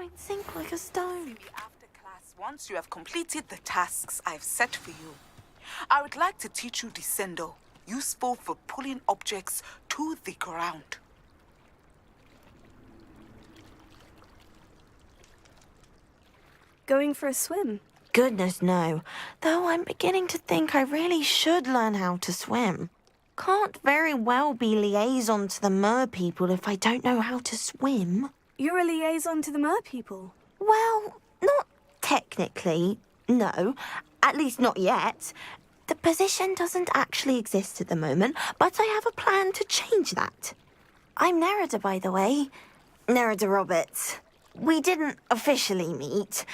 I'd sink like a stone. See me after class once you have completed the tasks I've set for you. I would like to teach you descendo, useful for pulling objects to the ground. Going for a swim? Goodness, no. Though I'm beginning to think I really should learn how to swim. Can't very well be liaison to the mer people if I don't know how to swim. You're a liaison to the mer people? Well, not technically, no. At least not yet. The position doesn't actually exist at the moment, but I have a plan to change that. I'm Nerida, by the way. Nerida Roberts. We didn't officially meet,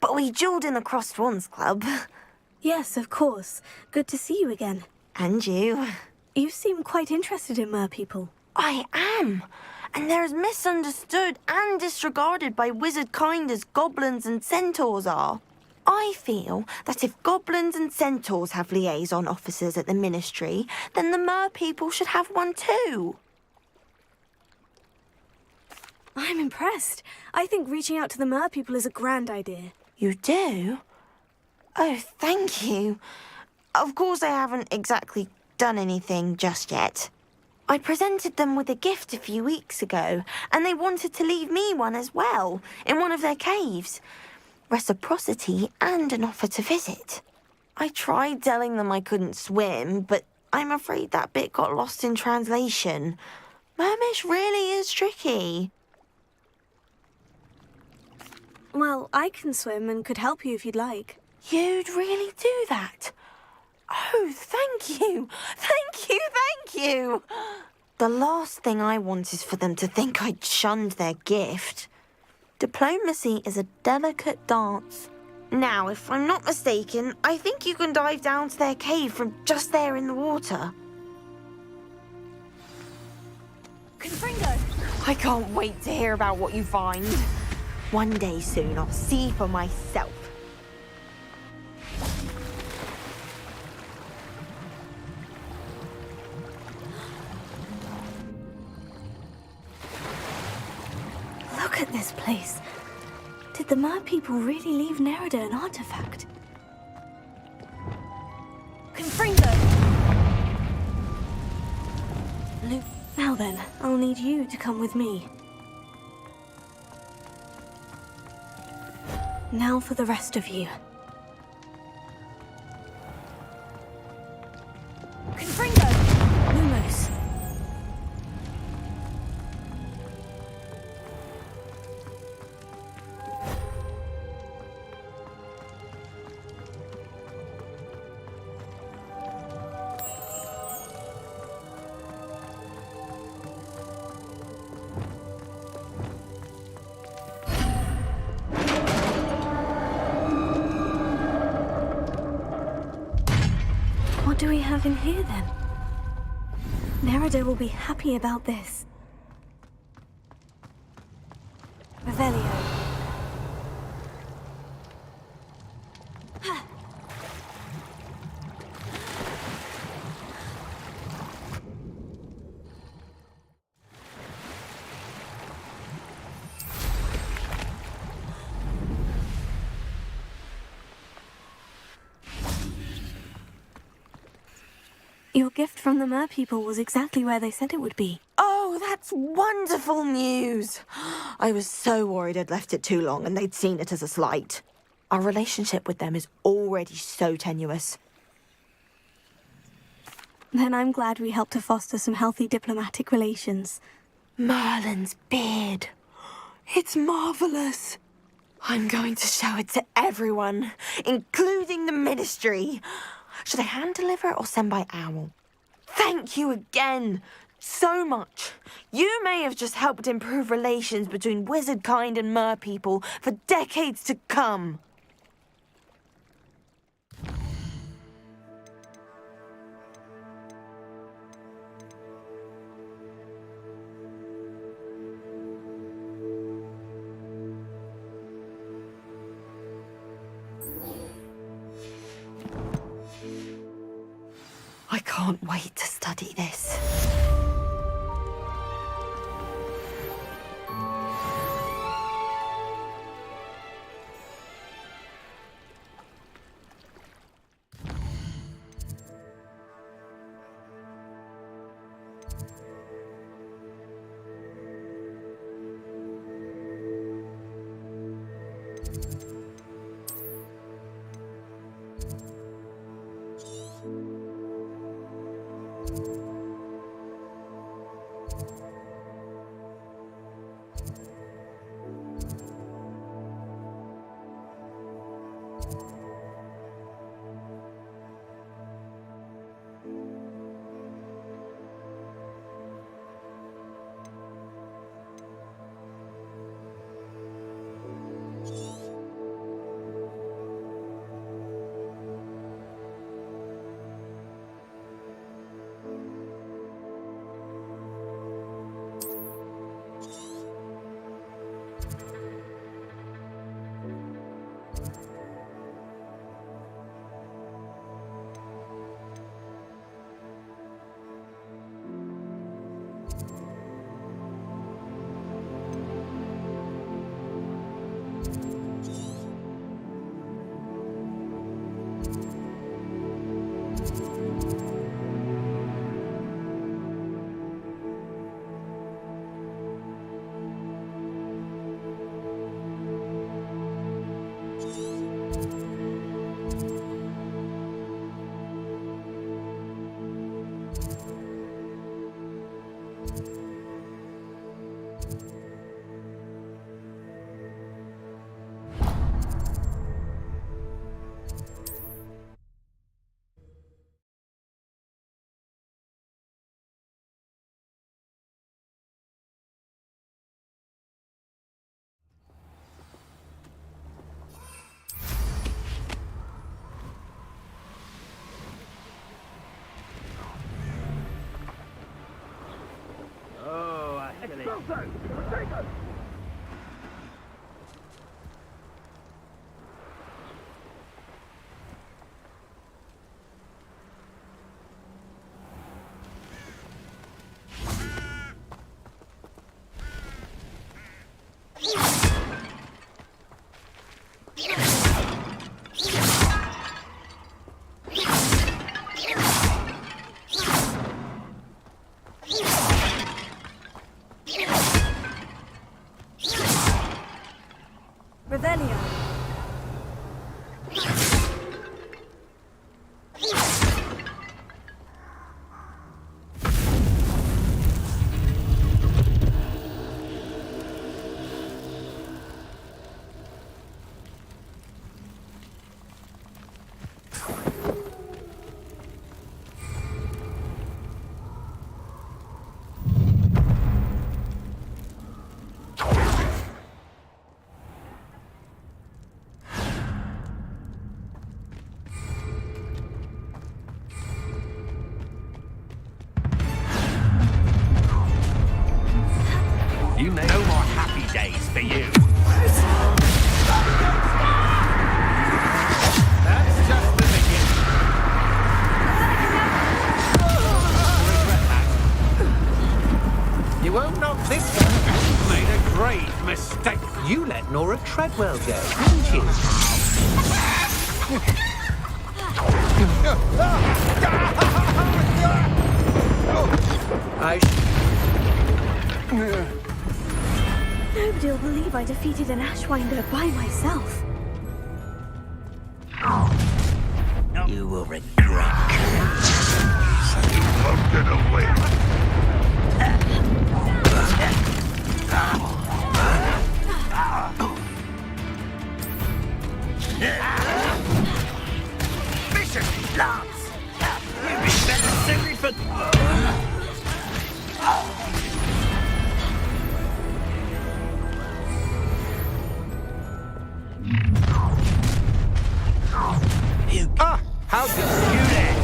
but we duelled in the Crossed Wands Club. Yes, of course. Good to see you again. And you. You seem quite interested in mer people. I am. And they're as misunderstood and disregarded by wizard kind as goblins and centaurs are. I feel that if goblins and centaurs have liaison officers at the ministry, then the mer people should have one too. I'm impressed. I think reaching out to the mer people is a grand idea. You do? Oh, thank you. Of course I haven't exactly done anything just yet. I presented them with a gift a few weeks ago, and they wanted to leave me one as well, in one of their caves. Reciprocity and an offer to visit. I tried telling them I couldn't swim, but I'm afraid that bit got lost in translation. Mermish really is tricky. Well, I can swim and could help you if you'd like. You'd really do that? Oh, thank you! Thank you, thank you! The last thing I want is for them to think I'd shunned their gift. Diplomacy is a delicate dance. Now, if I'm not mistaken, I think you can dive down to their cave from just there in the water. Confringo! I can't wait to hear about what you find. One day soon, I'll see for myself. Look at this place. Did the mer people really leave Nerida an artifact? Confringo! Now then, I'll need you to come with me. Now for the rest of you. Confringo! Lumos! What do we have in here, then? Nerida will be happy about this. Revelio. Your gift from the mer people was exactly where they said it would be. Oh, that's wonderful news. I was so worried I'd left it too long and they'd seen it as a slight. Our relationship with them is already so tenuous. Then I'm glad we helped to foster some healthy diplomatic relations. Merlin's beard. It's marvelous. I'm going to show it to everyone, including the ministry. Should I hand deliver it or send by owl? Thank you again so much. You may have just helped improve relations between wizard kind and mer people for decades to come. I can't wait to study this. Revelio. You may no more happy days for you. That's just the beginning. You won't knock this one. You made a grave mistake. You let Nora Treadwell go, didn't you? Nobody'll believe I defeated an Ashwinder by myself. You will regret. You won't get away. Bishop Lance! You've been better simply for... How did you there?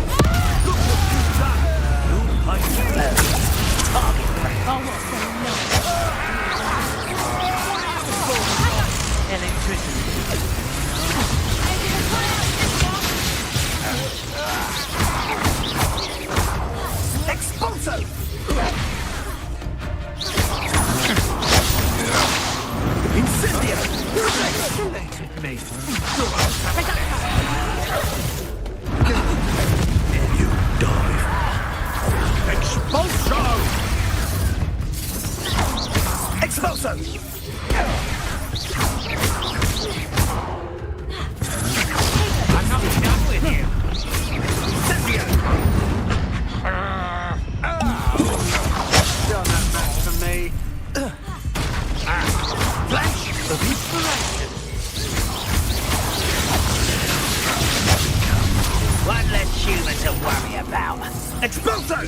Look what you've done! You like target practice. Oh, what's electricity. Expulso! Incendio! Congratulated me. You die. Expulso! Expulso! I'm not done with you. Incendio! Done that much for me. Flash of inspiration. One less human to worry about. Expulso!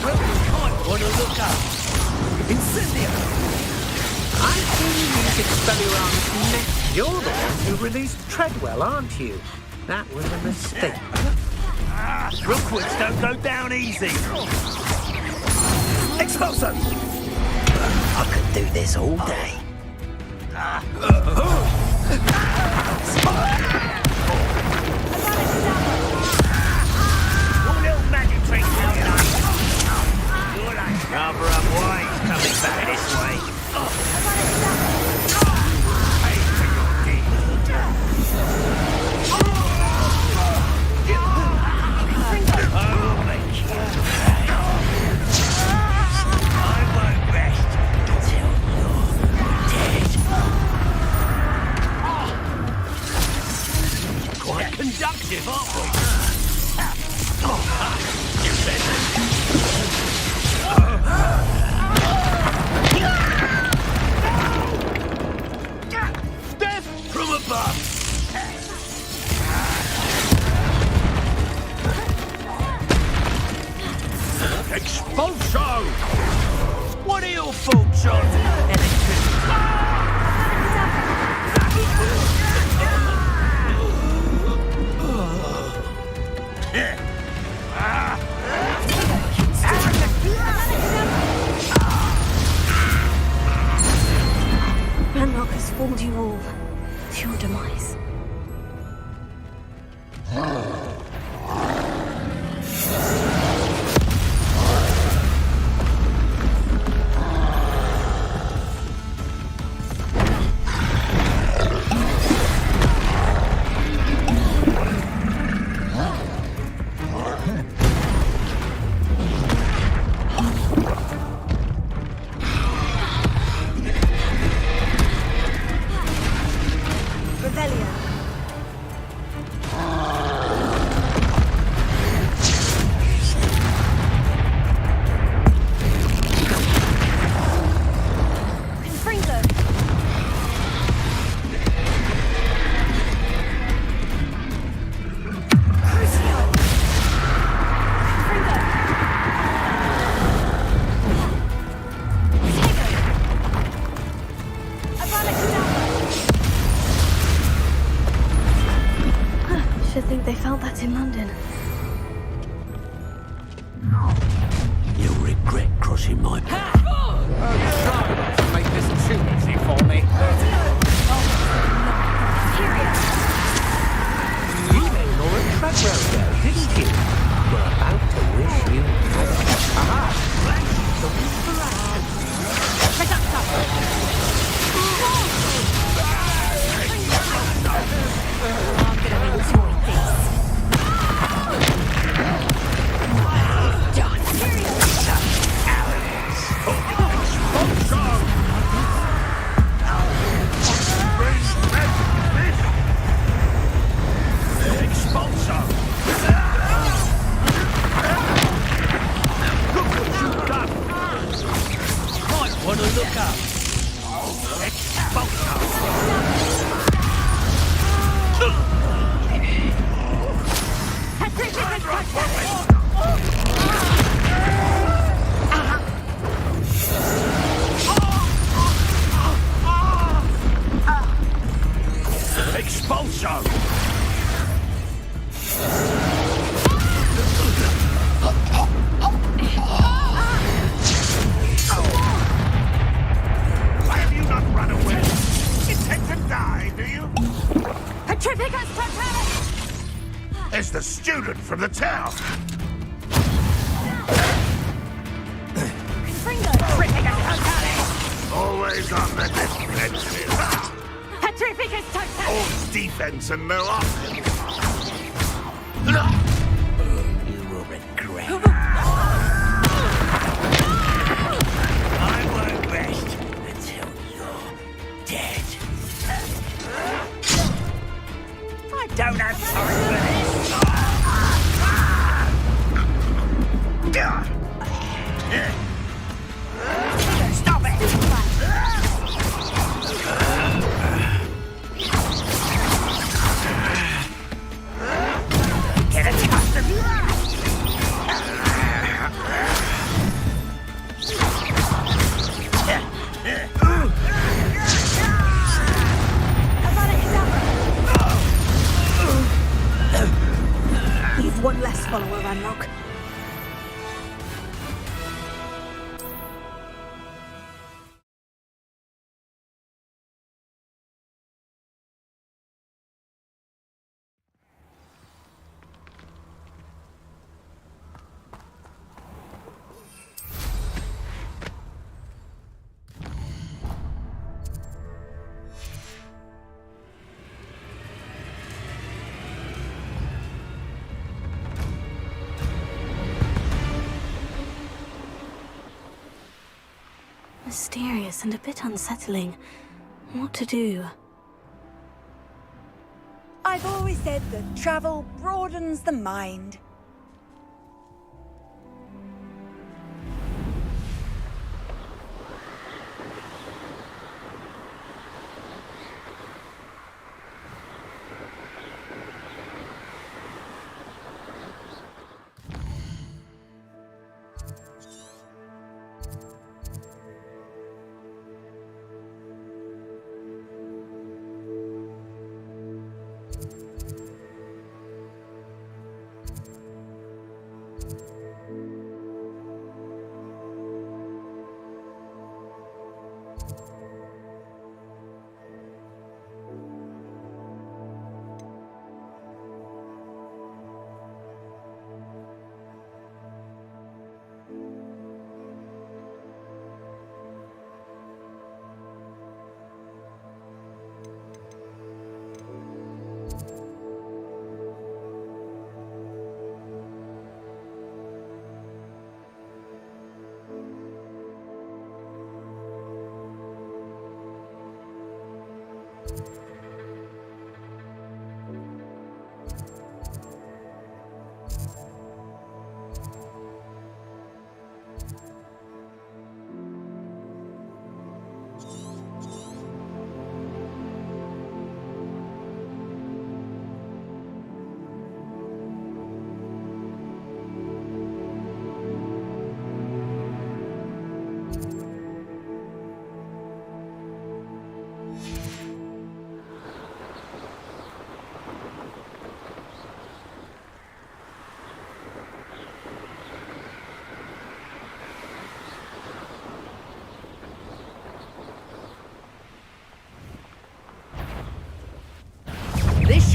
Well, you might want to look up. Incendio! I think you should study around next. You're the one who released Treadwell, aren't you? That was a mistake. Rookwoods don't go down easy. Expulso! I could do this all day. Your little magic trick now, you're like rather unwise coming back this way. Pay for your deeds. I will make you pay. I won't rest until you're dead. Quite conductive, aren't we? You better. Death from above. Expulso! What are your thoughts on electricity? think they felt that in London. You'll regret crossing my path. Try to make this too easy for me. You ignored Treadwell there, didn't you? We're about to wish you had. Aha! The want to look up. Expulso! Why have you not run away? Intend to die, do you? Petrificus Totalis! There's the student from the town. Petrificus Totalis! Always on the defensive. Petrificus Totalis! All defense and no offense. You will regret. I won't rest until you're dead. I don't have time for this. Stop it! Get accustomed. You've one less follower, Ranrock. Mysterious and a bit unsettling. What to do? I've always said that travel broadens the mind.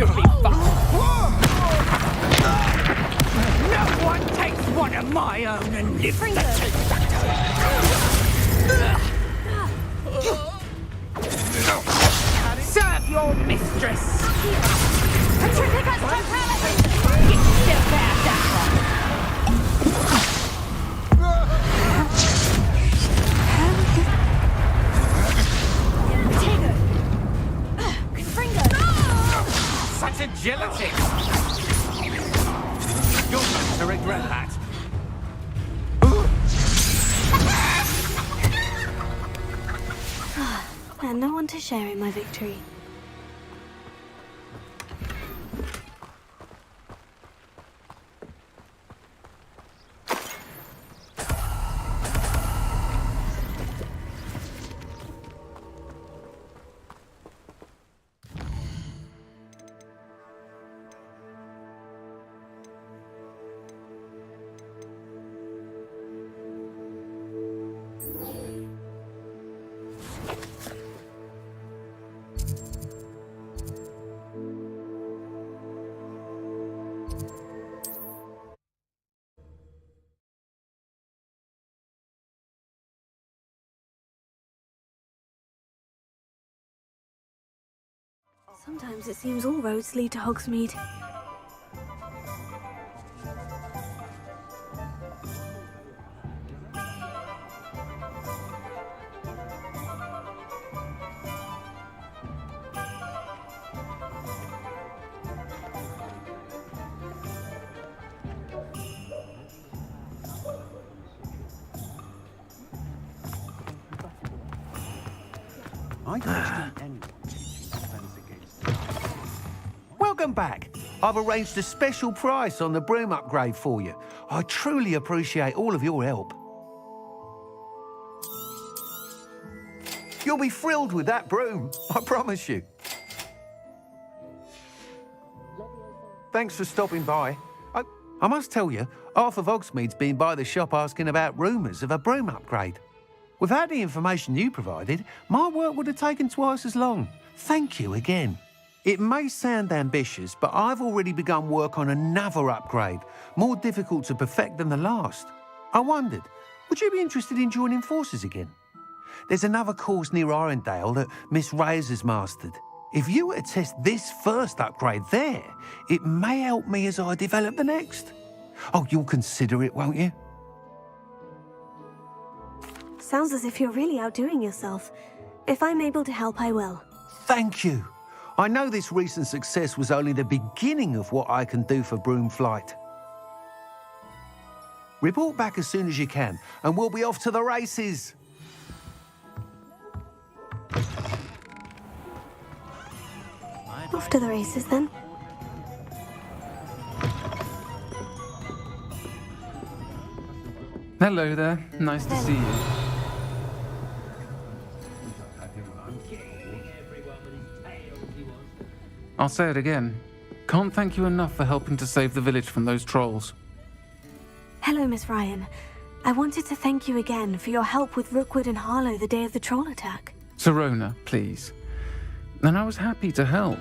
should be fun. No one takes one of my own and lives the Serve your mistress. Petrificus totality! You still bear that Such agility! You're going to regret that. And no one to share in my victory. Sometimes it seems all roads lead to Hogsmeade. I don't see anyone teaching defense against. Welcome back. I've arranged a special price on the broom upgrade for you. I truly appreciate all of your help. You'll be thrilled with that broom, I promise you. Thanks for stopping by. I must tell you, half of Hogsmeade's been by the shop asking about rumours of a broom upgrade. Without the information you provided, my work would have taken twice as long. Thank you again. It may sound ambitious, but I've already begun work on another upgrade, more difficult to perfect than the last. I wondered, would you be interested in joining forces again? There's another course near Arendelle that Miss Reyes has mastered. If you were to test this first upgrade there, it may help me as I develop the next. Oh, you'll consider it, won't you? Sounds as if you're really outdoing yourself. If I'm able to help, I will. Thank you. I know this recent success was only the beginning of what I can do for Broomflight. Report back as soon as you can, and we'll be off to the races. Off to the races, then. Hello there. Nice to see you. I'll say it again. Can't thank you enough for helping to save the village from those trolls. Hello, Miss Ryan. I wanted to thank you again for your help with Rookwood and Harlow the day of the troll attack. Serona, please. And I was happy to help.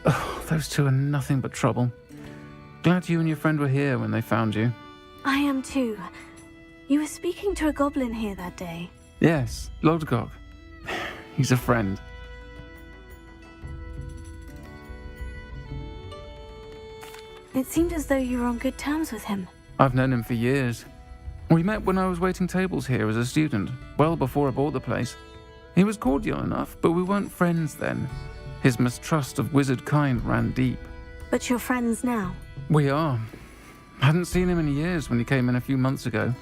Oh, those two are nothing but trouble. Glad you and your friend were here when they found you. I am too. You were speaking to a goblin here that day. Yes, Lodgok. He's a friend. It seemed as though you were on good terms with him. I've known him for years. We met when I was waiting tables here as a student, well before I bought the place. He was cordial enough, but we weren't friends then. His mistrust of wizard kind ran deep. But you're friends now? We are. Hadn't seen him in years when he came in a few months ago.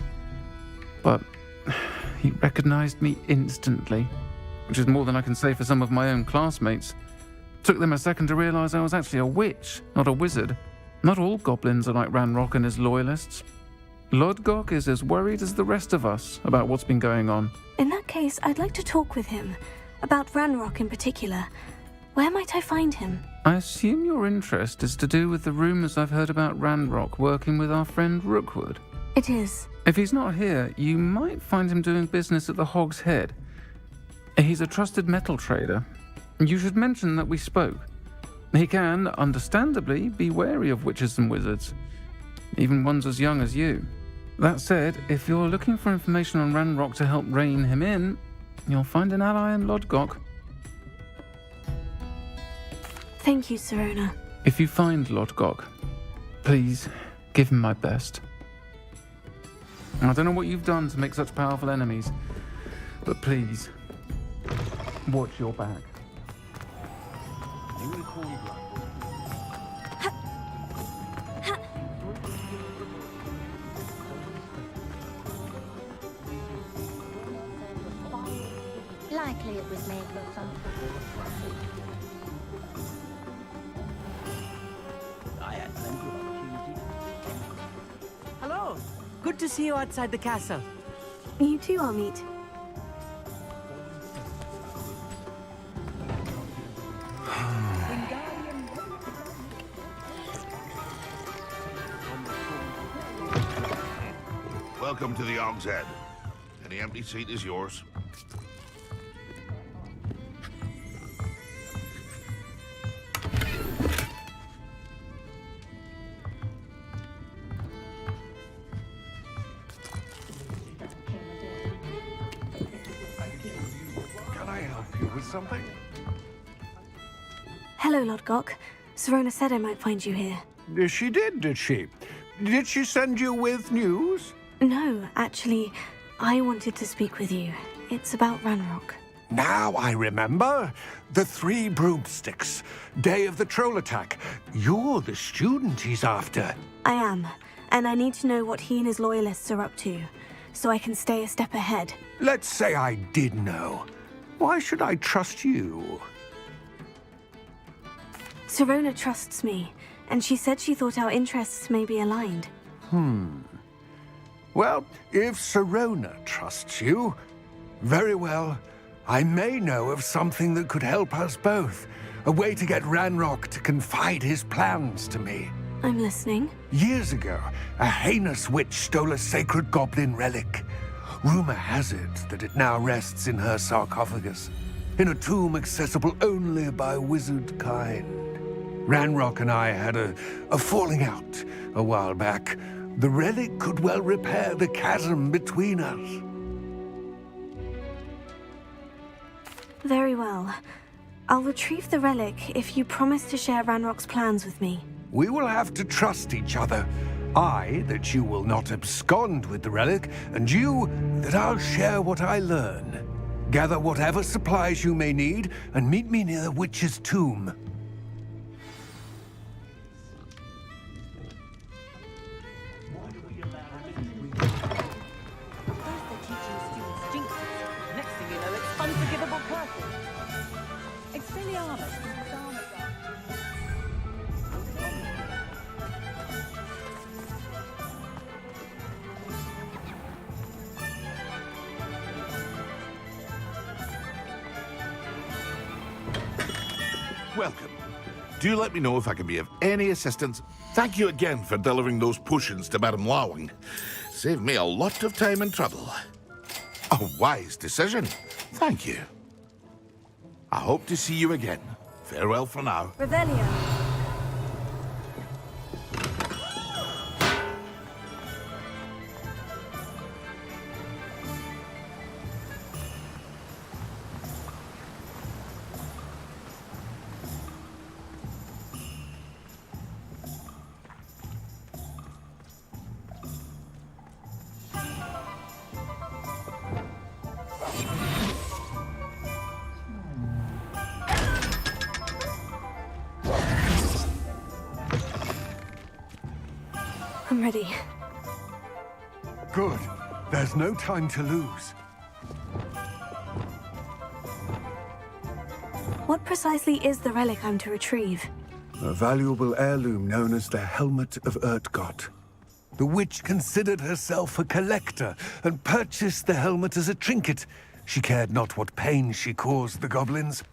But he recognized me instantly, which is more than I can say for some of my own classmates. Took them a second to realize I was actually a witch, not a wizard. Not all goblins are like Ranrock and his loyalists. Lodgok is as worried as the rest of us about what's been going on. In that case, I'd like to talk with him. About Ranrock in particular. Where might I find him? I assume your interest is to do with the rumors I've heard about Ranrock working with our friend Rookwood. It is. If he's not here, you might find him doing business at the Hog's Head. He's a trusted metal trader. You should mention that we spoke. He can, understandably, be wary of witches and wizards, even ones as young as you. That said, if you're looking for information on Ranrock to help rein him in, you'll find an ally in Lodgok. Thank you, Sirona. If you find Lodgok, please give him my best. I don't know what you've done to make such powerful enemies, but please, watch your back. Likely it was made with some. I had plenty of opportunity. Hello. Good to see you outside the castle. You too, Amit. Welcome to the Og's Head. Any empty seat is yours. Can I help you with something? Hello, Lodgok. Sirona said I might find you here. She did she? Did she send you with news? No, actually, I wanted to speak with you. It's about Ranrock. Now I remember. The 3 broomsticks. Day of the troll attack. You're the student he's after. I am, and I need to know what he and his loyalists are up to, so I can stay a step ahead. Let's say I did know. Why should I trust you? Sirona trusts me, and she said she thought our interests may be aligned. Well, if Sirona trusts you, very well. I may know of something that could help us both. A way to get Ranrock to confide his plans to me. I'm listening. Years ago, a heinous witch stole a sacred goblin relic. Rumor has it that it now rests in her sarcophagus, in a tomb accessible only by wizard kind. Ranrock and I had a falling out a while back. The relic could well repair the chasm between us. Very well. I'll retrieve the relic if you promise to share Ranrock's plans with me. We will have to trust each other. I, that you will not abscond with the relic, and you, that I'll share what I learn. Gather whatever supplies you may need, and meet me near the witch's tomb. Next thing you know, it's unforgivable curses. Expelliarmus. Welcome. Do let me know if I can be of any assistance. Thank you again for delivering those potions to Madame Lawing. Saved me a lot of time and trouble. A wise decision. Thank you. I hope to see you again. Farewell for now. Revelio. I'm ready. Good. There's no time to lose. What precisely is the relic I'm to retrieve? A valuable heirloom known as the Helmet of Urtgot. The witch considered herself a collector and purchased the helmet as a trinket. She cared not what pain she caused the goblins.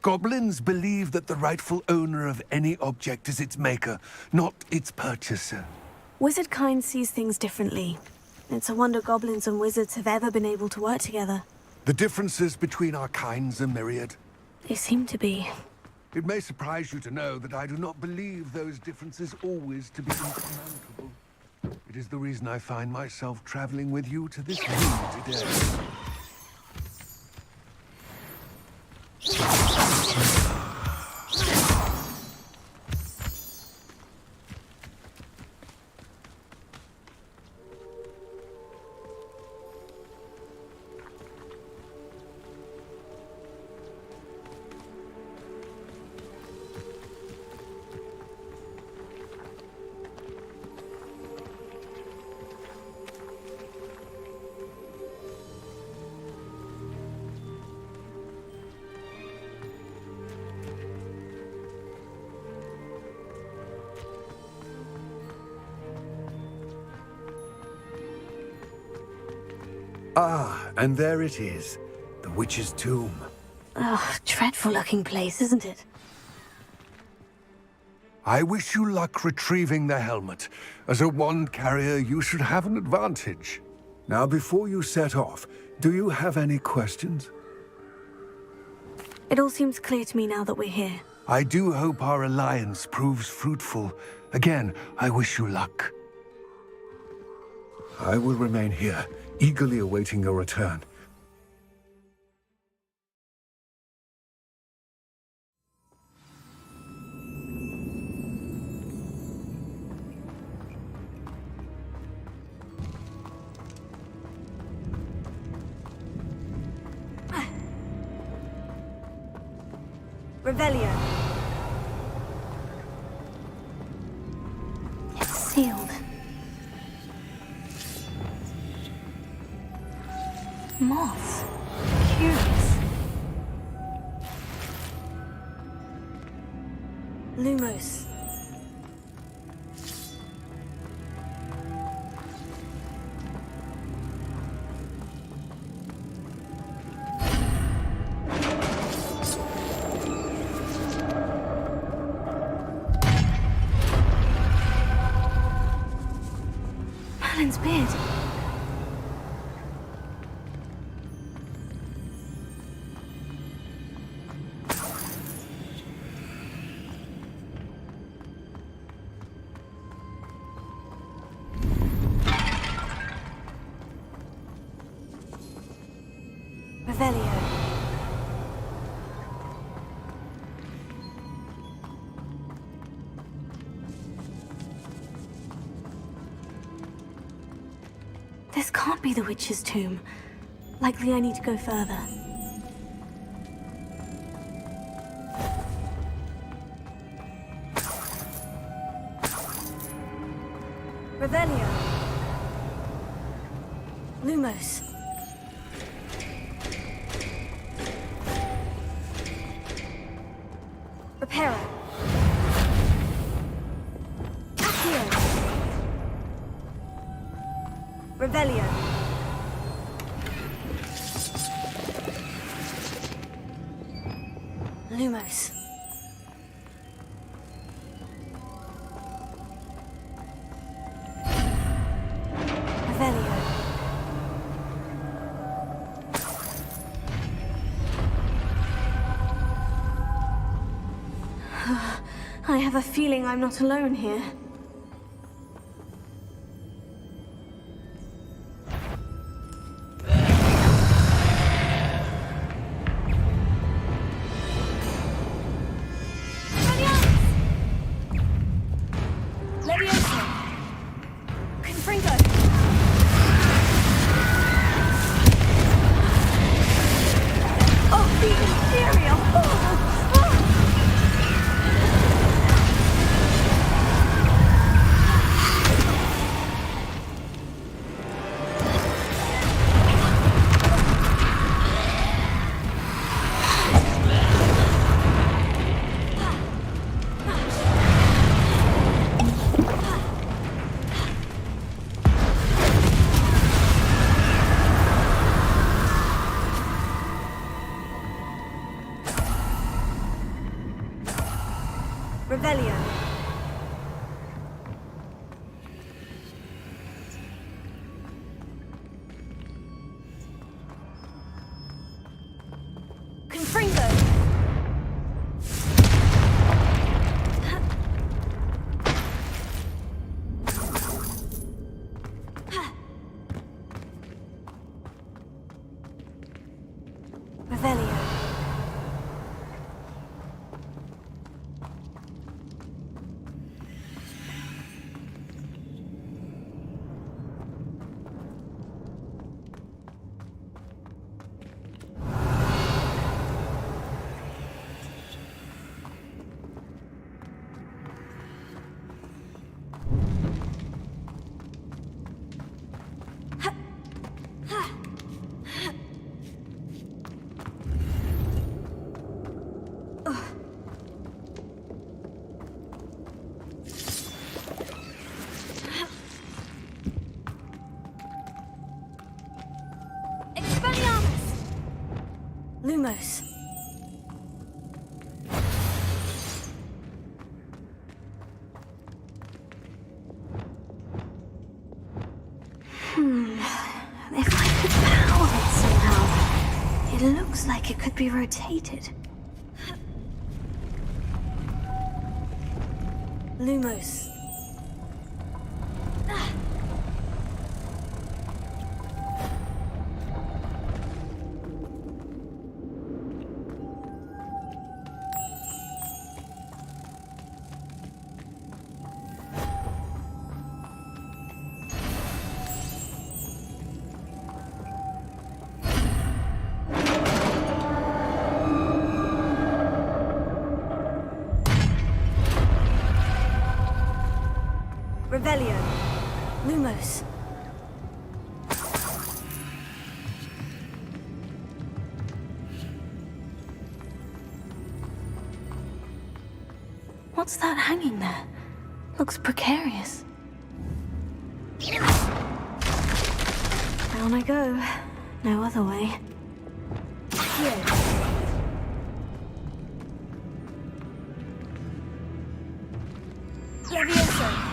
Goblins believe that the rightful owner of any object is its maker, not its purchaser. Wizard kind sees things differently. It's a wonder goblins and wizards have ever been able to work together. The differences between our kinds are myriad. They seem to be. It may surprise you to know that I do not believe those differences always to be insurmountable. It is the reason I find myself traveling with you to this room today. Ah, and there it is, the witch's tomb. Oh, dreadful looking place, isn't it? I wish you luck retrieving the helmet. As a wand carrier, you should have an advantage. Now, before you set off, do you have any questions? It all seems clear to me now that we're here. I do hope our alliance proves fruitful. Again, I wish you luck. I will remain here, eagerly awaiting your return. Revelio. It's sealed. Moths. Curious. Lumos. Merlin's beard. Revelio. This can't be the witch's tomb. Likely I need to go further. Revelio. Lumos. Reparo. Accio. Revelio. Lumos. Revelio. I have a feeling I'm not alone here. If I could power it somehow, it looks like it could be rotated. Lumos. Revelio. Lumos. What's that hanging there? Looks precarious. Down I go. No other way. Here. Levioso.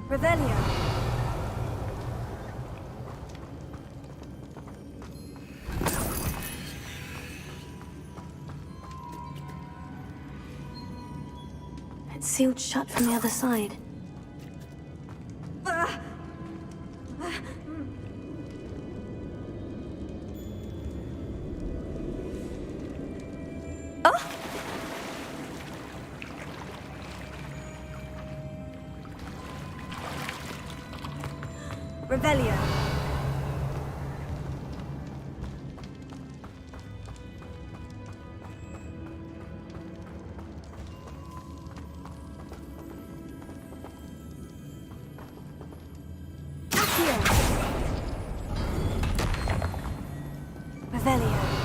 Revelio. It's sealed shut from the other side. Revelio. Accio. Revelio.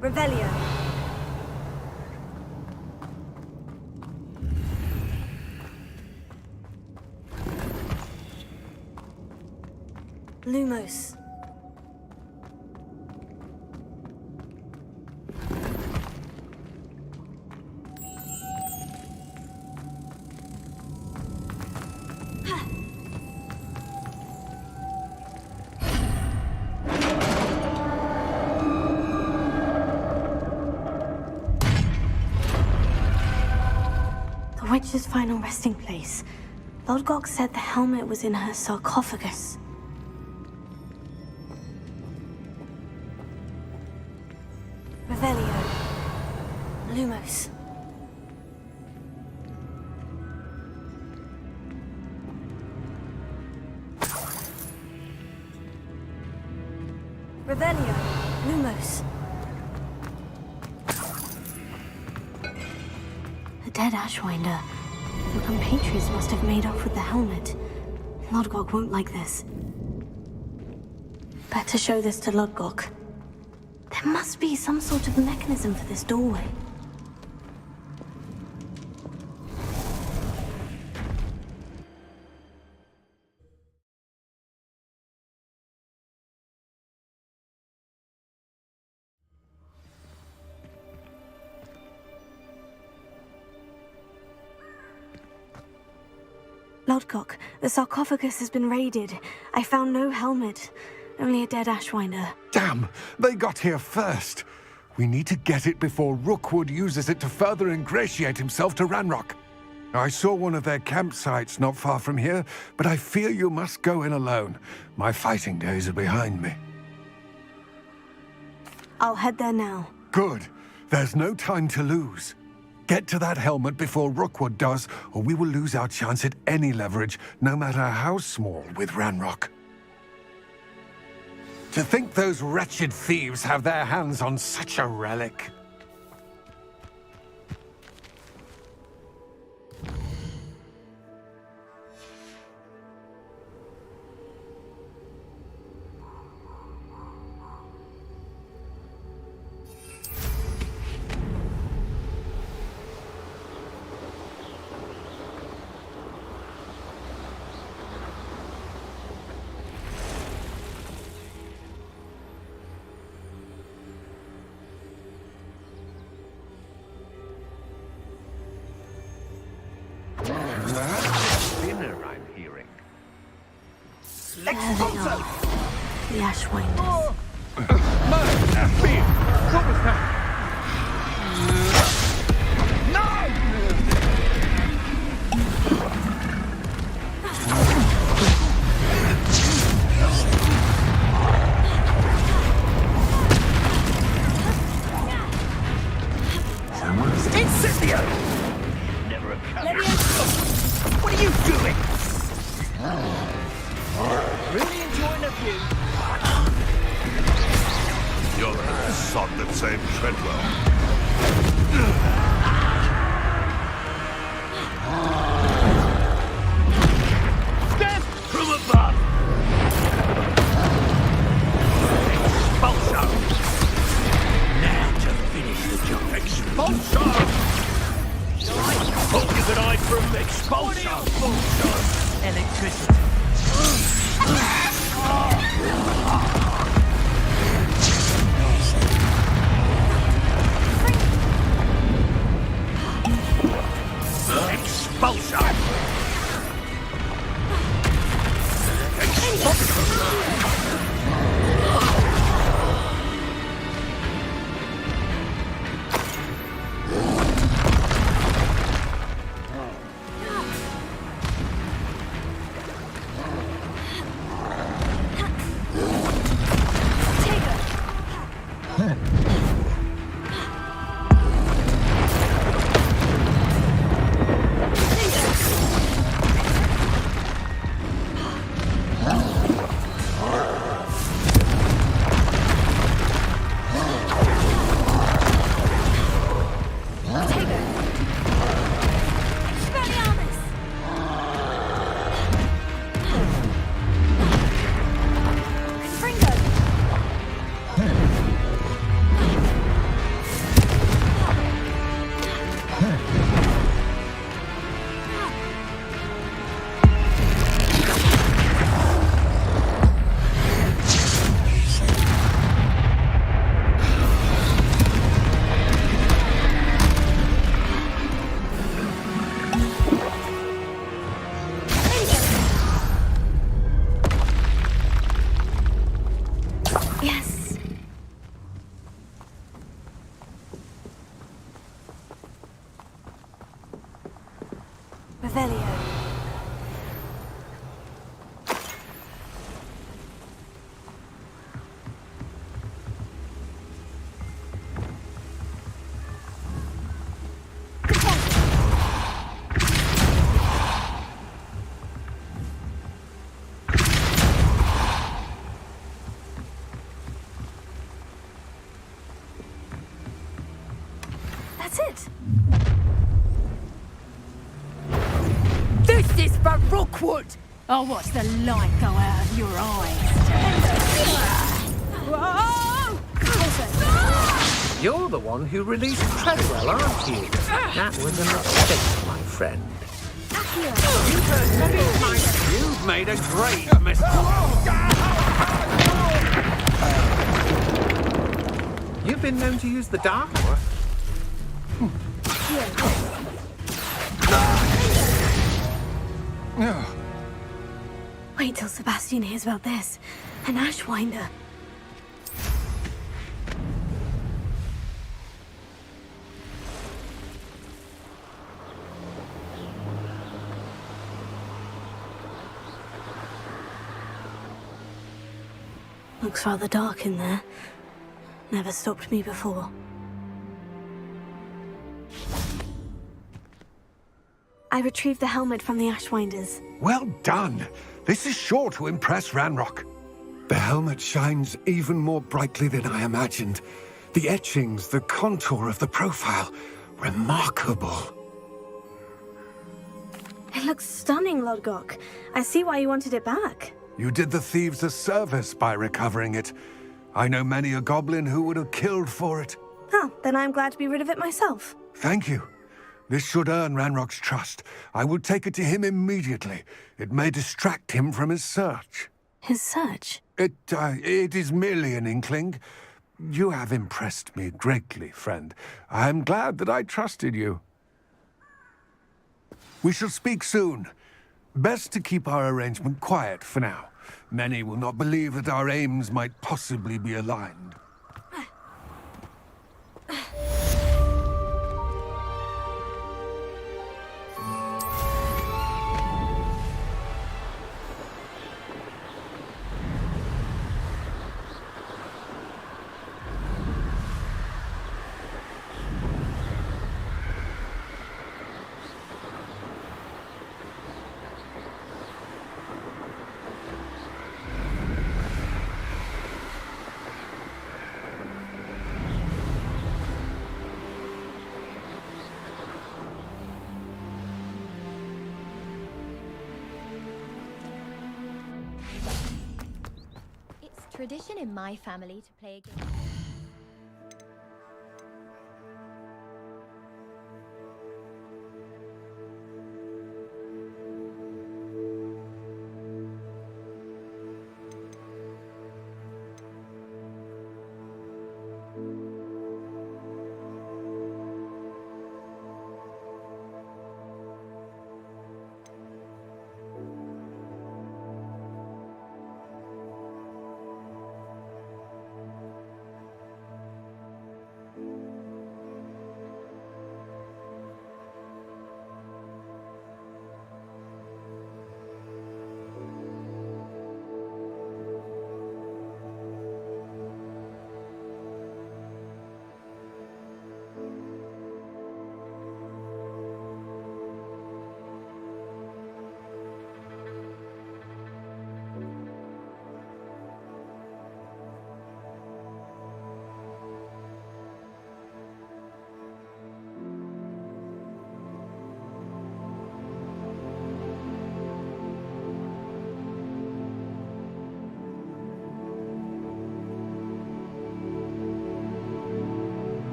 Revelio. Lumos. The witch's final resting place. Lodgok said the helmet was in her sarcophagus. Revelio. Lumos. Revelio. Lumos. The dead Ashwinder. Your compatriots must have made off with the helmet. Lodgok won't like this. Better show this to Lodgok. There must be some sort of mechanism for this doorway. Lodgok, the sarcophagus has been raided. I found no helmet, only a dead Ashwinder. Damn! They got here first. We need to get it before Rookwood uses it to further ingratiate himself to Ranrock. I saw one of their campsites not far from here, but I fear you must go in alone. My fighting days are behind me. I'll head there now. Good. There's no time to lose. Get to that helmet before Rookwood does, or we will lose our chance at any leverage, no matter how small, with Ranrock. To think those wretched thieves have their hands on such a relic. Dinner, I'm hearing. There they are. The Ashwinders. Beer! What was that? Incendio! Never a cover. What are you doing? Really enjoying the view. You're the sod that saved Treadwell. Death from above! Expulso! Now to finish the job. Expulso! Hope you could hide from expulso! Electricity. Expulso! That's it. This is for Rookwood! I'll watch the light go out of your eyes. Whoa! You're the one who released Treadwell, aren't you? That was a mistake, my friend. You've heard many times you've made a great mistake. You've been known to use the dark one. Wait till Sebastian hears about this. An Ashwinder. Looks rather dark in there. Never stopped me before. I retrieved the helmet from the Ashwinders. Well done. This is sure to impress Ranrock. The helmet shines even more brightly than I imagined. The etchings, the contour of the profile. Remarkable. It looks stunning, Lodgok. I see why you wanted it back. You did the thieves a service by recovering it. I know many a goblin who would have killed for it. Oh, then I'm glad to be rid of it myself. Thank you. This should earn Ranrock's trust. I will take it to him immediately. It may distract him from his search. His search? It is merely an inkling. You have impressed me greatly, friend. I am glad that I trusted you. We shall speak soon. Best to keep our arrangement quiet for now. Many will not believe that our aims might possibly be aligned. Tradition in my family to play a game.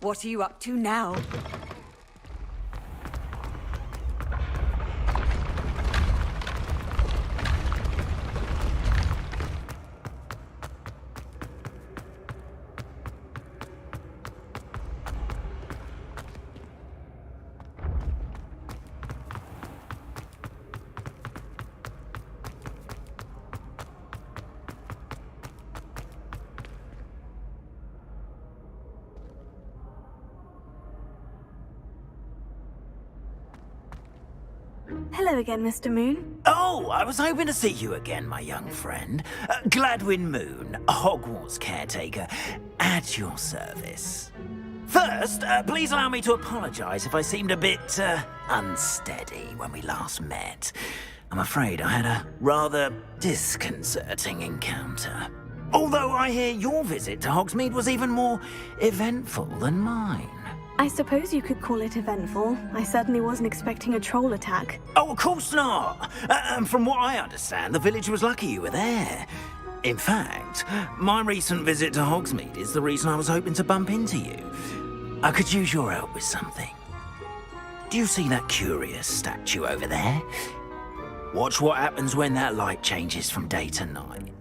What are you up to now? Hello again, Mr. Moon. Oh, I was hoping to see you again, my young friend. Gladwin Moon, Hogwarts caretaker, at your service. First, please allow me to apologize if I seemed a bit unsteady when we last met. I'm afraid I had a rather disconcerting encounter. Although I hear your visit to Hogsmeade was even more eventful than mine. I suppose you could call it eventful. I certainly wasn't expecting a troll attack. Oh, of course not. And from what I understand, the village was lucky you were there. In fact, my recent visit to Hogsmeade is the reason I was hoping to bump into you. I could use your help with something. Do you see that curious statue over there? Watch what happens when that light changes from day to night.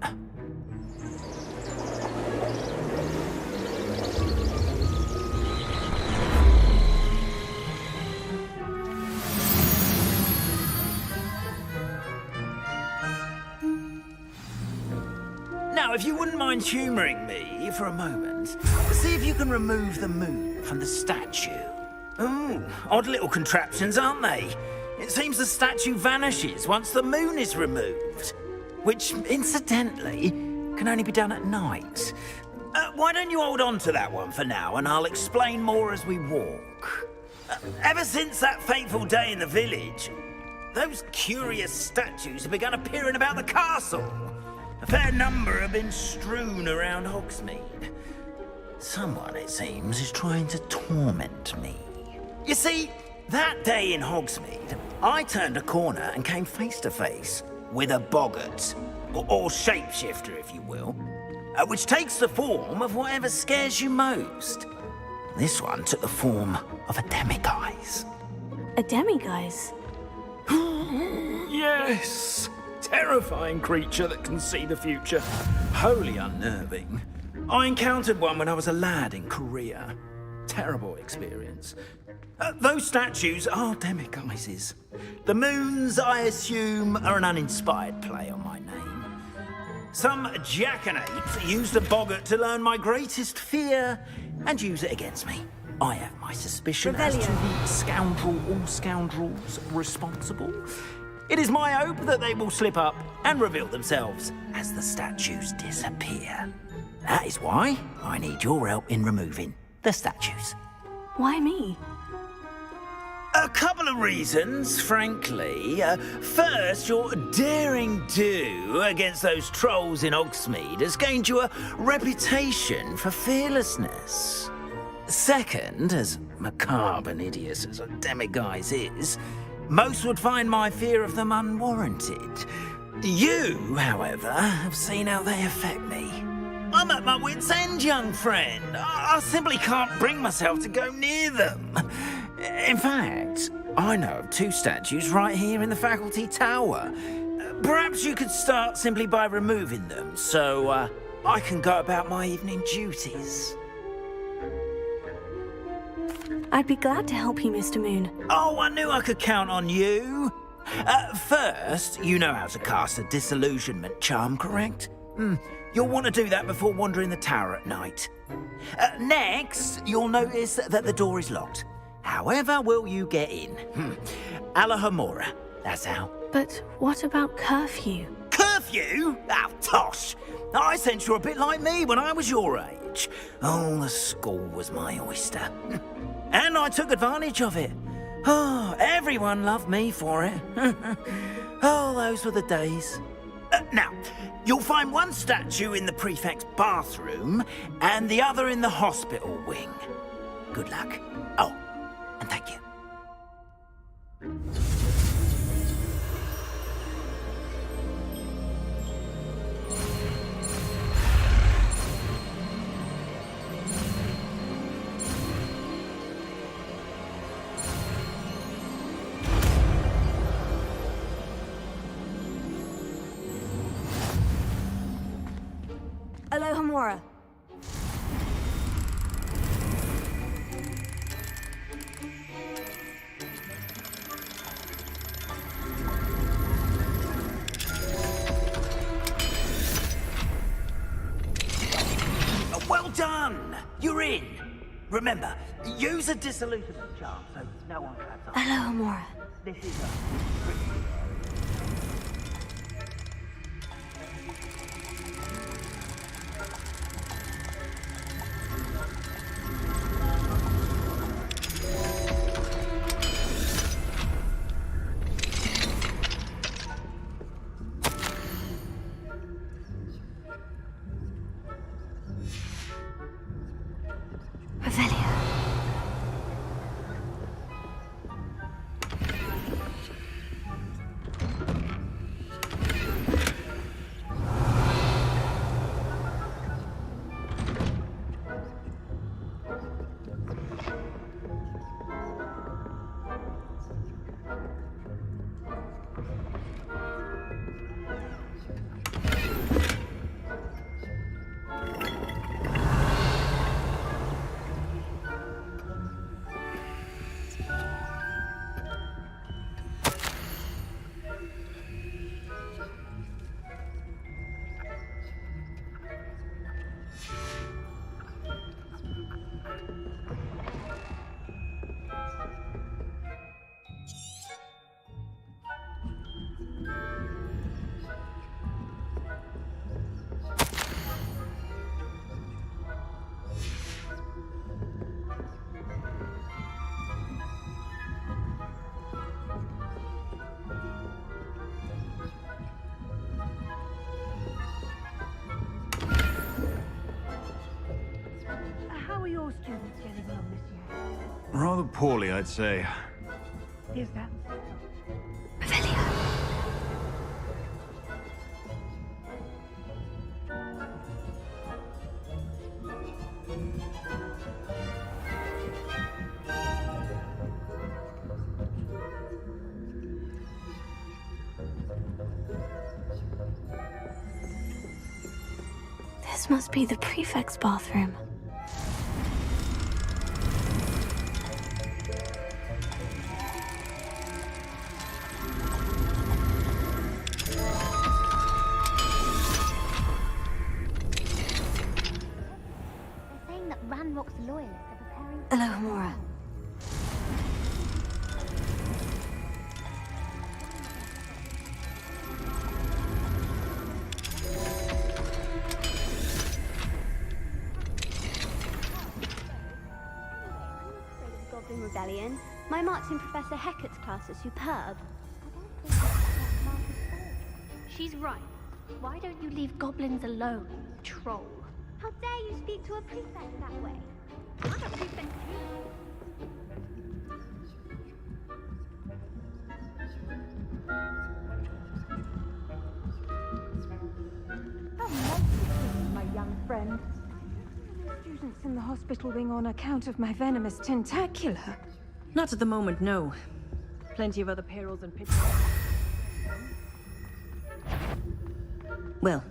Now, if you wouldn't mind humouring me for a moment, see if you can remove the moon from the statue. Ooh, odd little contraptions, aren't they? It seems the statue vanishes once the moon is removed, which, incidentally, can only be done at night. Why don't you hold on to that one for now, and I'll explain more as we walk. Ever since that fateful day in the village, those curious statues have begun appearing about the castle. A fair number have been strewn around Hogsmeade. Someone, it seems, is trying to torment me. You see, that day in Hogsmeade, I turned a corner and came face to face with a boggart, or shapeshifter, if you will, which takes the form of whatever scares you most. This one took the form of a demiguise. A demiguise? Yes! Terrifying creature that can see the future. Wholly unnerving. I encountered one when I was a lad in Korea. Terrible experience. Those statues are demiguises. The moons, I assume, are an uninspired play on my name. Some jackanapes used a boggart to learn my greatest fear and use it against me. I have my suspicion as to the scoundrel or scoundrels responsible. It is my hope that they will slip up and reveal themselves as the statues disappear. That is why I need your help in removing the statues. Why me? A couple of reasons, frankly. First, your daring do against those trolls in Hogsmeade has gained you a reputation for fearlessness. Second, as macabre and hideous as a demiguise is, most would find my fear of them unwarranted. You, however, have seen how they affect me. I'm at my wit's end, young friend. I simply can't bring myself to go near them. In fact, I know of two statues right here in the faculty tower. Perhaps you could start simply by removing them, so I can go about my evening duties. I'd be glad to help you, Mr. Moon. Oh, I knew I could count on you. First, you know how to cast a disillusionment charm, correct? You'll want to do that before wandering the tower at night. Next, you'll notice that the door is locked. However will you get in? Alahomora, that's how. But what about curfew? Curfew? Oh, tosh. I sense you're a bit like me when I was your age. Oh, the school was my oyster. And I took advantage of it. Oh, everyone loved me for it. Oh, those were the days. Now, you'll find one statue in the prefect's bathroom and the other in the hospital wing. Good luck. Oh, and thank you. Alohomora. Well done! You're in. Remember, use a disillusionment charm so no one traps up. Hello, Amora. This is a... Revelio. How are your students getting on this year? Rather poorly, I'd say. Is that Revelio. This must be the prefect's bathroom. They're saying that Ranrock's loyalists are preparing... Hello, Amora. Goblin Rebellion. My marching Professor Hecat's class is superb. She's right. Why don't you leave goblins alone, troll? How dare you speak to a prefect that way? I'm a prefect too. how multiple, my young friend? Students in the hospital wing on account of my venomous tentacular. Not at the moment, no. Plenty of other perils and pitfalls. Well,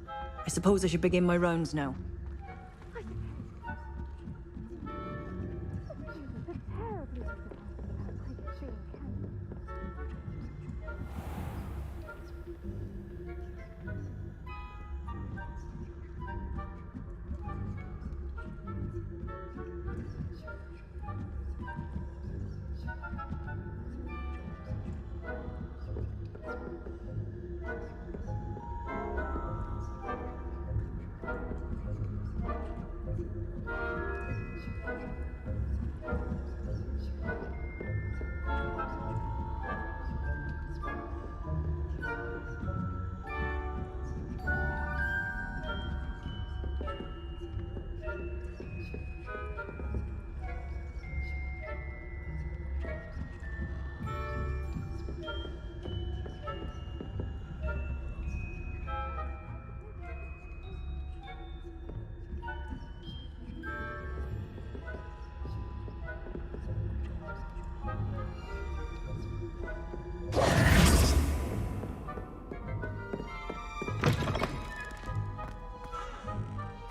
I suppose I should begin my rounds now.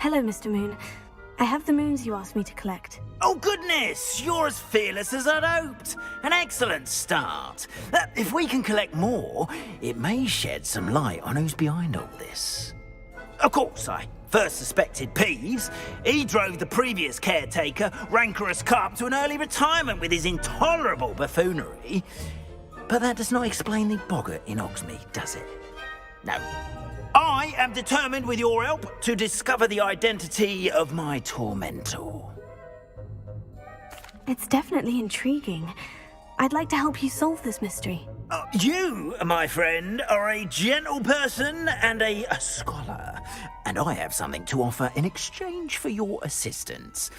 Hello, Mr. Moon. I have the moons you asked me to collect. Oh, goodness! You're as fearless as I'd hoped. An excellent start. If we can collect more, it may shed some light on who's behind all this. Of course, I first suspected Peeves, he drove the previous caretaker, rancorous Carp, to an early retirement with his intolerable buffoonery. But that does not explain the boggart in Hogsmeade, does it? No. I am determined, with your help, to discover the identity of my tormentor. It's definitely intriguing. I'd like to help you solve this mystery. You, my friend, are a gentle person and a scholar, and I have something to offer in exchange for your assistance.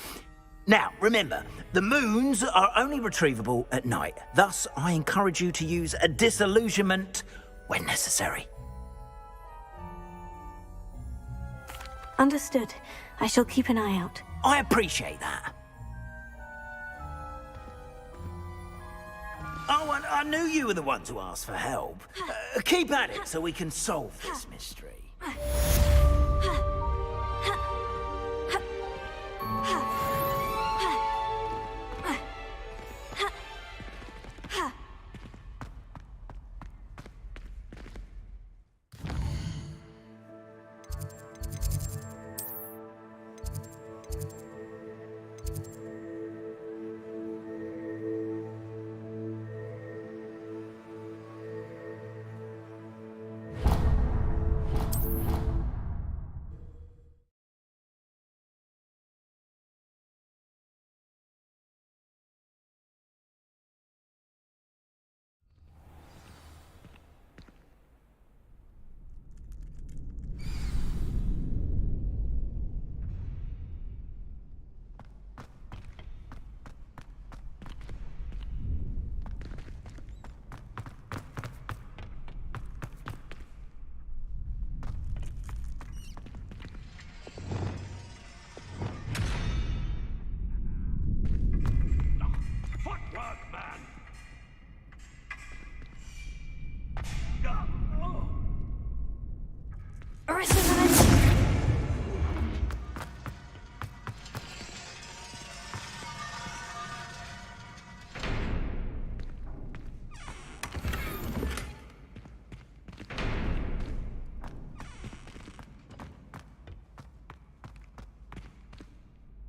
Now, remember, the moons are only retrievable at night. Thus, I encourage you to use a disillusionment when necessary. Understood. I shall keep an eye out. I appreciate that. Oh, and I knew you were the one to ask for help. Keep at it so we can solve this mystery.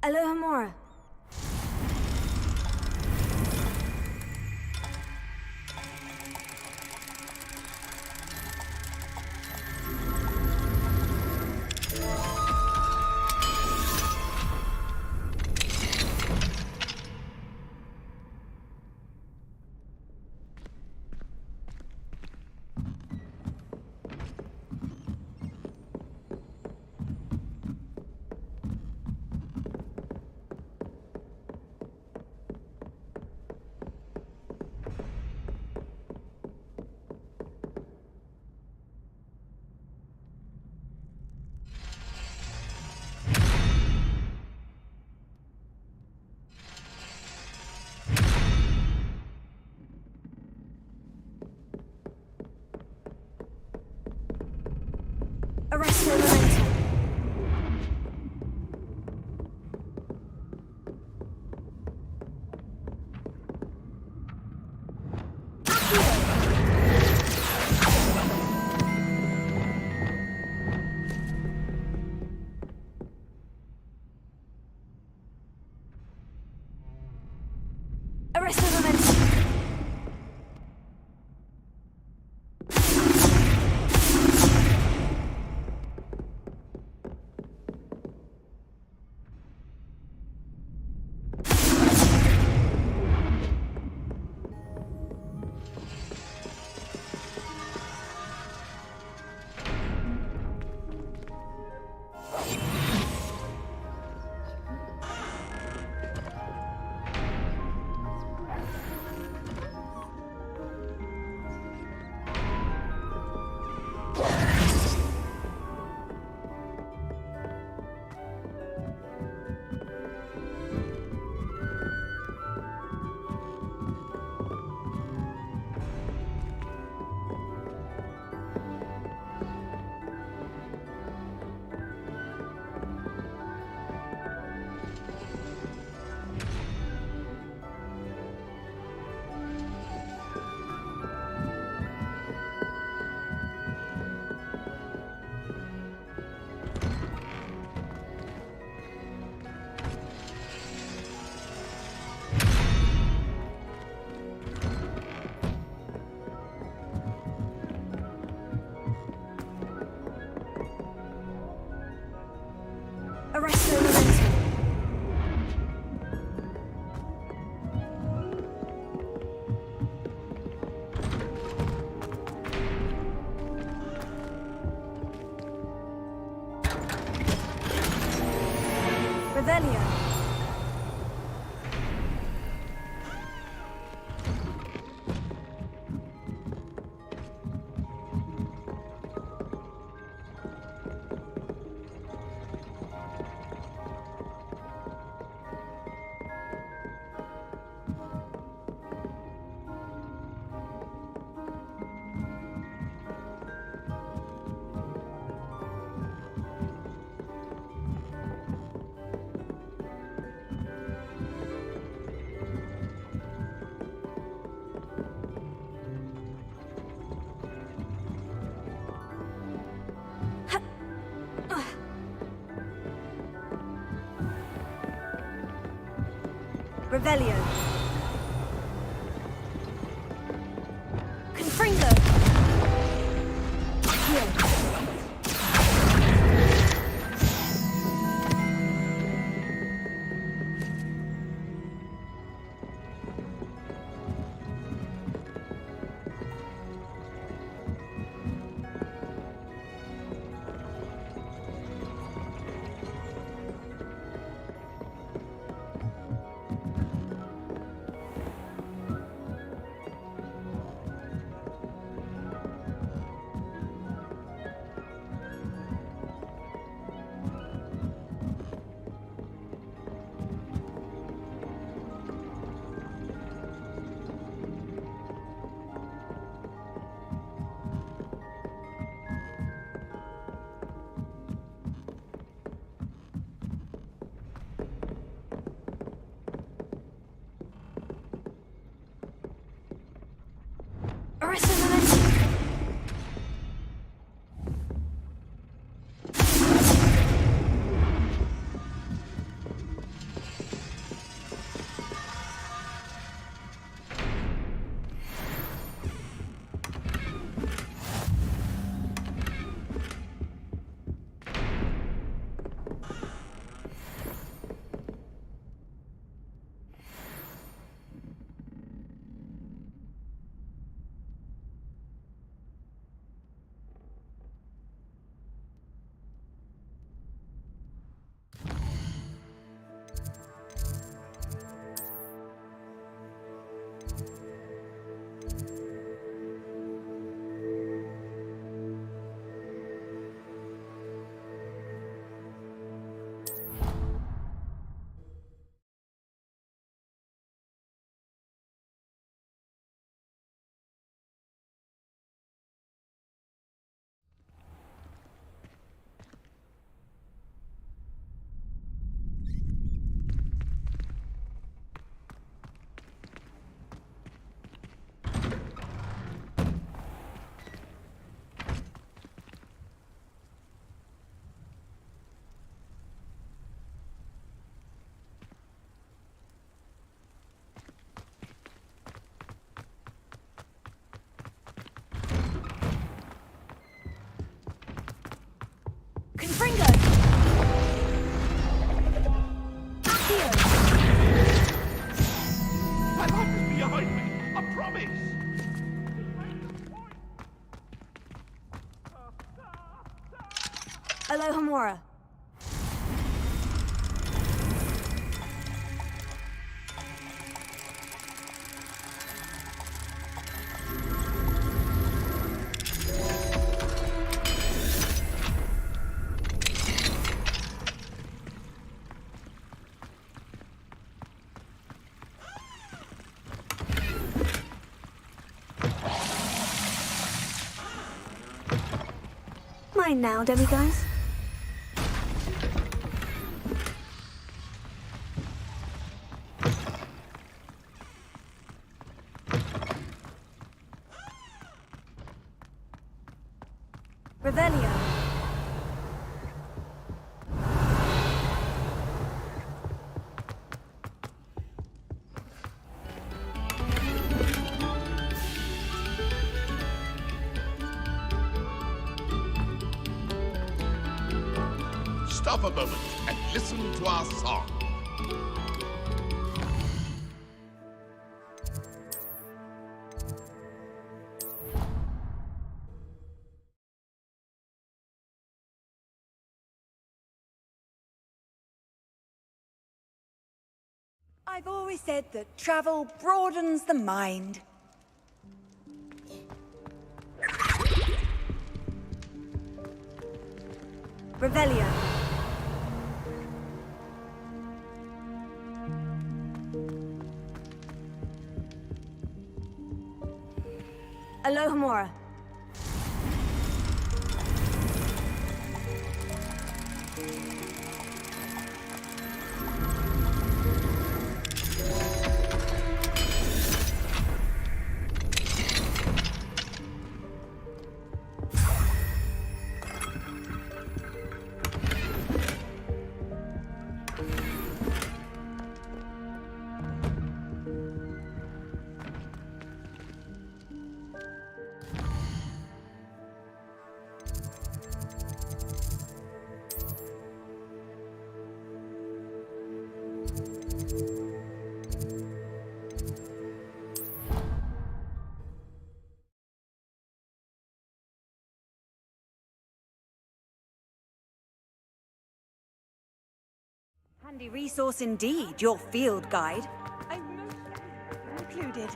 Alohomora. Arresto Memento. Revelio. Revelio. Confringo. Here. Arresto Memento. Confringo! Accio! My life is behind me, I promise! Alohomora. Mine now, demiguys. Revelio. Stop a moment. and listen to our song. I've always said that travel broadens the mind. Revelio. Alohomora. Handy resource indeed, your field guide. I'm most included.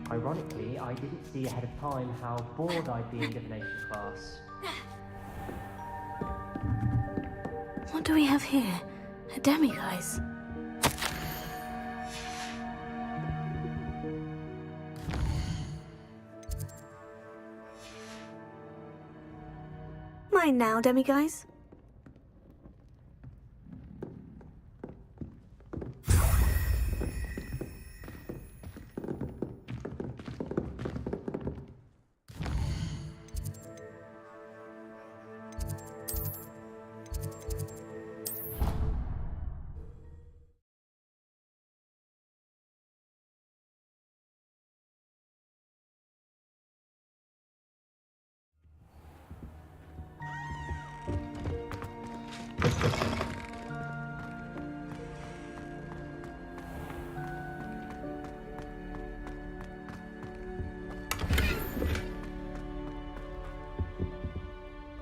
Ironically, I didn't see ahead of time how bored I'd be in divination class. What do we have here? A demiguise. Mine now, demiguise.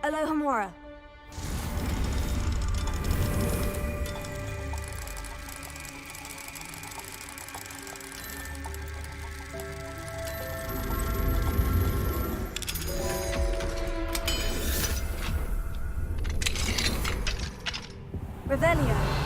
Alohomora. Revelio.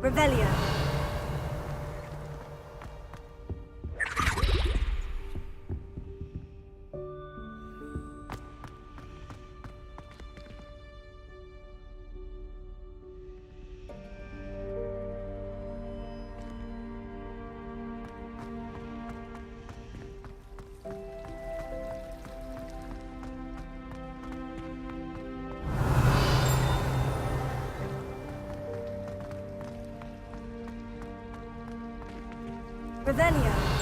Revelio. Revelio.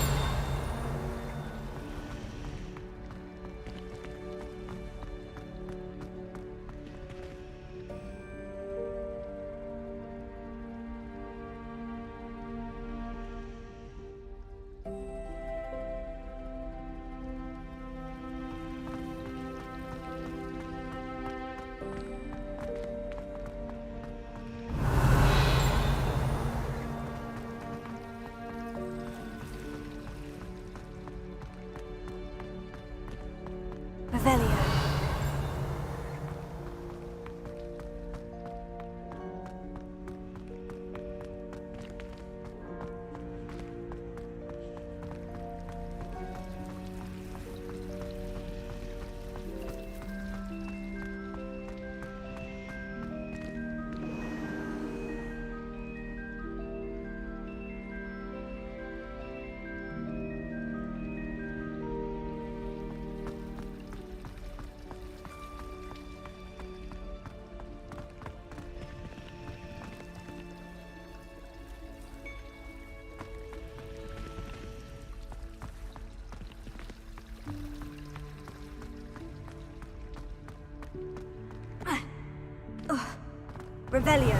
Revelio.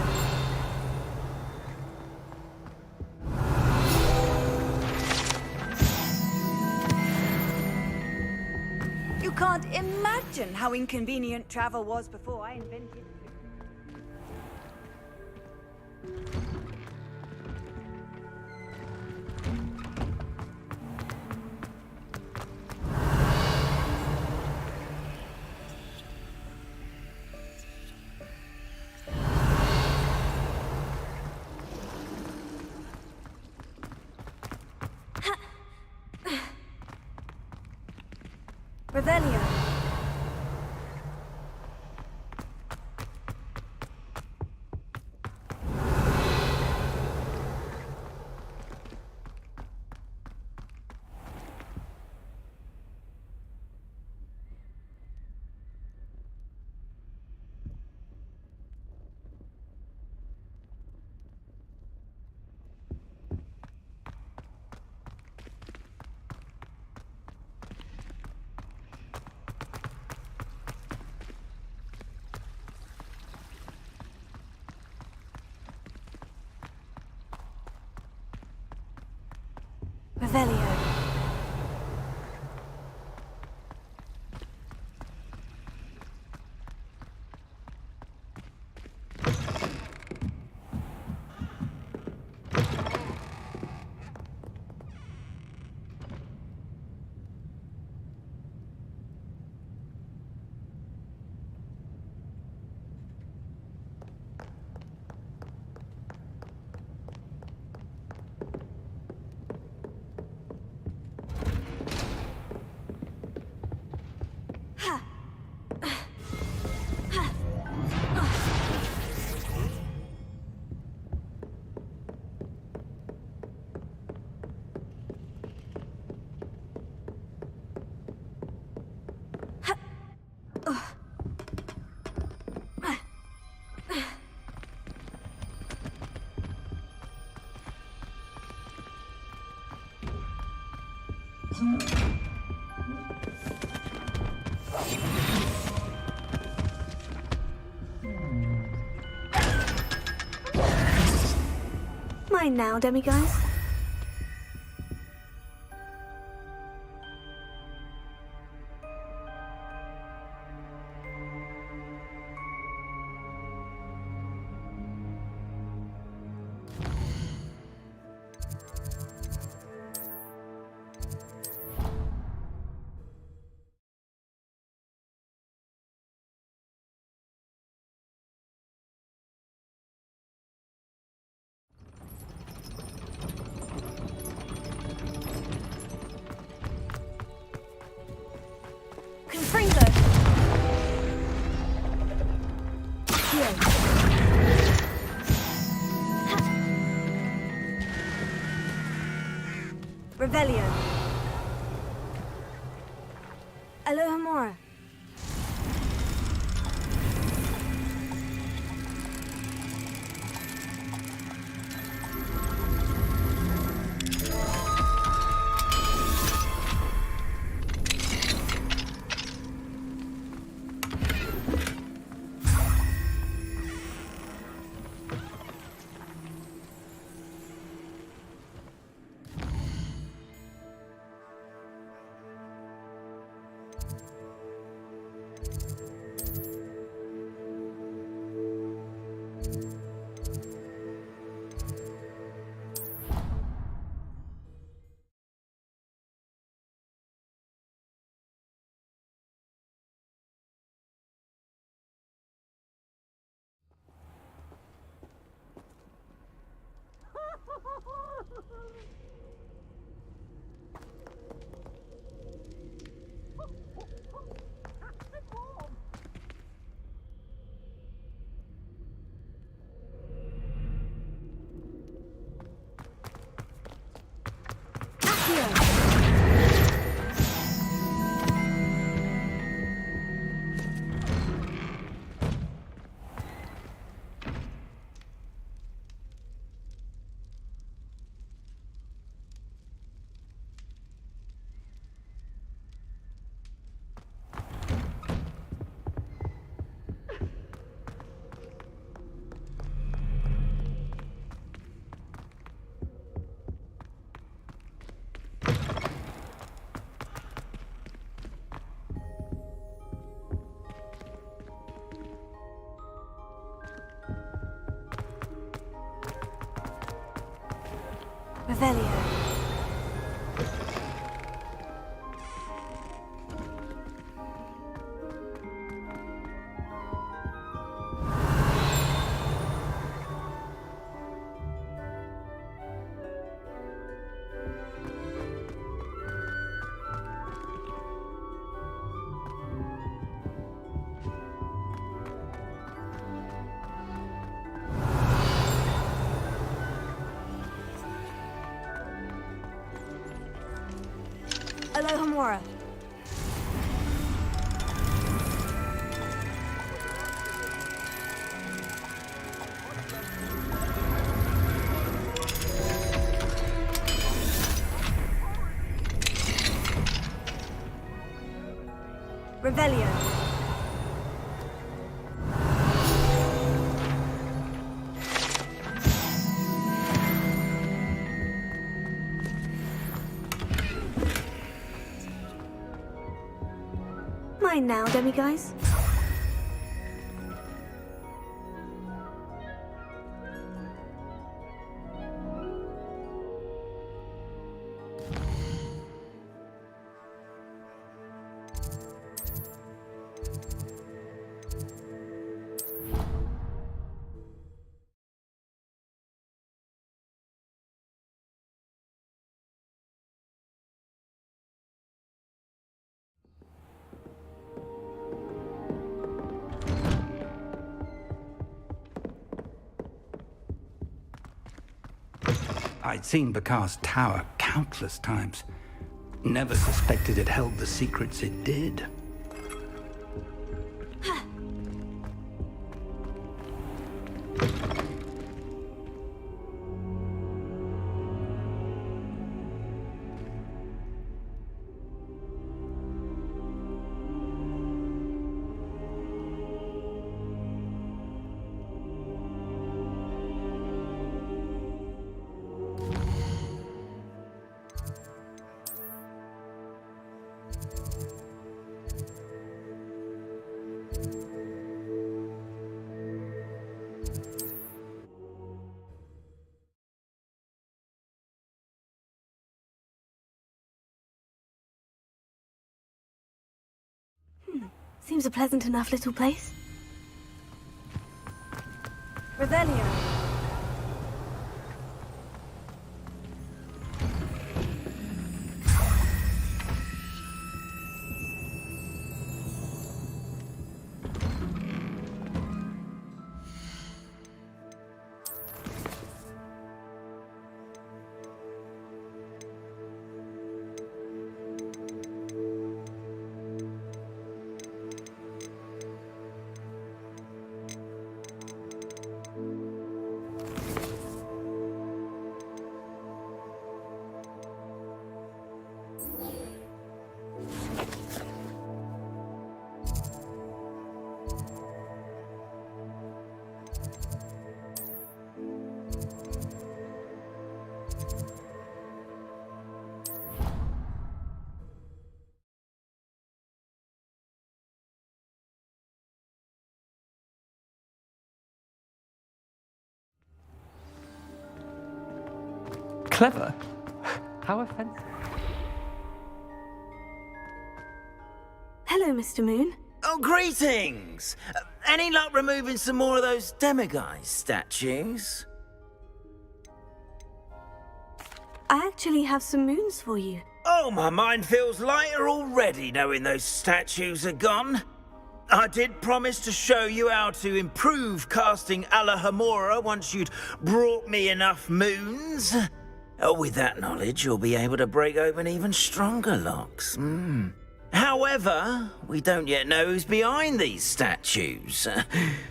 You can't imagine how inconvenient travel was before I invented. Revelio. Revelio. Mine now, demiguise. Confringo. Revelio. Alohomora. Revelio. Alohomora. Revelio. Mine now, demiguys. I'd seen Bakar's tower countless times. Never suspected it held the secrets it did. Seems a pleasant enough little place. Revelio. Clever? How offensive. Hello, Mr. Moon. Oh, greetings! Any luck removing some more of those demiguise statues? I actually have some moons for you. Oh, my mind feels lighter already knowing those statues are gone. I did promise to show you how to improve casting Alohomora once you'd brought me enough moons. With that knowledge, you'll be able to break open even stronger locks. However, we don't yet know who's behind these statues.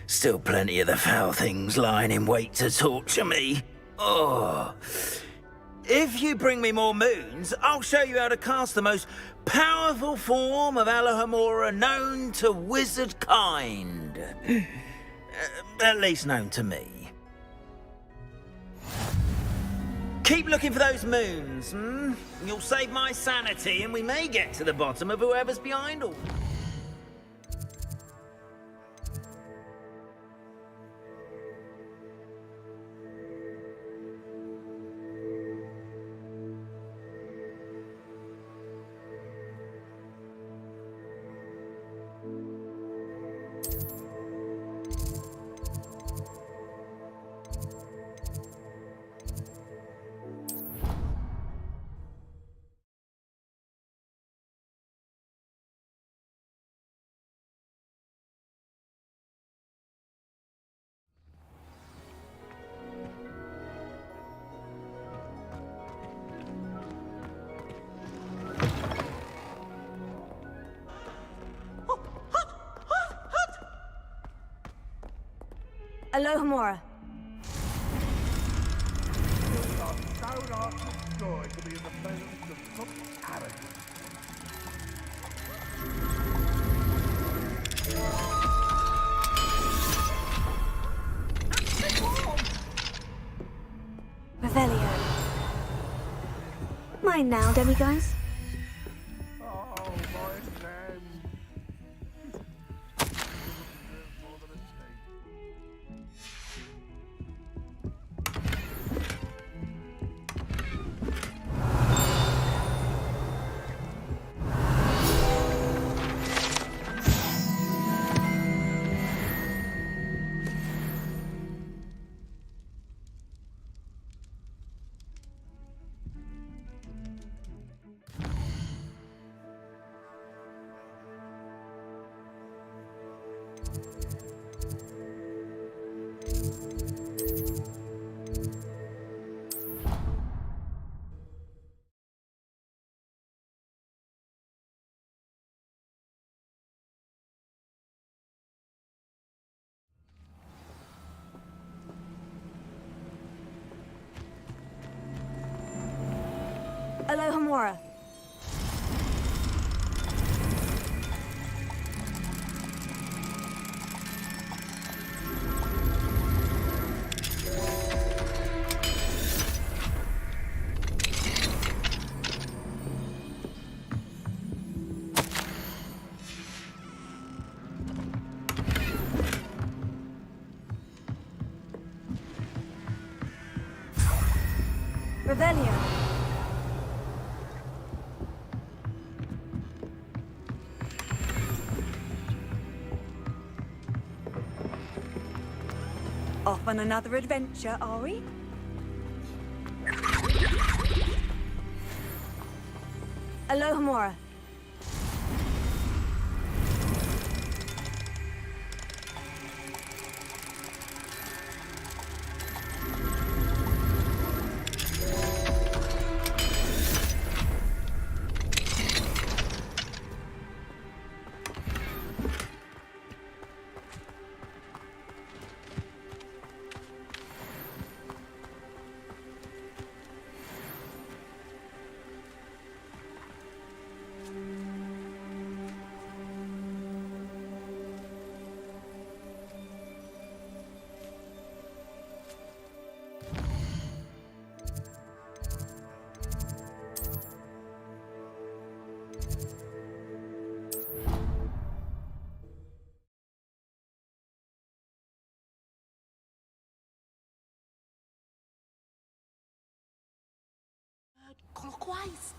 Still plenty of the foul things lying in wait to torture me. Oh. If you bring me more moons, I'll show you how to cast the most powerful form of Alohomora known to wizard kind. At least known to me. Keep looking for those moons, You'll save my sanity and we may get to the bottom of whoever's behind all. Alohomora. Joy to be in the presence of such arrogance. Revelio. Mine now, demiguise. Oh, my friend. Alohomora. Revelio. Off on another adventure, are we? Alohomora. Clockwise.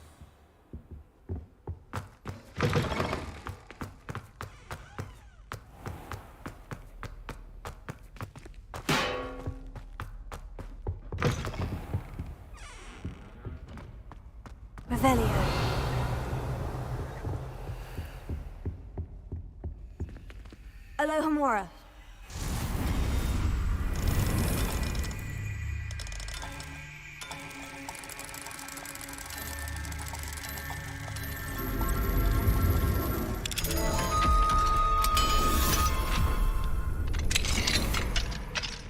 Revelio. Alohomora.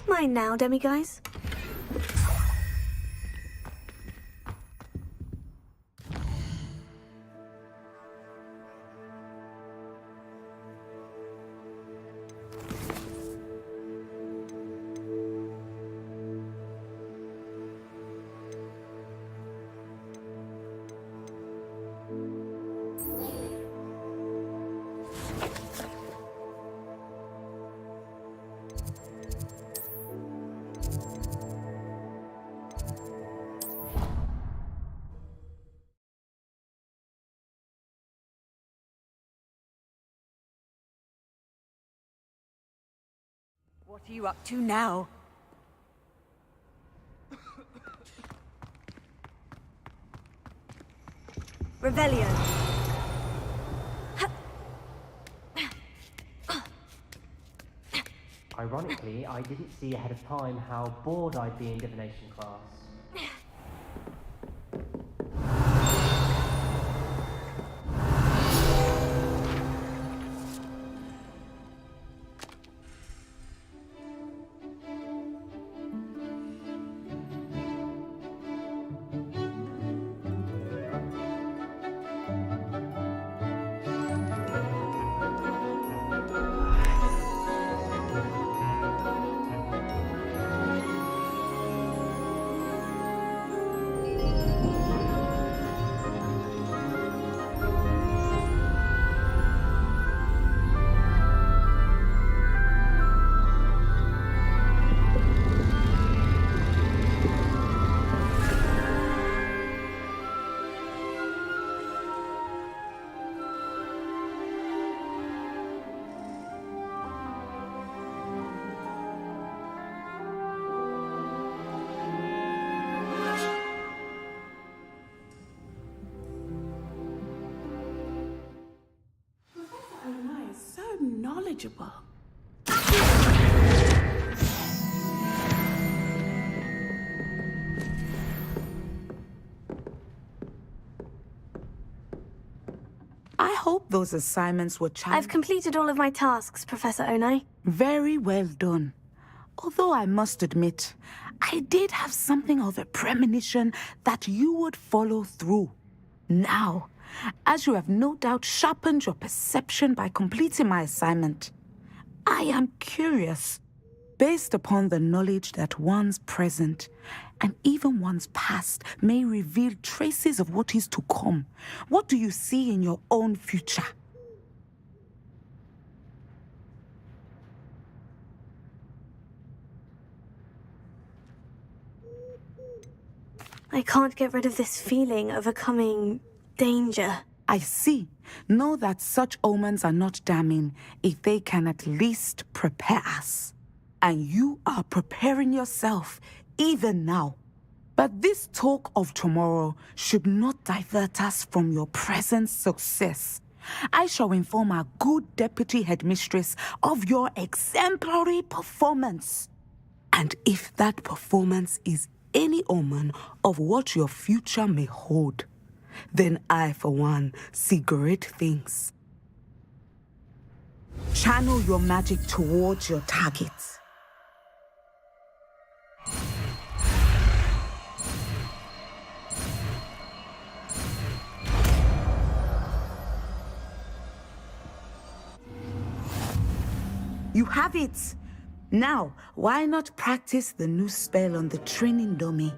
Mine now, demiguise. What are you up to now? Revelio. Ironically, I didn't see ahead of time how bored I'd be in divination class. knowledgeable. I hope those assignments were I've completed all of my tasks, Professor Onai. Very well done. Although I must admit, I did have something of a premonition that you would follow through. Now, as you have no doubt sharpened your perception by completing my assignment, I am curious, based upon the knowledge that one's present and even one's past may reveal traces of what is to come. What do you see in your own future? I can't get rid of this feeling of a coming danger. I see. Know that such omens are not damning if they can at least prepare us. And you are preparing yourself, even now. But this talk of tomorrow should not divert us from your present success. I shall inform our good deputy headmistress of your exemplary performance. And if that performance is any omen of what your future may hold, then I, for one, see great things. Channel your magic towards your targets. You have it! Now, why not practice the new spell on the training dummy?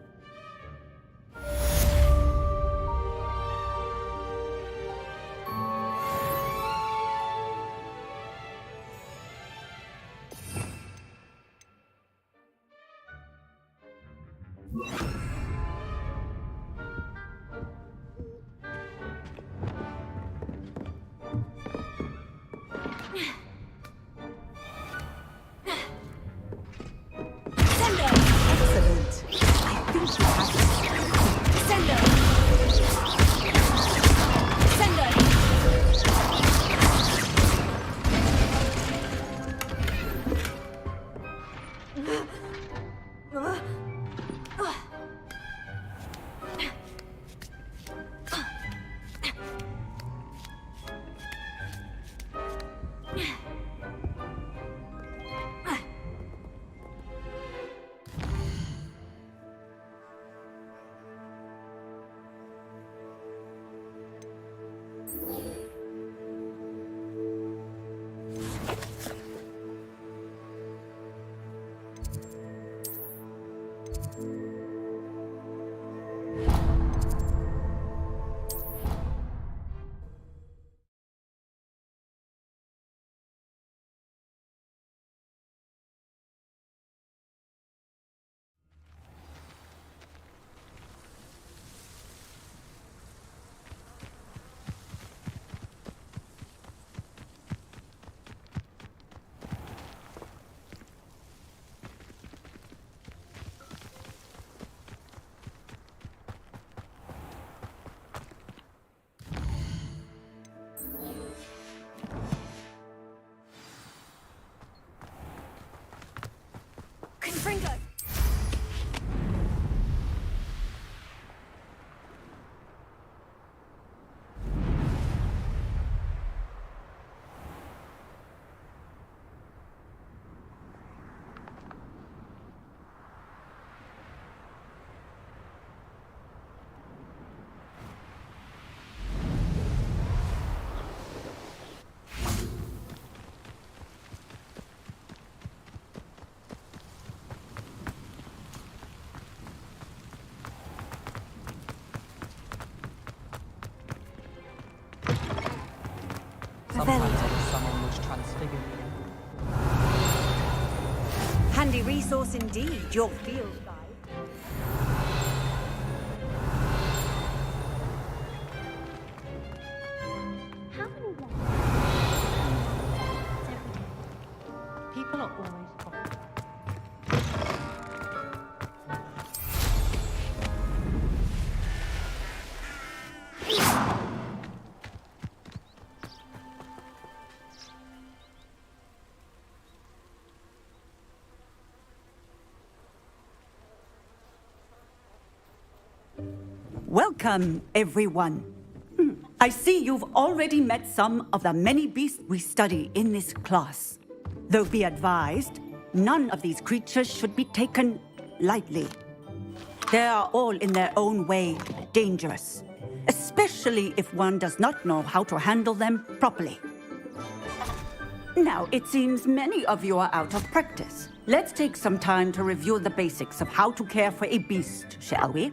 Confringo! Sometimes I wish someone was transfigured me. Handy resource indeed, your field guide. How many People are always Welcome, everyone. I see you've already met some of the many beasts we study in this class. Though be advised, none of these creatures should be taken lightly. They are all in their own way dangerous, especially if one does not know how to handle them properly. Now, it seems many of you are out of practice. Let's take some time to review the basics of how to care for a beast, shall we?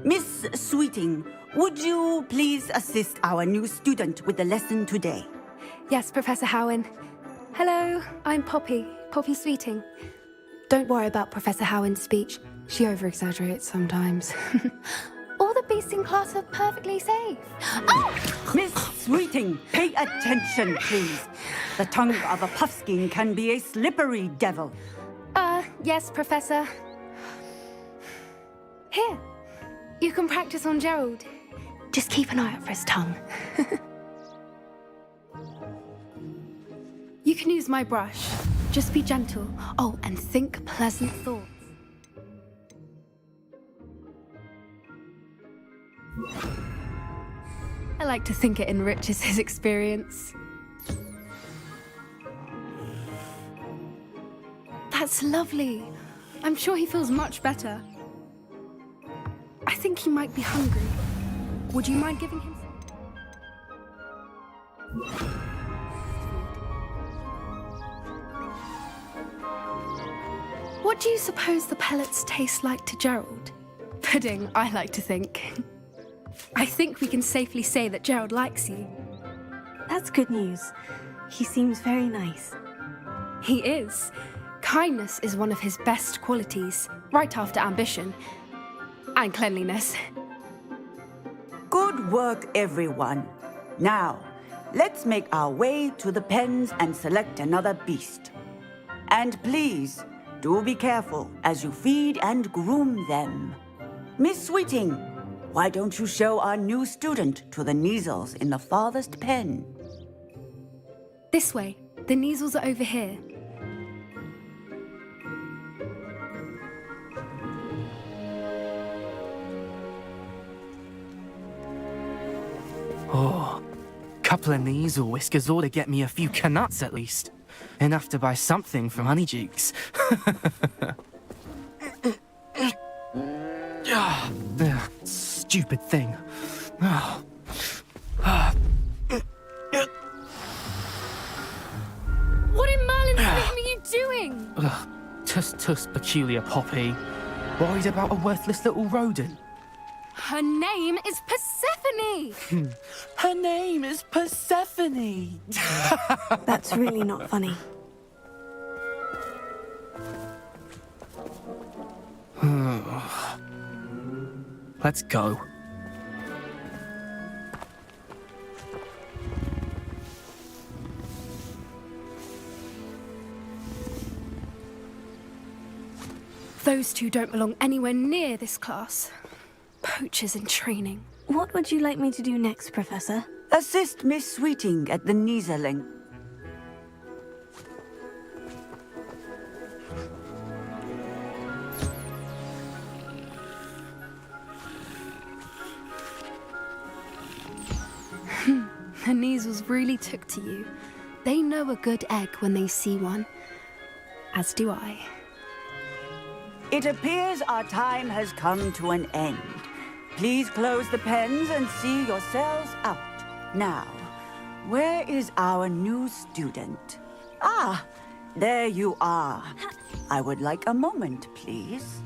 Miss Sweeting, would you please assist our new student with the lesson today? Yes, Professor Howen. Hello, I'm Poppy Sweeting. Don't worry about Professor Howen's speech. She over-exaggerates sometimes. All the beasts in class are perfectly safe. Oh! Miss Sweeting, pay attention, please. The tongue of a puffskein can be a slippery devil. Yes, Professor. Here, you can practice on Gerald. Just keep an eye out for his tongue. You can use my brush. Just be gentle. Oh, and think pleasant thoughts. I like to think it enriches his experience. That's lovely. I'm sure he feels much better. I think he might be hungry. Would you mind giving him some? What do you suppose the pellets taste like to Gerald? Pudding, I like to think. I think we can safely say that Gerald likes you. That's good news. He seems very nice. He is. Kindness is one of his best qualities, right after ambition. And cleanliness. Good work, everyone. Now, let's make our way to the pens and select another beast. And please, do be careful as you feed and groom them. Miss Sweeting, why don't you show our new student to the Neasels in the farthest pen? This way. The Neasels are over here. Oh, couple of Neasel whiskers ought to get me a few canuts at least. Enough to buy something from Honeydukes. Stupid thing. What in Merlin's name are you doing? Tuss, peculiar Poppy. Worried about a worthless little rodent. Her name is Persephone! Her name is Persephone! That's really not funny. Let's go. Those two don't belong anywhere near this class. Poachers in training. What would you like me to do next, Professor? Assist Miss Sweeting at the Neaseling. The Neasels really took to you. They know a good egg when they see one. As do I. It appears our time has come to an end. Please close the pens and see yourselves out. Now, where is our new student? Ah, there you are. I would like a moment, please.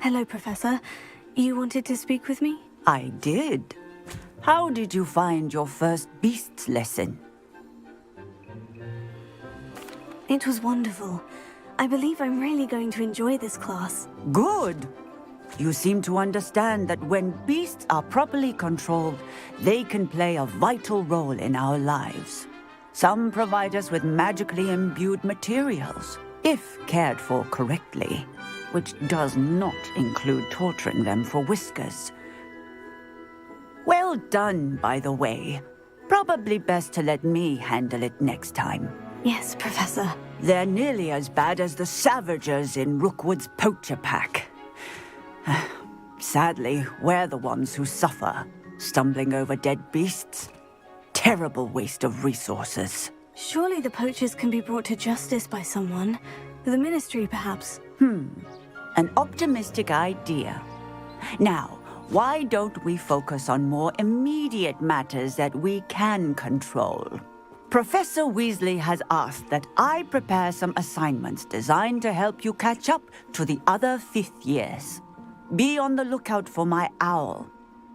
Hello, Professor. You wanted to speak with me? I did. How did you find your first beasts lesson? It was wonderful. I believe I'm really going to enjoy this class. Good. You seem to understand that when beasts are properly controlled, they can play a vital role in our lives. Some provide us with magically imbued materials, if cared for correctly, which does not include torturing them for whiskers. Well done, by the way. Probably best to let me handle it next time. Yes, Professor. They're nearly as bad as the Savagers in Rookwood's poacher pack. Sadly, we're the ones who suffer, stumbling over dead beasts. Terrible waste of resources. Surely the poachers can be brought to justice by someone. The Ministry, perhaps. An optimistic idea. Now, why don't we focus on more immediate matters that we can control? Professor Weasley has asked that I prepare some assignments designed to help you catch up to the other 5th years. Be on the lookout for my owl.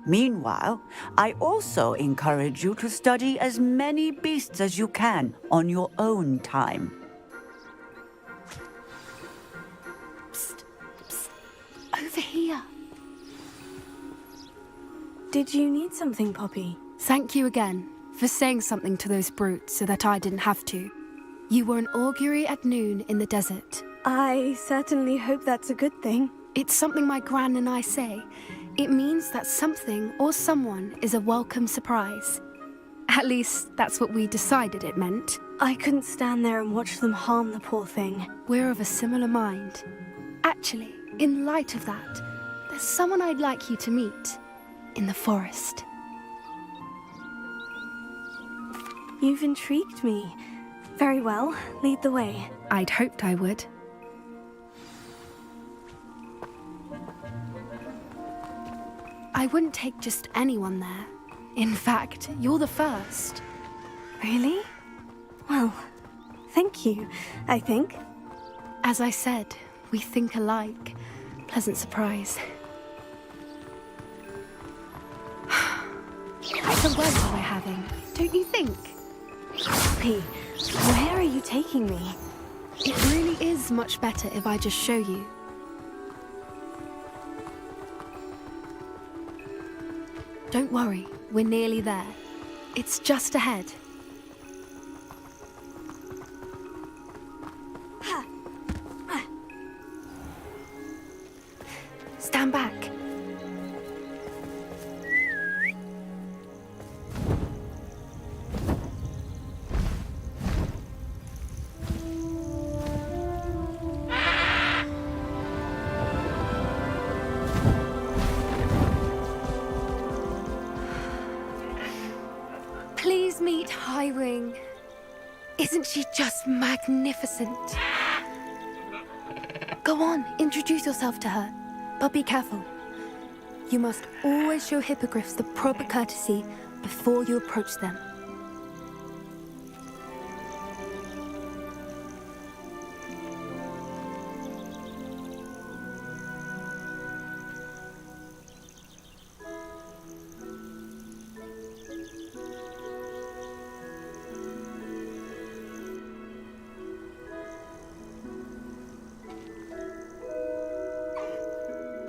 Meanwhile, I also encourage you to study as many beasts as you can on your own time. Psst, psst. Over here. Did you need something, Poppy? Thank you again for saying something to those brutes so that I didn't have to. You were an augury at noon in the desert. I certainly hope that's a good thing. It's something my gran and I say. It means that something or someone is a welcome surprise. At least, that's what we decided it meant. I couldn't stand there and watch them harm the poor thing. We're of a similar mind. Actually, in light of that, there's someone I'd like you to meet in the forest. You've intrigued me. Very well, lead the way. I'd hoped I would. I wouldn't take just anyone there. In fact, you're the first. Really? Well, thank you, I think. As I said, we think alike. Pleasant surprise. It's a weather we're having, don't you think? Poppy, where are you taking me? It really is much better if I just show you. Don't worry, we're nearly there. It's just ahead. Stand back. Please meet Highwing. Isn't she just magnificent? Go on, introduce yourself to her. But be careful. You must always show hippogriffs the proper courtesy before you approach them.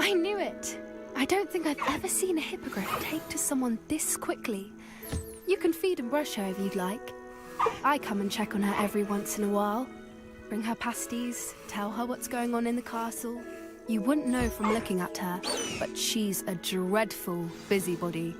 I knew it! I don't think I've ever seen a hippogriff take to someone this quickly. You can feed and brush her if you'd like. I come and check on her every once in a while. Bring her pasties, tell her what's going on in the castle. You wouldn't know from looking at her, but she's a dreadful busybody.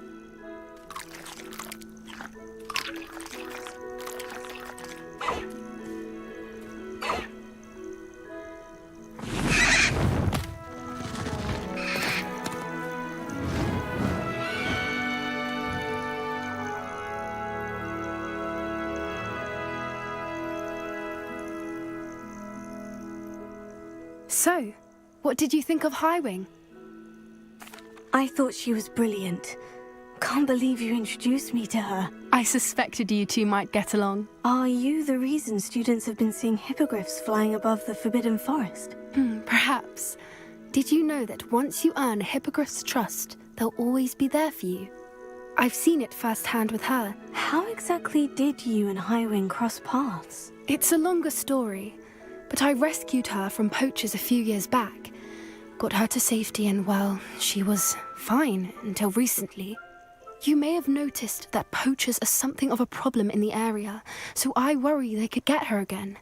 So, what did you think of Highwing? I thought she was brilliant. Can't believe you introduced me to her. I suspected you two might get along. Are you the reason students have been seeing hippogriffs flying above the Forbidden Forest? Perhaps. Did you know that once you earn a hippogriff's trust, they'll always be there for you? I've seen it firsthand with her. How exactly did you and Highwing cross paths? It's a longer story, but I rescued her from poachers a few years back. got her to safety, and well, she was fine until recently. You may have noticed that poachers are something of a problem in the area, so I worry they could get her again.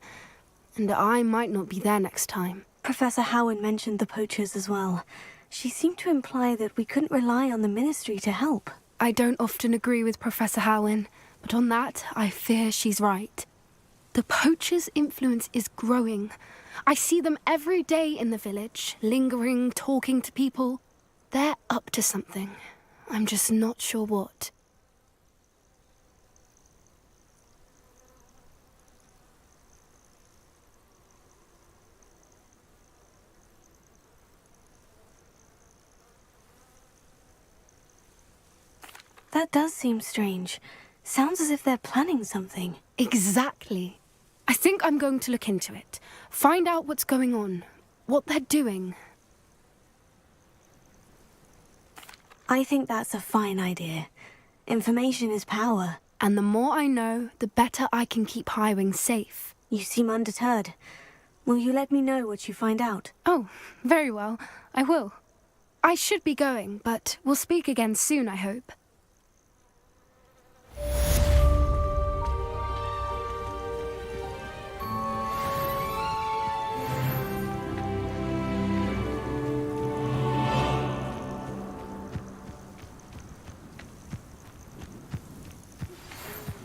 And I might not be there next time. Professor Howard mentioned the poachers as well. She seemed to imply that we couldn't rely on the Ministry to help. I don't often agree with Professor Howin, but on that, I fear she's right. The poachers' influence is growing. I see them every day in the village, lingering, talking to people. They're up to something. I'm just not sure what. That does seem strange. Sounds as if they're planning something. Exactly. I think I'm going to look into it. Find out what's going on. What they're doing. I think that's a fine idea. Information is power. And the more I know, the better I can keep Highwing safe. You seem undeterred. Will you let me know what you find out? Oh, very well. I will. I should be going, but we'll speak again soon, I hope.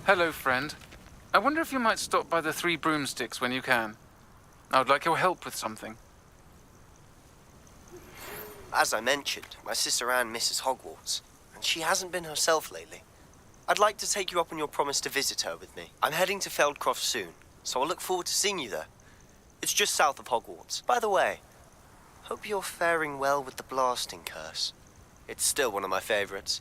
Hello, friend. I wonder if you might stop by the Three Broomsticks when you can. I would like your help with something. As I mentioned, my sister Anne misses Hogwarts, and she hasn't been herself lately. I'd like to take you up on your promise to visit her with me. I'm heading to Feldcroft soon, so I'll look forward to seeing you there. It's just south of Hogwarts. By the way, hope you're faring well with the blasting curse. It's still one of my favorites.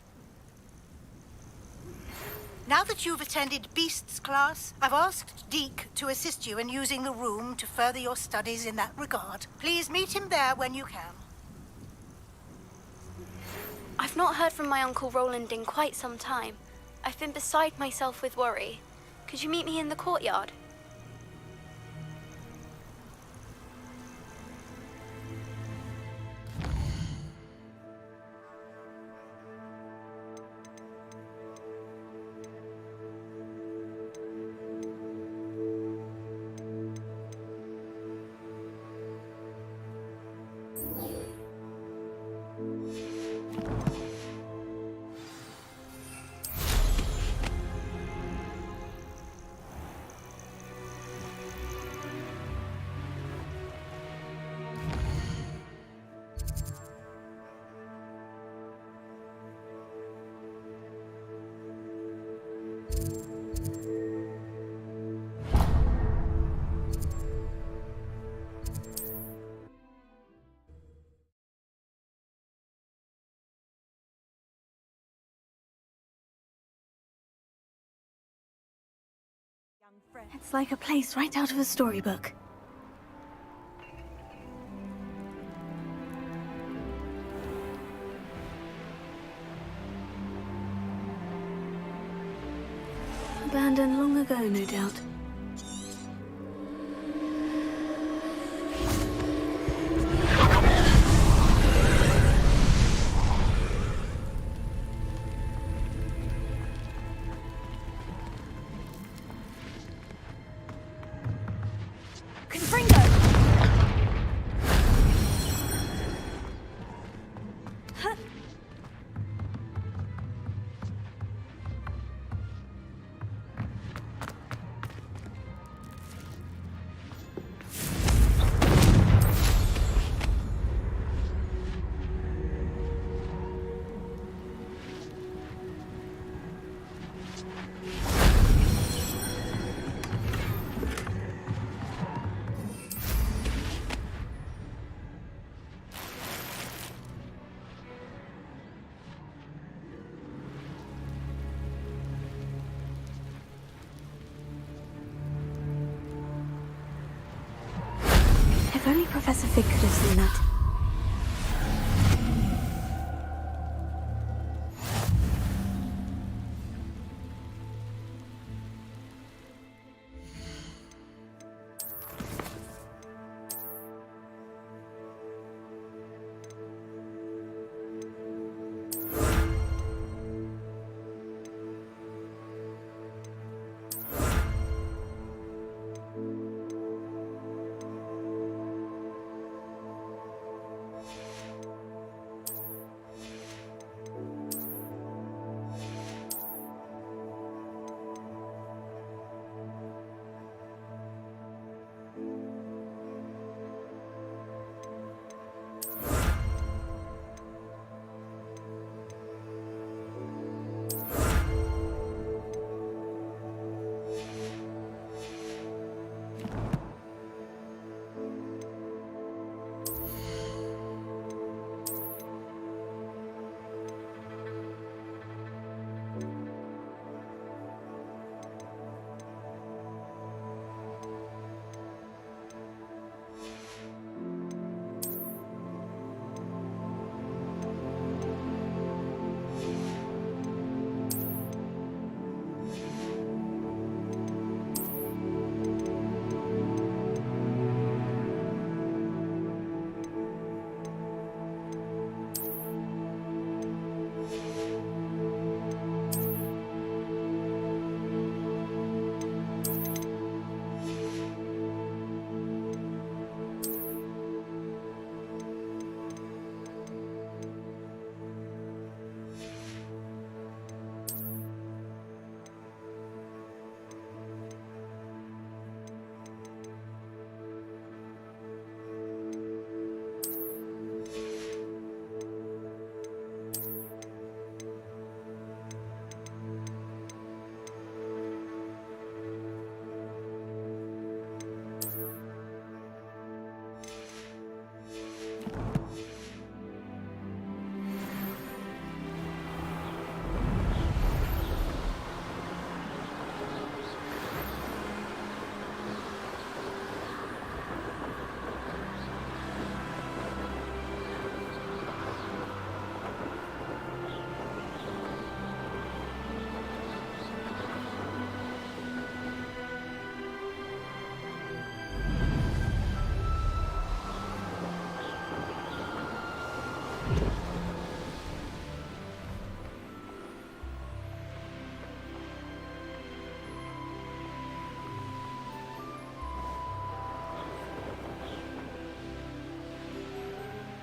Now that you've attended Beasts class, I've asked Deke to assist you in using the room to further your studies in that regard. Please meet him there when you can. I've not heard from my Uncle Roland in quite some time. I've been beside myself with worry. Could you meet me in the courtyard? It's like a place right out of a storybook. Abandoned long ago, no doubt. If only Professor Fig could have seen that.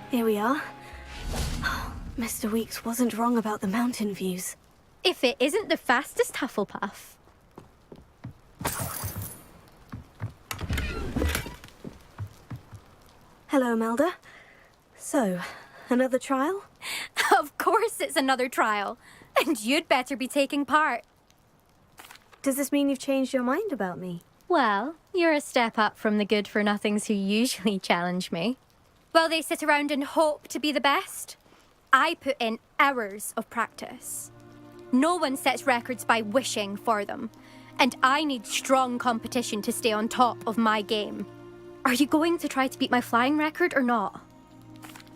Here we are. Mr. Weeks wasn't wrong about the mountain views. If it isn't the fastest Hufflepuff. Hello, Melda. So, another trial? Of course it's another trial. And you'd better be taking part. Does this mean you've changed your mind about me? Well, you're a step up from the good-for-nothings who usually challenge me. While they sit around and hope to be the best, I put in hours of practice. No one sets records by wishing for them, and I need strong competition to stay on top of my game. Are you going to try to beat my flying record or not?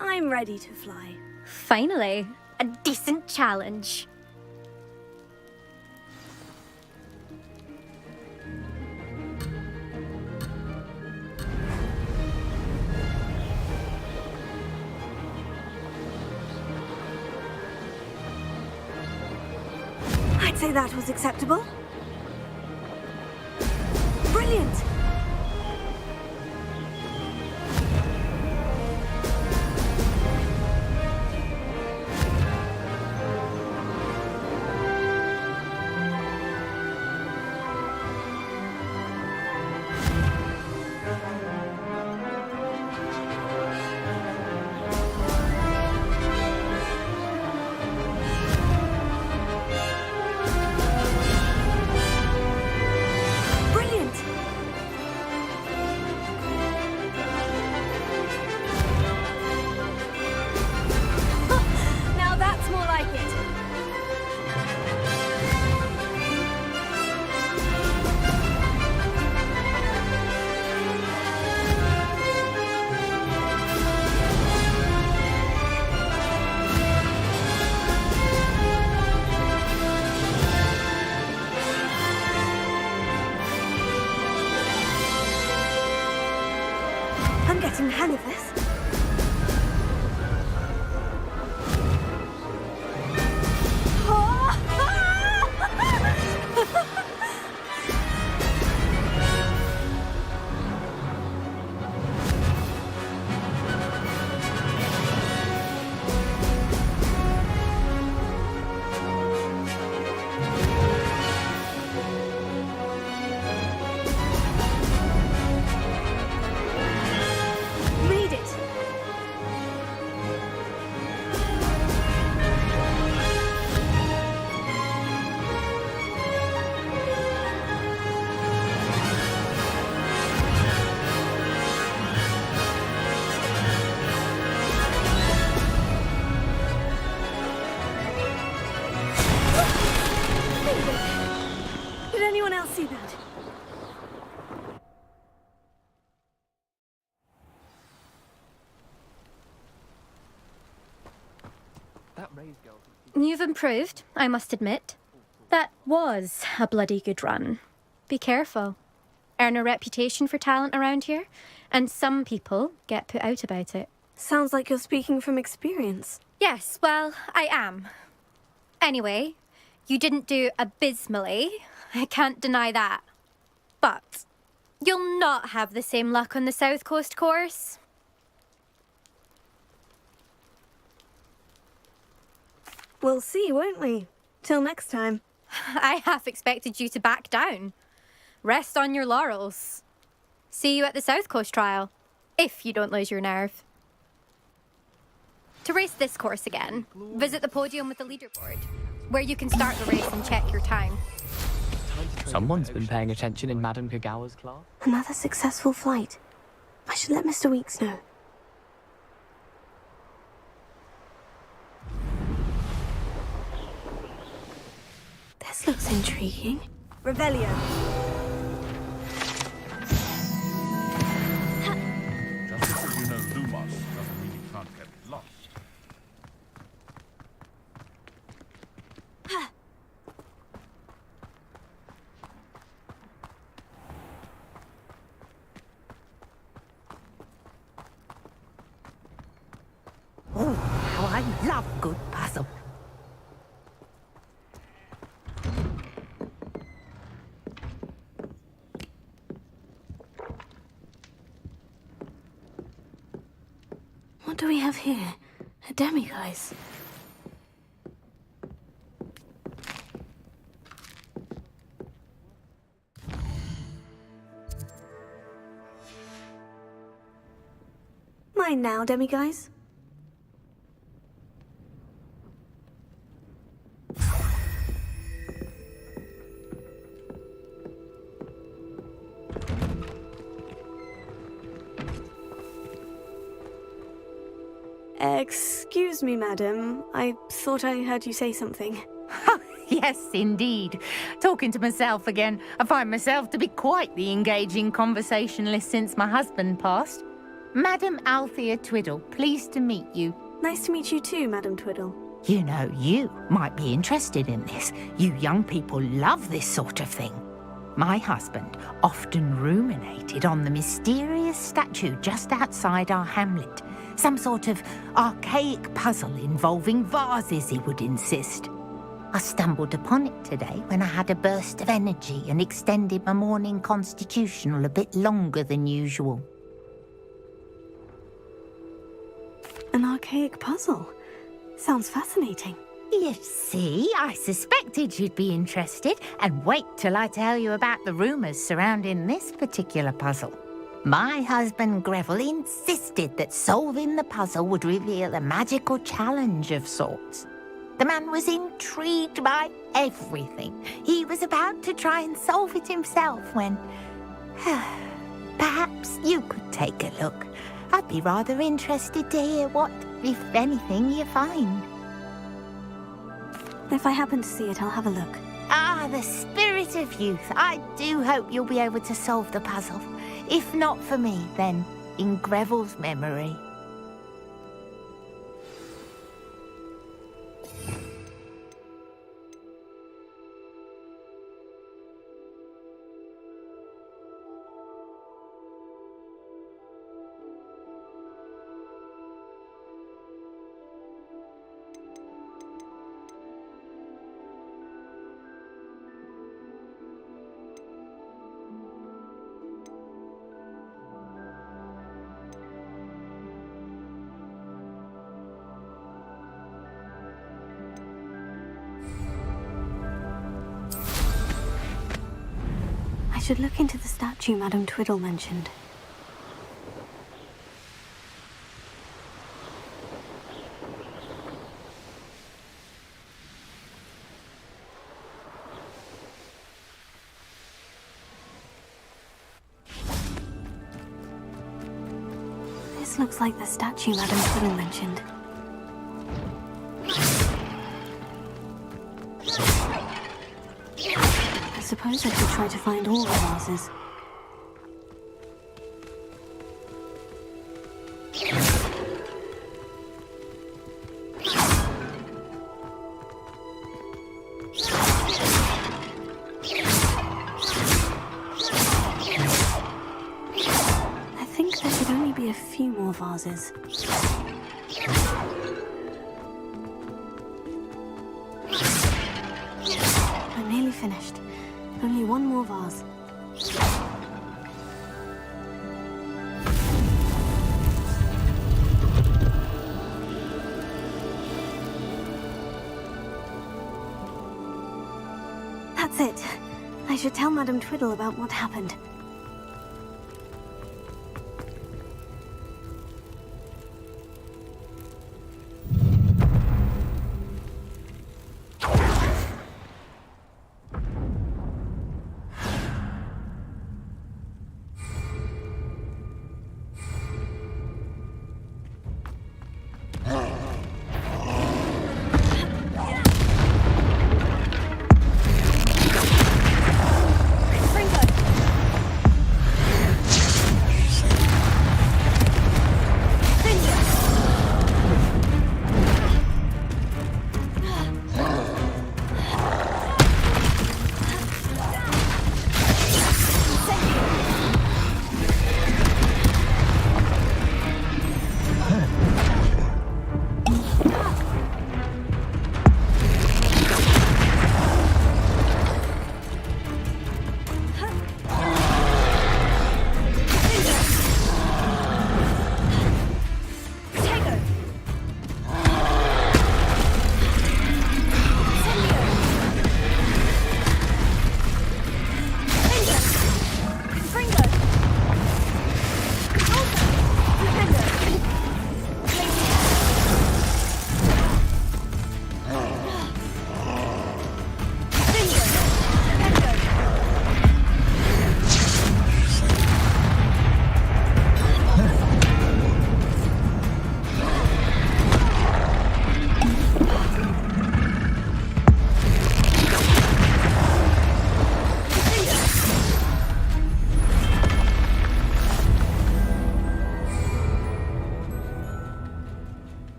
I'm ready to fly. Finally, a decent challenge. I'd say that was acceptable. Brilliant! Now that's more like it. I'm getting the hang of this. Made it! Did anyone else see that? You've improved, I must admit. That was a bloody good run. Be careful. Earn a reputation for talent around here, and some people get put out about it. Sounds like you're speaking from experience. Yes, well, I am. Anyway, you didn't do abysmally. I can't deny that. But you'll not have the same luck on the South Coast course. We'll see, won't we? Till next time. I half expected you to back down. Rest on your laurels. See you at the South Coast trial, if you don't lose your nerve. To race this course again, visit the podium with the leaderboard, where you can start the race and check your time. Someone's been paying attention in Madame Kagawa's class. Another successful flight. I should let Mr. Weeks know. This looks intriguing. Revelio. Just because you know Lumos doesn't mean you can't get lost. Oh, how I love good puzzle. What do we have here? A demiguise. Mine now, demiguise. Excuse me, madam. I thought I heard you say something. Yes, indeed. Talking to myself again. I find myself to be quite the engaging conversationalist since my husband passed. Madam Althea Twiddle, pleased to meet you. Nice to meet you too, Madam Twiddle. You know, you might be interested in this. You young people love this sort of thing. My husband often ruminated on the mysterious statue just outside our hamlet. Some sort of archaic puzzle involving vases, he would insist. I stumbled upon it today when I had a burst of energy and extended my morning constitutional a bit longer than usual. An archaic puzzle? Sounds fascinating. You see, I suspected you'd be interested, and wait till I tell you about the rumours surrounding this particular puzzle. My husband Greville insisted that solving the puzzle would reveal a magical challenge of sorts. The man was intrigued by everything. He was about to try and solve it himself when... Perhaps you could take a look. I'd be rather interested to hear what, if anything, you find. If I happen to see it, I'll have a look. Ah, the spirit of youth. I do hope you'll be able to solve the puzzle. If not for me, then in Greville's memory. I should look into the statue Madam Twiddle mentioned. This looks like the statue Madam Twiddle mentioned. I suppose I could try to find all the vases. I think there should only be a few more vases. I'm nearly finished. Only one more vase. That's it. I should tell Madam Twiddle about what happened.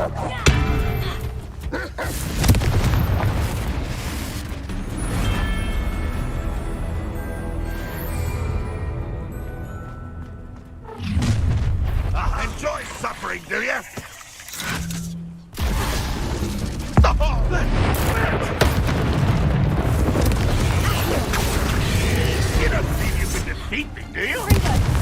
Enjoy suffering, do you? You don't believe you can defeat me, do you?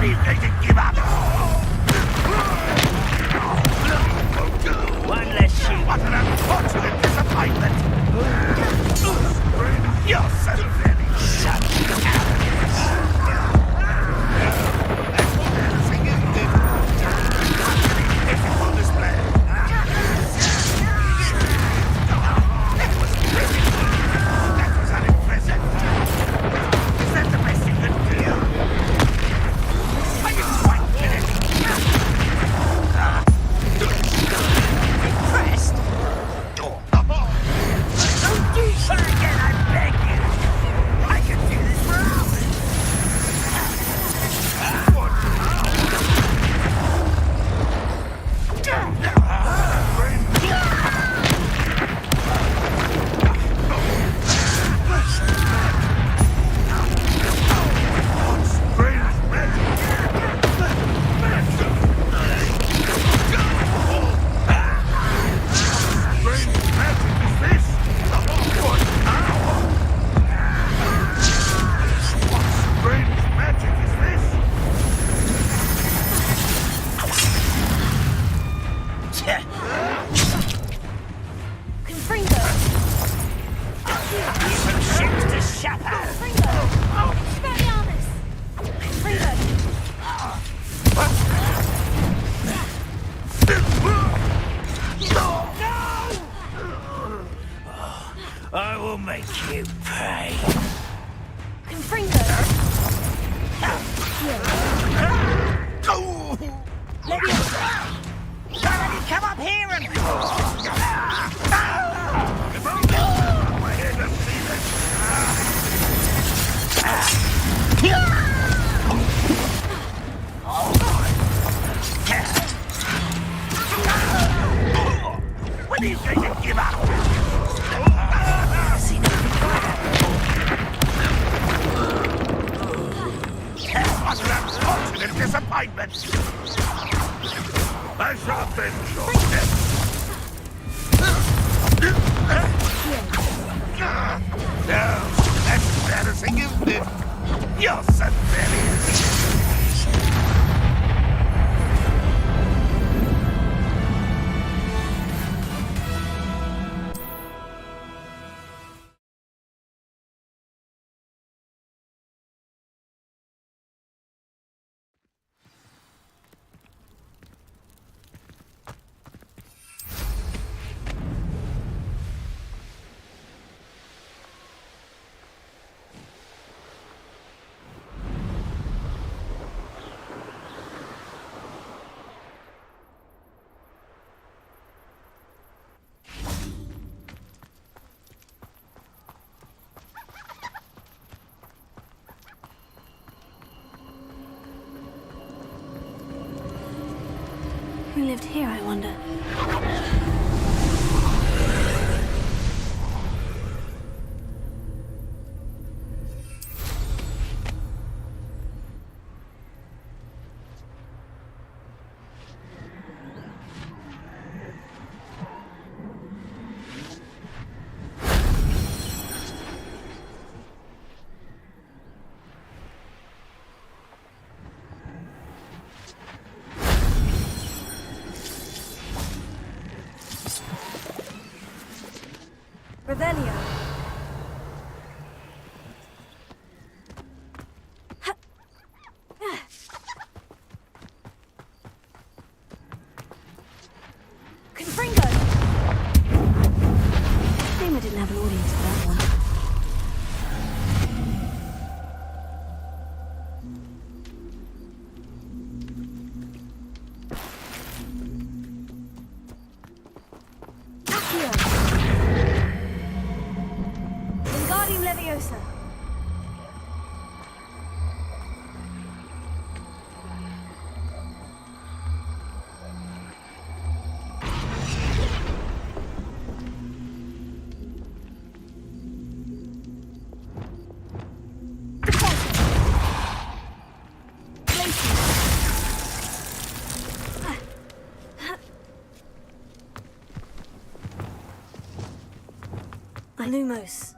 When are you going to give up? One less shoot. What an unfortunate disappointment! You're so very shut I will make you pay. Come up here and... When are you going to give up? What an unfortunate disappointment! I shall avenge your death! No, that's embarrassing, isn't it? You're so very... Who lived here, I wonder? Revelio. Confringo! Shame I didn't have an audience for that one. Wingardium Leviosa. Lumos.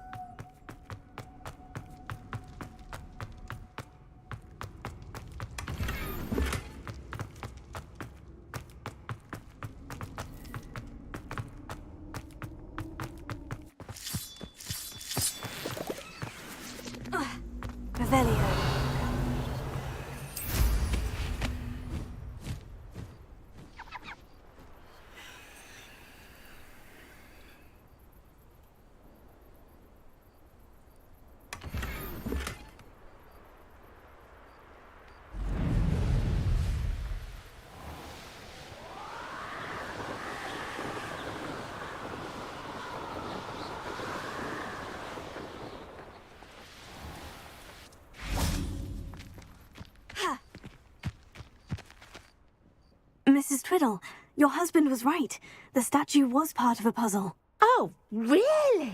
Mrs. Twiddle, your husband was right. The statue was part of a puzzle. Oh, really?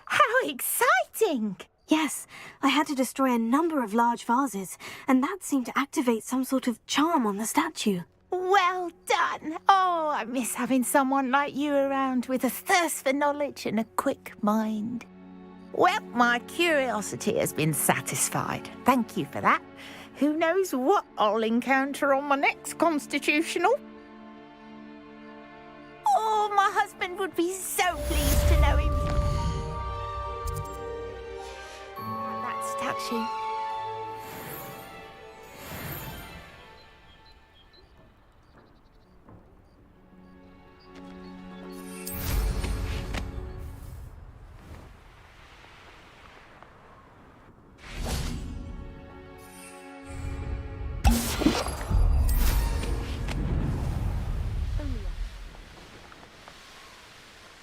How exciting! Yes, I had to destroy a number of large vases, and that seemed to activate some sort of charm on the statue. Well done. Oh, I miss having someone like you around with a thirst for knowledge and a quick mind. Well, my curiosity has been satisfied. Thank you for that. Who knows what I'll encounter on my next constitutional? Oh, my husband would be so pleased to know him. That statue.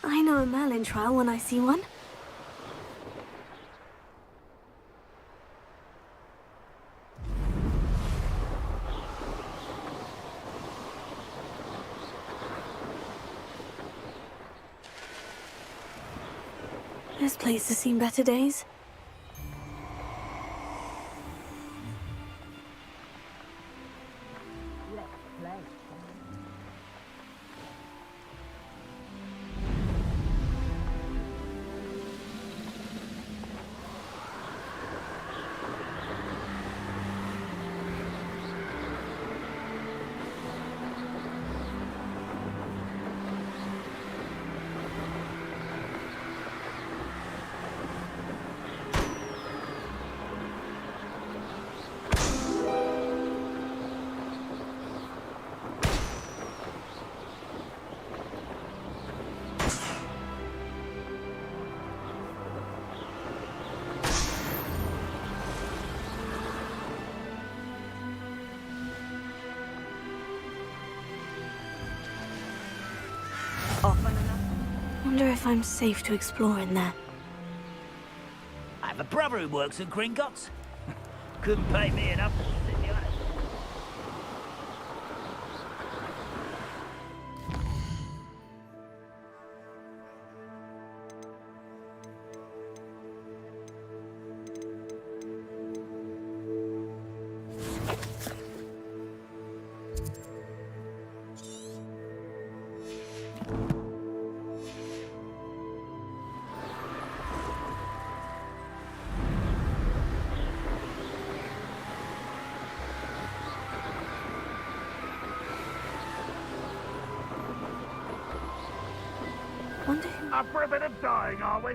I know a Merlin trial when I see one. This place has seen better days. Wonder if I'm safe to explore in there. I have a brother who works at Gringotts. Couldn't pay me enough to sit behind. Wonder who... Up for a bit of dying, are we?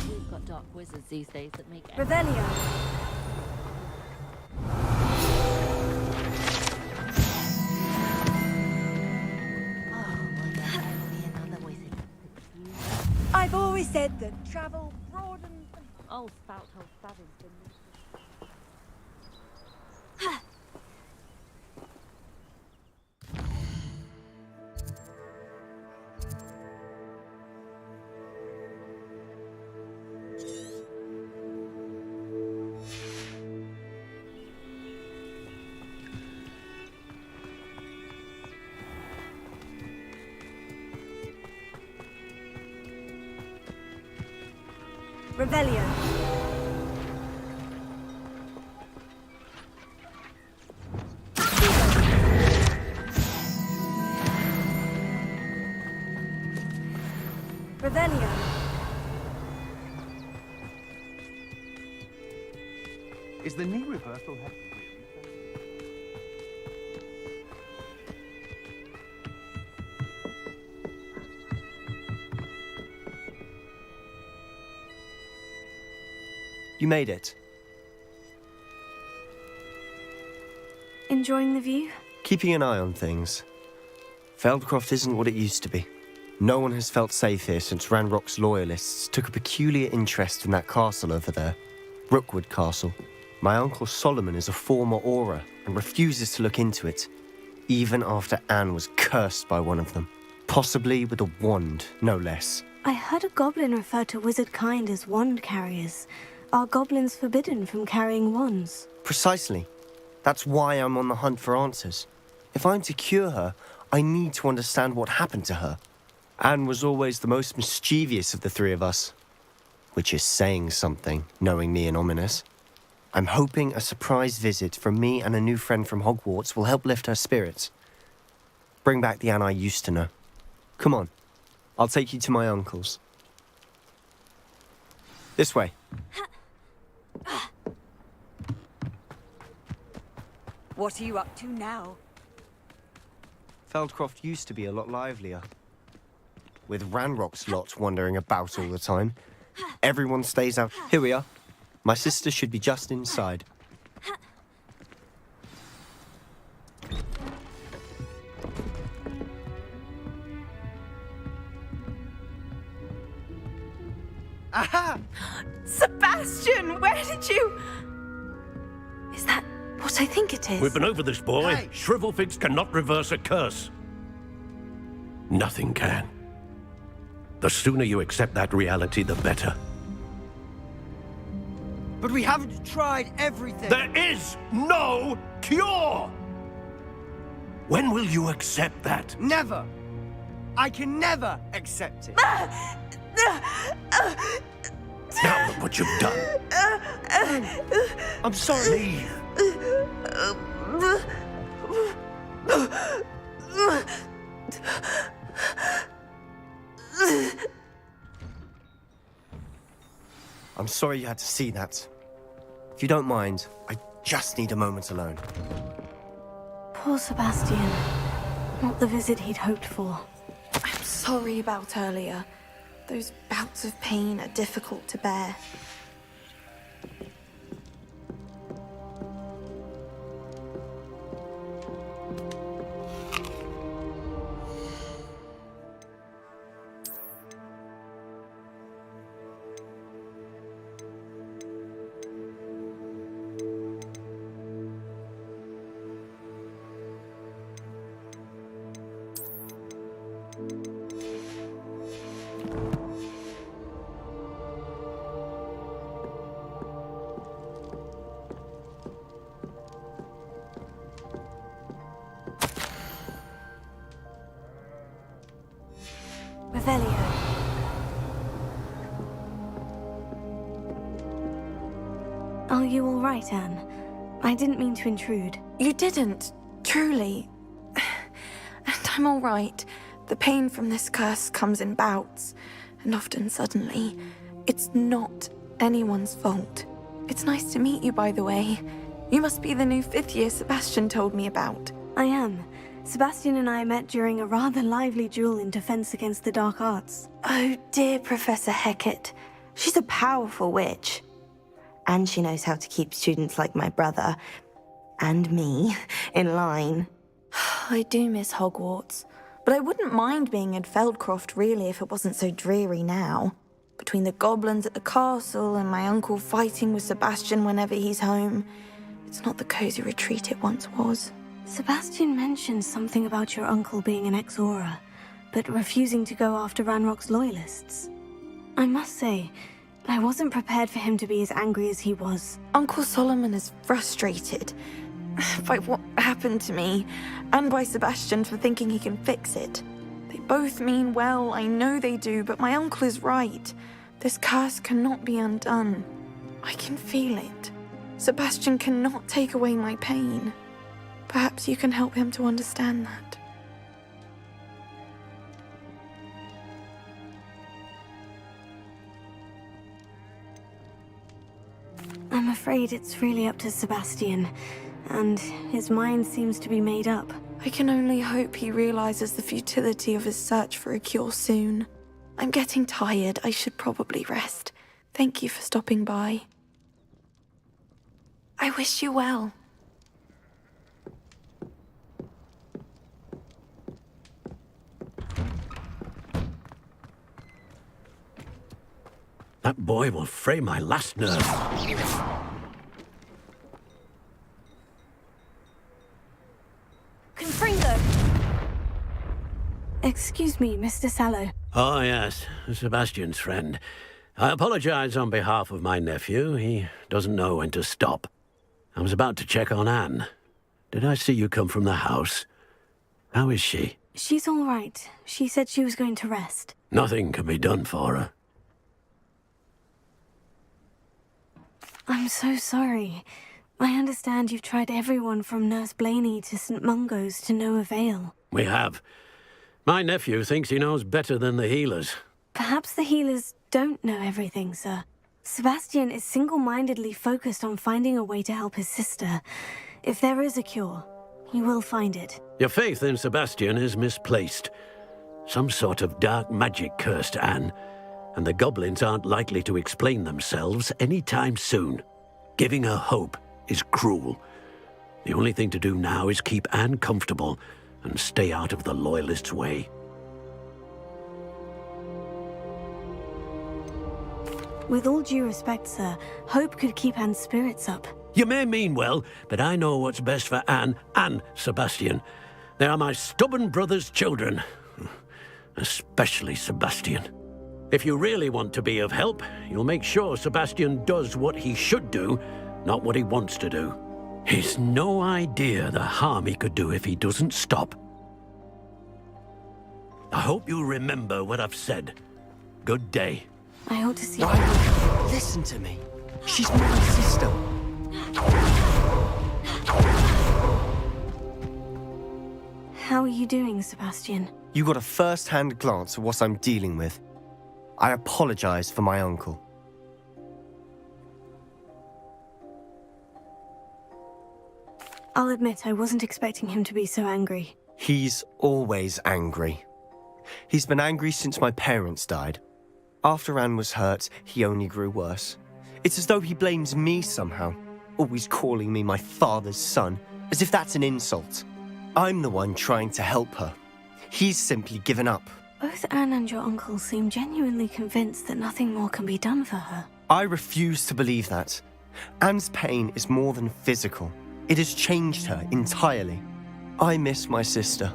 We've got dark wizards these days that make... Revelio. I've always said that travel broadens... Oh, spout whole stabbing. Revelio. Revelio. Is the knee reversal happening? You made it. Enjoying the view? Keeping an eye on things. Feldcroft isn't what it used to be. No one has felt safe here since Ranrock's loyalists took a peculiar interest in that castle over there. Rookwood Castle. My uncle Solomon is a former Auror and refuses to look into it, even after Anne was cursed by one of them. Possibly with a wand, no less. I heard a goblin refer to wizard kind as wand carriers. Are goblins forbidden from carrying wands? Precisely. That's why I'm on the hunt for answers. If I'm to cure her, I need to understand what happened to her. Anne was always the most mischievous of the three of us, which is saying something, knowing me and Ominous. I'm hoping a surprise visit from me and a new friend from Hogwarts will help lift her spirits. Bring back the Anne I used to know. Come on, I'll take you to my uncle's. This way. What are you up to now? Feldcroft used to be a lot livelier. With Ranrock's lot wandering about all the time. Everyone stays out. Here we are. My sister should be just inside. Aha! Sebastian, where did you... Is that what I think it is? We've been over this, boy. Hey. Shrivelfigs cannot reverse a curse. Nothing can. The sooner you accept that reality, the better. But we haven't tried everything. There is no cure! When will you accept that? Never. I can never accept it. Now look what you've done. I'm sorry. I'm sorry you had to see that. If you don't mind, I just need a moment alone. Poor Sebastian. Not the visit he'd hoped for. I'm sorry about earlier. Those bouts of pain are difficult to bear. Revelio. Are you all right, Anne? I didn't mean to intrude. You didn't, truly. And I'm all right. The pain from this curse comes in bouts, and often suddenly. It's not anyone's fault. It's nice to meet you, by the way. You must be the new 5th year Sebastian told me about. I am. Sebastian and I met during a rather lively duel in defense against the dark arts. Oh, dear Professor Hecat. She's a powerful witch. And she knows how to keep students like my brother, and me, in line. I do miss Hogwarts, but I wouldn't mind being in Feldcroft, really, if it wasn't so dreary now. Between the goblins at the castle and my uncle fighting with Sebastian whenever he's home, it's not the cozy retreat it once was. Sebastian mentioned something about your uncle being an ex-Auror, but refusing to go after Ranrock's loyalists. I must say, I wasn't prepared for him to be as angry as he was. Uncle Solomon is frustrated by what happened to me, and by Sebastian for thinking he can fix it. They both mean well, I know they do, but my uncle is right. This curse cannot be undone. I can feel it. Sebastian cannot take away my pain. Perhaps you can help him to understand that. I'm afraid it's really up to Sebastian, and his mind seems to be made up. I can only hope he realizes the futility of his search for a cure soon. I'm getting tired. I should probably rest. Thank you for stopping by. I wish you well. That boy will fray my last nerve. Confringo! Excuse me, Mr. Sallow. Oh, yes, Sebastian's friend. I apologize on behalf of my nephew. He doesn't know when to stop. I was about to check on Anne. Did I see you come from the house? How is she? She's all right. She said she was going to rest. Nothing can be done for her. I'm so sorry. I understand you've tried everyone from Nurse Blaney to St. Mungo's to no avail. We have. My nephew thinks he knows better than the healers. Perhaps the healers don't know everything, sir. Sebastian is single-mindedly focused on finding a way to help his sister. If there is a cure, he will find it. Your faith in Sebastian is misplaced. Some sort of dark magic cursed Anne, and the goblins aren't likely to explain themselves anytime soon. Giving her hope is cruel. The only thing to do now is keep Anne comfortable and stay out of the Loyalists' way. With all due respect, sir, hope could keep Anne's spirits up. You may mean well, but I know what's best for Anne and Sebastian. They are my stubborn brother's children. Especially Sebastian. If you really want to be of help, you'll make sure Sebastian does what he should do, not what he wants to do. He's no idea the harm he could do if he doesn't stop. I hope you remember what I've said. Good day. I ought to see Why? Listen to me. She's my sister. How are you doing, Sebastian? You got a first-hand glance at what I'm dealing with. I apologize for my uncle. I'll admit I wasn't expecting him to be so angry. He's always angry. He's been angry since my parents died. After Anne was hurt, he only grew worse. It's as though he blames me somehow, always calling me my father's son, as if that's an insult. I'm the one trying to help her. He's simply given up. Both Anne and your uncle seem genuinely convinced that nothing more can be done for her. I refuse to believe that. Anne's pain is more than physical. It has changed her entirely. I miss my sister.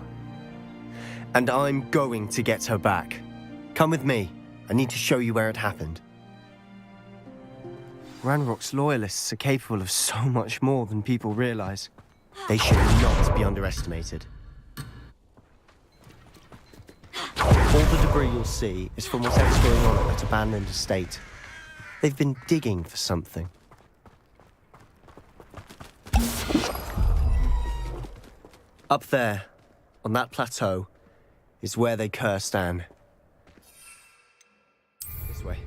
And I'm going to get her back. Come with me. I need to show you where it happened. Ranrock's Loyalists are capable of so much more than people realize. They should not be underestimated. All the debris you'll see is from whatever's going on at that abandoned estate. They've been digging for something. Up there, on that plateau, is where they cursed Anne. This way.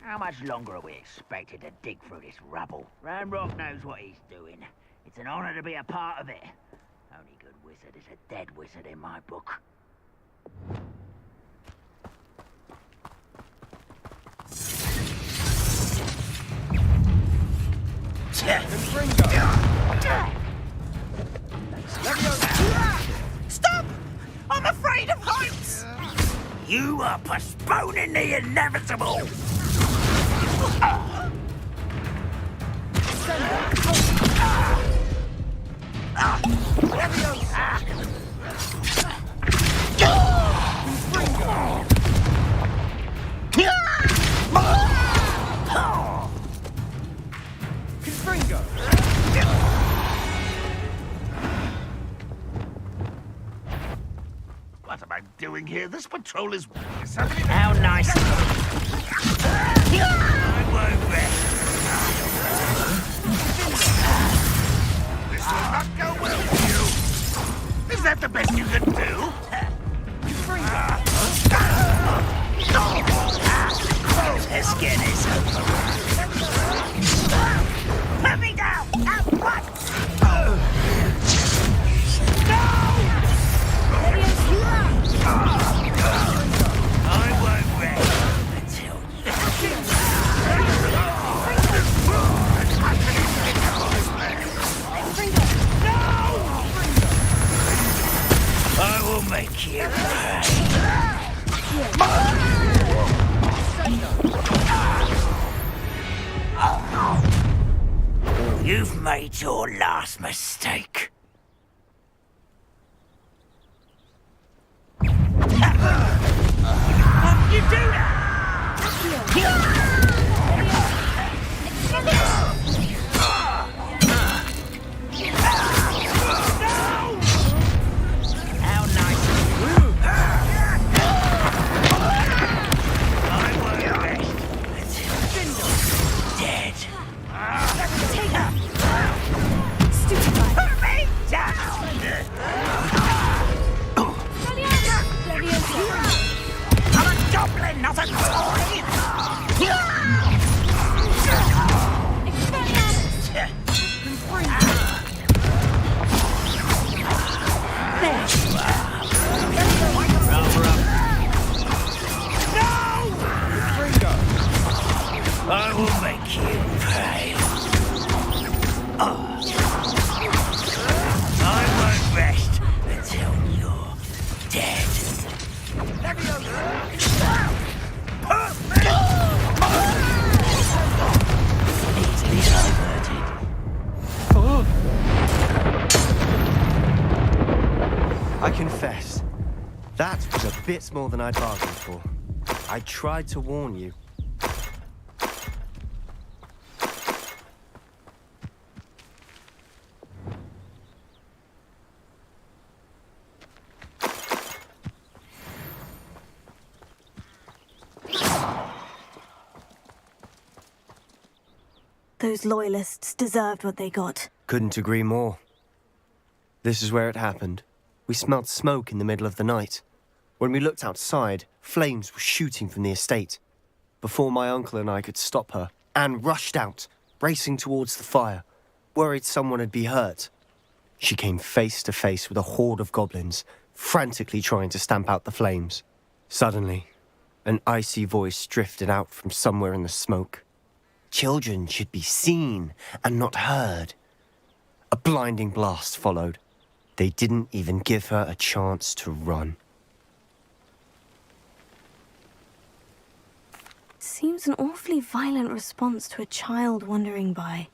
How much longer are we expected to dig through this rubble? Ranrock knows what he's doing. It's an honor to be a part of it. Only good wizard is a dead wizard in my book. Stop! I'm afraid of heights! You are postponing the inevitable! What am I doing here? This patrol is... How nice. I won't rest. This will not go well with you. Is that the best you can do? Let's get this over. Put me down at once! I won't rest until I will make you pay. You've made your last mistake. will make you pay. Oh. I won't rest until you're dead. Easily diverted. I confess, that was a bit more than I'd bargained for. I tried to warn you. Those loyalists deserved what they got. Couldn't agree more. This is where it happened. We smelled smoke in the middle of the night. When we looked outside, flames were shooting from the estate. Before my uncle and I could stop her, Anne rushed out, racing towards the fire, worried someone had been hurt. She came face to face with a horde of goblins, frantically trying to stamp out the flames. Suddenly, an icy voice drifted out from somewhere in the smoke. Children should be seen and not heard. A blinding blast followed. They didn't even give her a chance to run. Seems an awfully violent response to a child wandering by.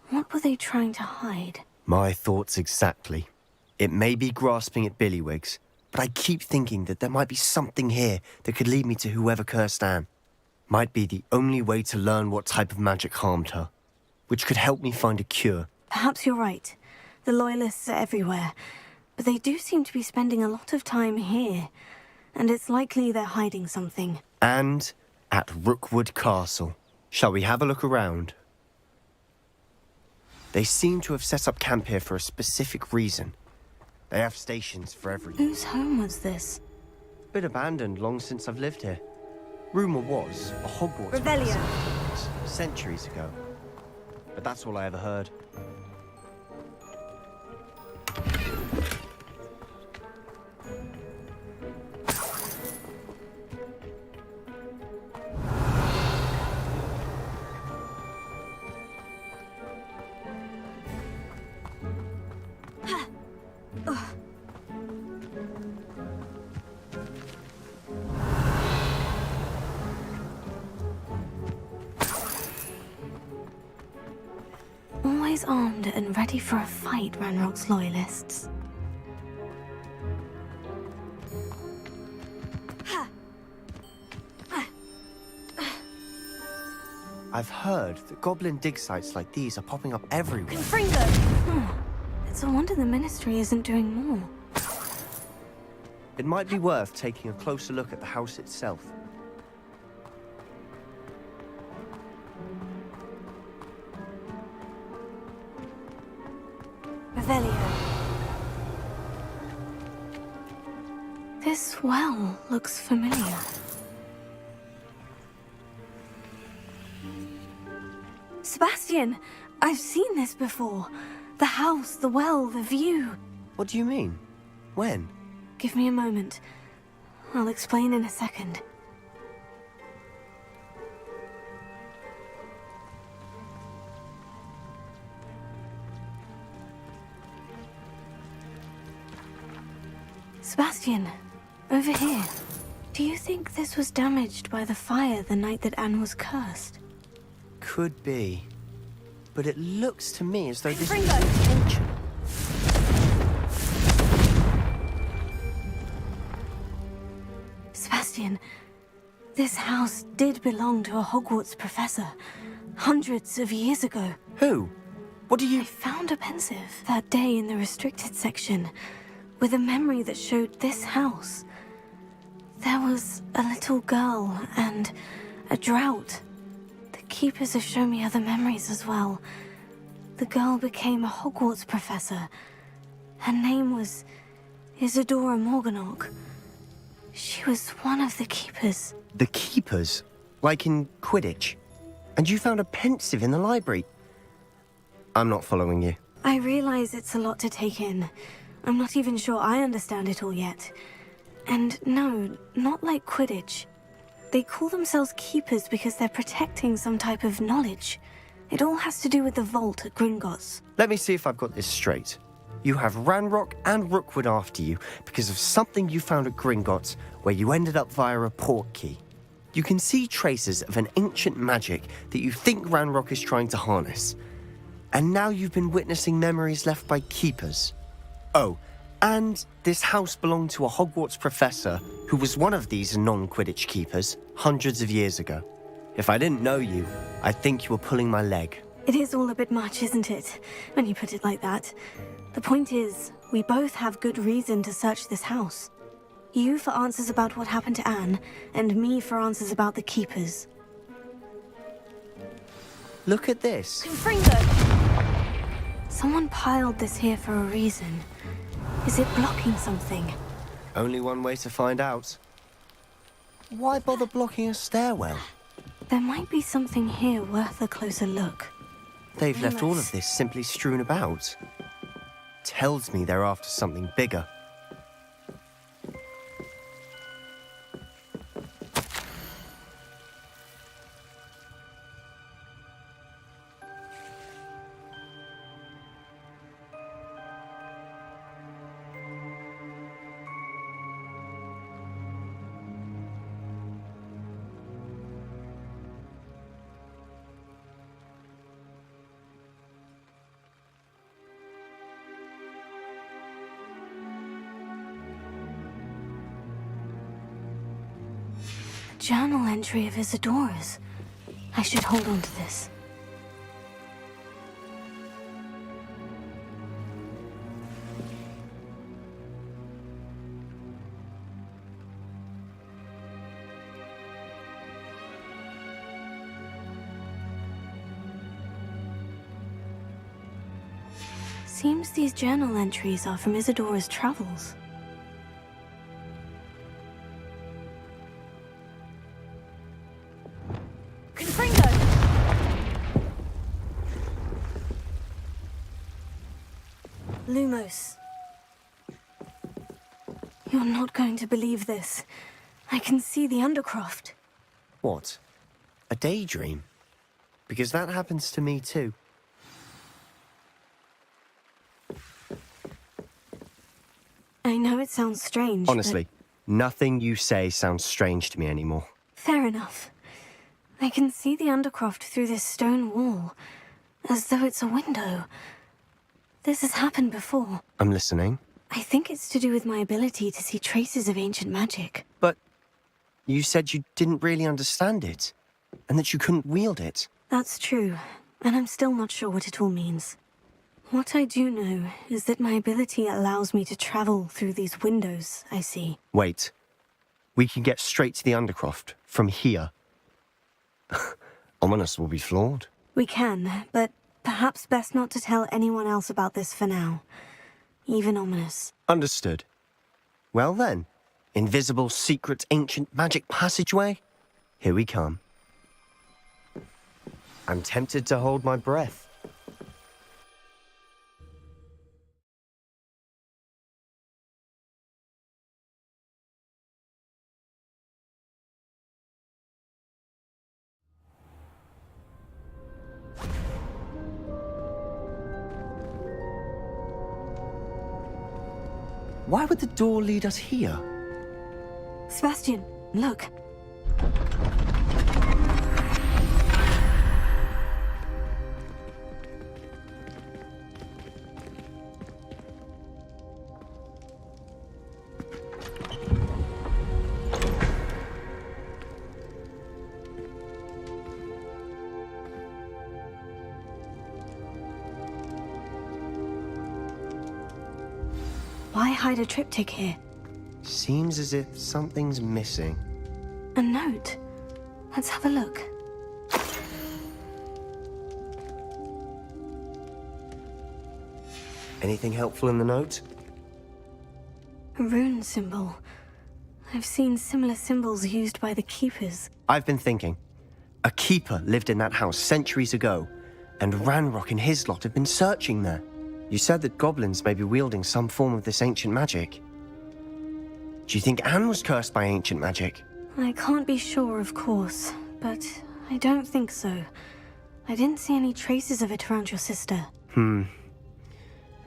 What were they trying to hide? My thoughts exactly. It may be grasping at Billywigs, but I keep thinking that there might be something here that could lead me to whoever cursed Anne. Might be the only way to learn what type of magic harmed her, which could help me find a cure. Perhaps you're right. The Loyalists are everywhere, but they do seem to be spending a lot of time here, and it's likely they're hiding something. And at Rookwood Castle. Shall we have a look around? They seem to have set up camp here for a specific reason. They have stations for everything. Whose home was this? Been abandoned long since I've lived here. Rumour was a Hogwarts Rebellion. Centuries ago. But that's all I ever heard. Always armed and ready for a fight, Ranrock's Loyalists. I've heard that goblin dig sites like these are popping up everywhere. It's a wonder the Ministry isn't doing more. It might be worth taking a closer look at the house itself. Revelio. This well looks familiar. Sebastian! I've seen this before. The house, the well, the view. What do you mean? When? Give me a moment. I'll explain in a second. Sebastian, over here. Do you think this was damaged by the fire the night that Anne was cursed? Could be. But it looks to me as though this is Fringo! intentional. Sebastian, this house did belong to a Hogwarts professor, hundreds of years ago. Who? What do you... I found a pensive that day in the restricted section, with a memory that showed this house. There was a little girl and a drought. The keepers have shown me other memories as well. The girl became a Hogwarts professor. Her name was Isadora Morganach. She was one of the keepers. The keepers? Like in Quidditch? And you found a pensive in the library? I'm not following you. I realize it's a lot to take in. I'm not even sure I understand it all yet. And no, not like Quidditch. They call themselves keepers because they're protecting some type of knowledge. It all has to do with the vault at Gringotts. Let me see if I've got this straight. You have Ranrock and Rookwood after you because of something you found at Gringotts where you ended up via a port key. You can see traces of an ancient magic that you think Ranrock is trying to harness. And now you've been witnessing memories left by keepers. Oh, and this house belonged to a Hogwarts professor who was one of these non-Quidditch keepers hundreds of years ago. If I didn't know you, I'd think you were pulling my leg. It is all a bit much, isn't it, when you put it like that? The point is, we both have good reason to search this house. You for answers about what happened to Anne, and me for answers about the keepers. Look at this. Confringo! Someone piled this here for a reason. Is it blocking something? Only one way to find out. Why bother blocking a stairwell? There might be something here worth a closer look. They've left all of this simply strewn about. Tells me they're after something bigger. Journal entry of Isadora's. I should hold on to this. Seems these journal entries are from Isadora's travels. Lumos. You're not going to believe this. I can see the Undercroft. What? A daydream? Because that happens to me too. I know it sounds strange, Honestly, nothing you say sounds strange to me anymore. Fair enough. I can see the Undercroft through this stone wall, as though it's a window. This has happened before. I'm listening. I think it's to do with my ability to see traces of ancient magic. But you said you didn't really understand it, and that you couldn't wield it. That's true, and I'm still not sure what it all means. What I do know is that my ability allows me to travel through these windows I see. Wait. We can get straight to the Undercroft from here. Ominous will be flawed. We can, but perhaps best not to tell anyone else about this for now. Even Ominous. Understood. Well then, invisible, secret, ancient magic passageway? Here we come. I'm tempted to hold my breath. Why would the door lead us here? Sebastian, look. Why hide a triptych here? Seems as if something's missing. A note. Let's have a look. Anything helpful in the note? A rune symbol. I've seen similar symbols used by the keepers. I've been thinking. A keeper lived in that house centuries ago, and Ranrock and his lot have been searching there. You said that goblins may be wielding some form of this ancient magic. Do you think Anne was cursed by ancient magic? I can't be sure, of course, but I don't think so. I didn't see any traces of it around your sister.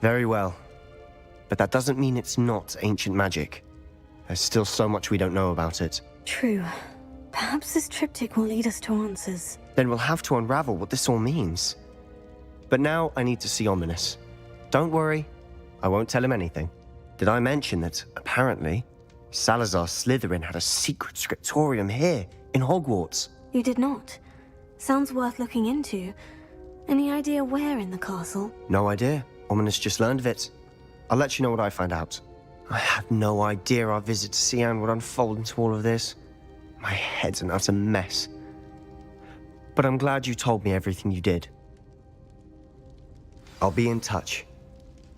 Very well. But that doesn't mean it's not ancient magic. There's still so much we don't know about it. True. Perhaps this triptych will lead us to answers. Then we'll have to unravel what this all means. But now I need to see Ominous. Don't worry, I won't tell him anything. Did I mention that, apparently, Salazar Slytherin had a secret scriptorium here, in Hogwarts? You did not. Sounds worth looking into. Any idea where in the castle? No idea. Ominous just learned of it. I'll let you know what I find out. I had no idea our visit to Cian would unfold into all of this. My head's an utter mess. But I'm glad you told me everything you did. I'll be in touch.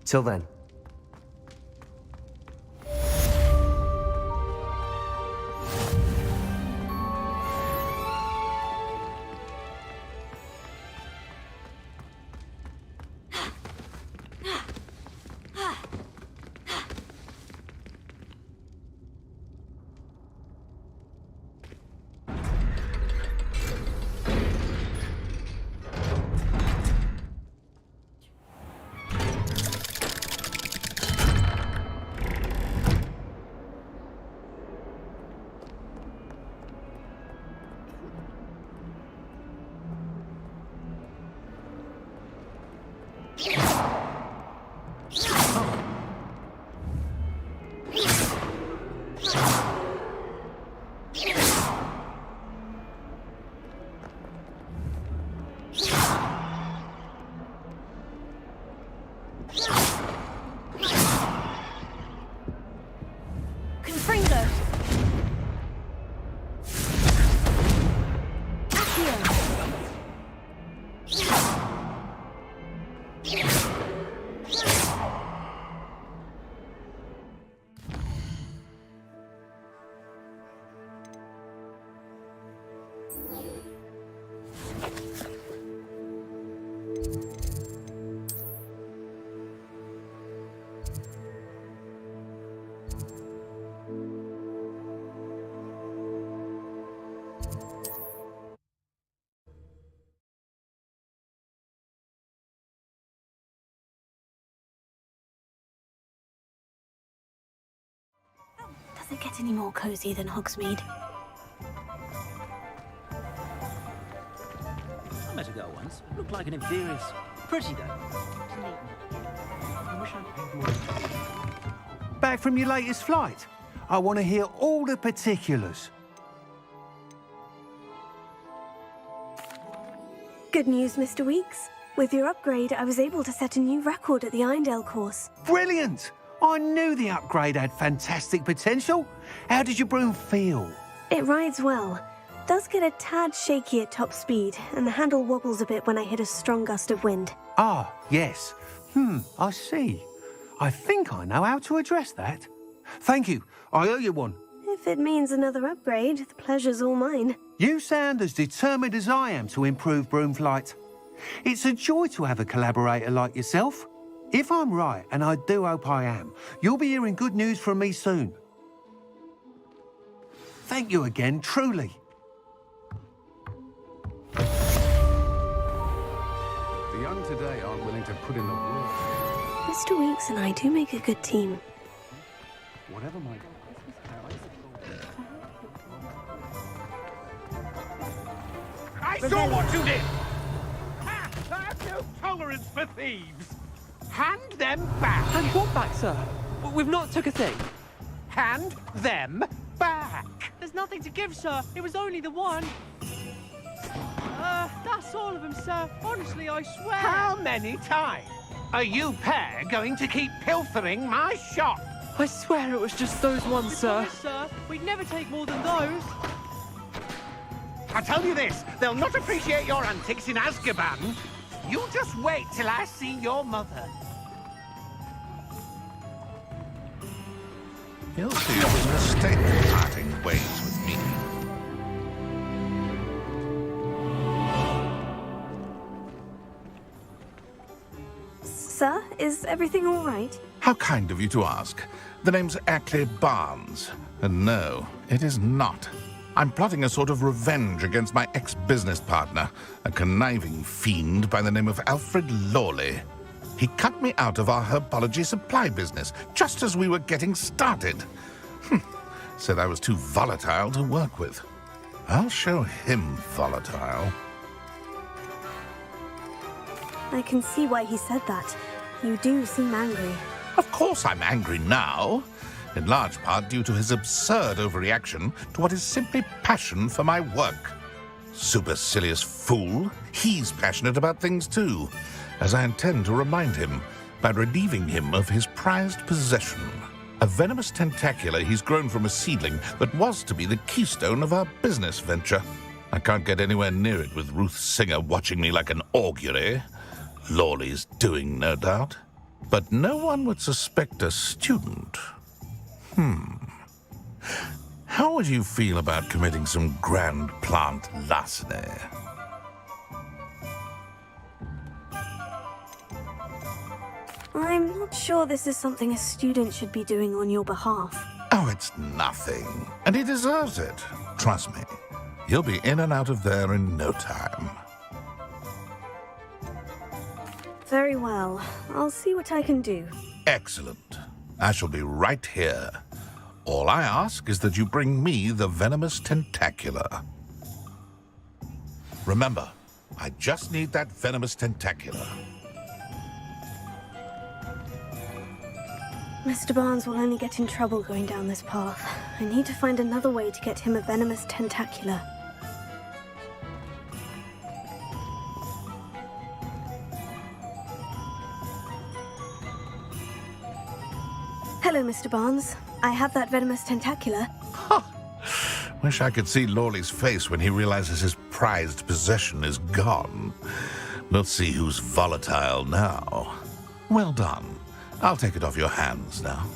Till then. Does it get any more cozy than Hogsmeade? I met a girl once. Looked like an inferior. Pretty though. Back from your latest flight? I want to hear all the particulars. Good news, Mr. Weeks. With your upgrade, I was able to set a new record at the Irondale course. Brilliant! I knew the upgrade had fantastic potential. How did your broom feel? It rides well. Does get a tad shaky at top speed, and the handle wobbles a bit when I hit a strong gust of wind. Ah, yes. I see. I think I know how to address that. Thank you. I owe you one. If it means another upgrade, the pleasure's all mine. You sound as determined as I am to improve broom flight. It's a joy to have a collaborator like yourself. If I'm right, and I do hope I am, you'll be hearing good news from me soon. Thank you again, truly. The young today aren't willing to put in the work. Mr. Weeks and I do make a good team. Whatever my... I saw what you did! Ha! I have no tolerance for thieves! Hand them back! Hand what back, sir? We've not took a thing. Hand them back! There's nothing to give, sir. It was only the one. That's all of them, sir. Honestly, I swear. How many times are you pair going to keep pilfering my shop? I swear it was just those ones, sir. Promise, sir. We'd never take more than those. I tell you this, they'll not appreciate your antics in Azkaban. You just wait till I see your mother. You'll see it was a mistake parting ways with me. Sir, is everything all right? How kind of you to ask. The name's Ackley Barnes. And no, it is not. I'm plotting a sort of revenge against my ex-business partner, a conniving fiend by the name of Alfred Lawley. He cut me out of our herbology supply business just as we were getting started. Said I was too volatile to work with. I'll show him volatile. I can see why he said that. You do seem angry. Of course I'm angry now, in large part due to his absurd overreaction to what is simply passion for my work. Supercilious fool, he's passionate about things too, as I intend to remind him by relieving him of his prized possession. A venomous tentacula he's grown from a seedling that was to be the keystone of our business venture. I can't get anywhere near it with Ruth Singer watching me like an augury. Lawley's doing, no doubt. But no one would suspect a student. How would you feel about committing some grand plant larceny? I'm not sure this is something a student should be doing on your behalf. Oh, it's nothing. And he deserves it. Trust me. He'll be in and out of there in no time. Very well. I'll see what I can do. Excellent. I shall be right here. All I ask is that you bring me the venomous tentacula. Remember, I just need that venomous tentacula. Mr. Barnes will only get in trouble going down this path. I need to find another way to get him a venomous tentacula. Hello, Mr. Barnes. I have that venomous tentacula. Wish I could see Lawley's face when he realizes his prized possession is gone. Let's see who's volatile now. Well done. I'll take it off your hands now.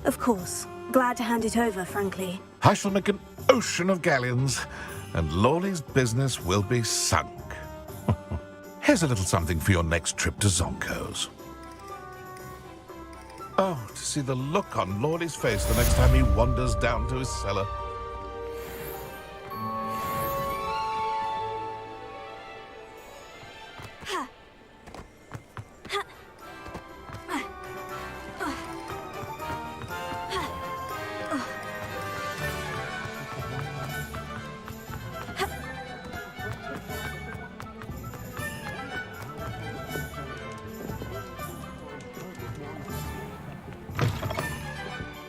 Of course. Glad to hand it over, frankly. I shall make an ocean of galleons, and Lawley's business will be sunk. Here's a little something for your next trip to Zonko's. Oh, to see the look on Lawley's face the next time he wanders down to his cellar.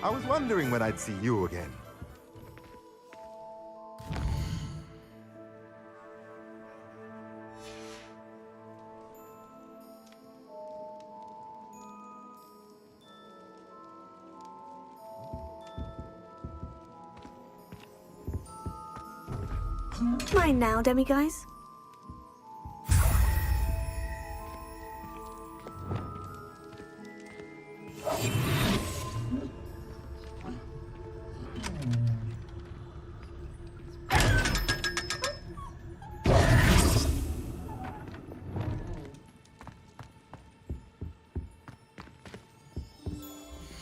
I was wondering when I'd see you again. Mine now, demiguise.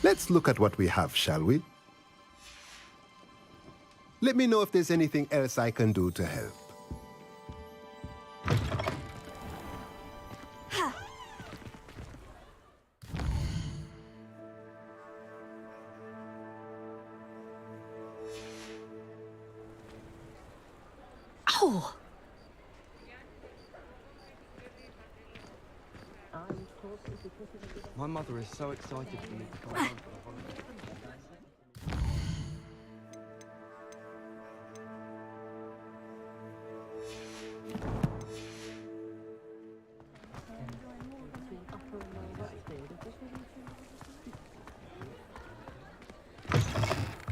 Let's look at what we have, shall we? Let me know if there's anything else I can do to help. Oh! My mother is so excited for me to come home for the holidays.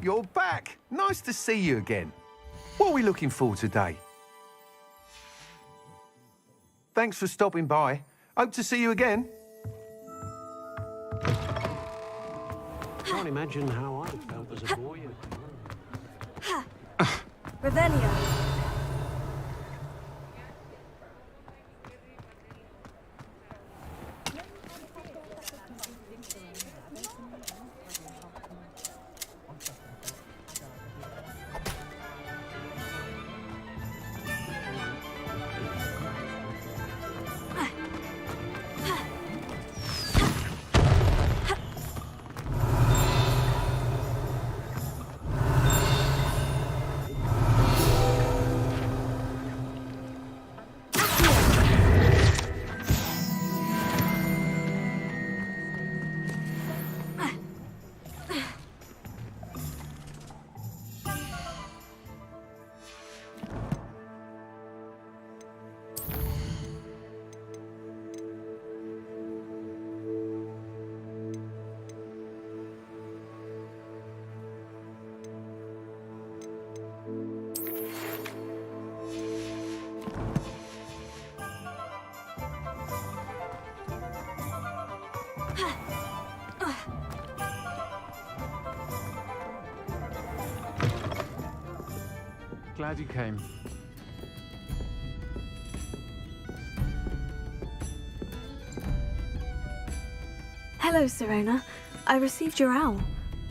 You're back. Nice to see you again. What are we looking for today? Thanks for stopping by. Hope to see you again. Can't imagine how I felt as a boy. Revelio. Glad you came. Hello, Serona. I received your owl.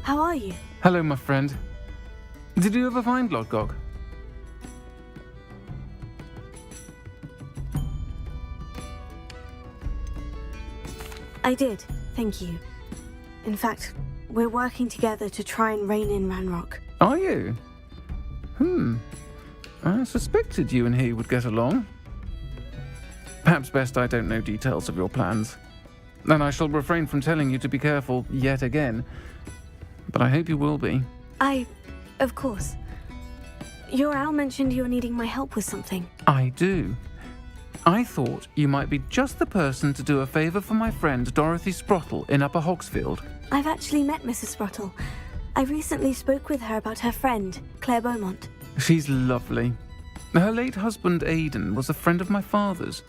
How are you? Hello, my friend. Did you ever find Lodgok? I did, thank you. In fact, we're working together to try and rein in Ranrock. Are you? I suspected you and he would get along. Perhaps best I don't know details of your plans. And I shall refrain from telling you to be careful yet again. But I hope you will be. Of course. Your owl mentioned you were needing my help with something. I do. I thought you might be just the person to do a favour for my friend Dorothy Sprottle in Upper Hogsfield. I've actually met Mrs. Sprottle. I recently spoke with her about her friend, Claire Beaumont. She's lovely. Her late husband Aidan was a friend of my father's.